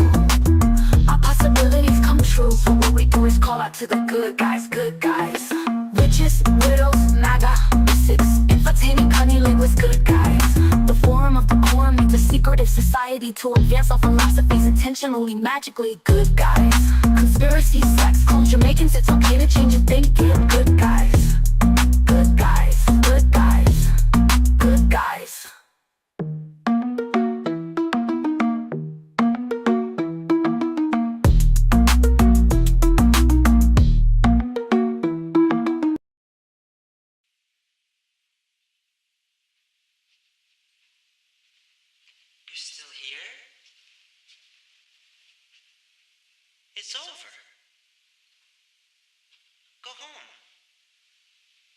E: Our possibilities come true. So what we do is call out to the good guys, good guys. Witches, widows, MAGA, mystics, entertaining cunnilinguists, good guys. The forum of the quorum needs a secretive society to advance our philosophies intentionally, magically, good guys. Conspiracy, sex, clones, Jamaicans, it's okay to change your thinking, good guys. Good guys, good guys, good guys.
M: You're still here? It's over. Go home.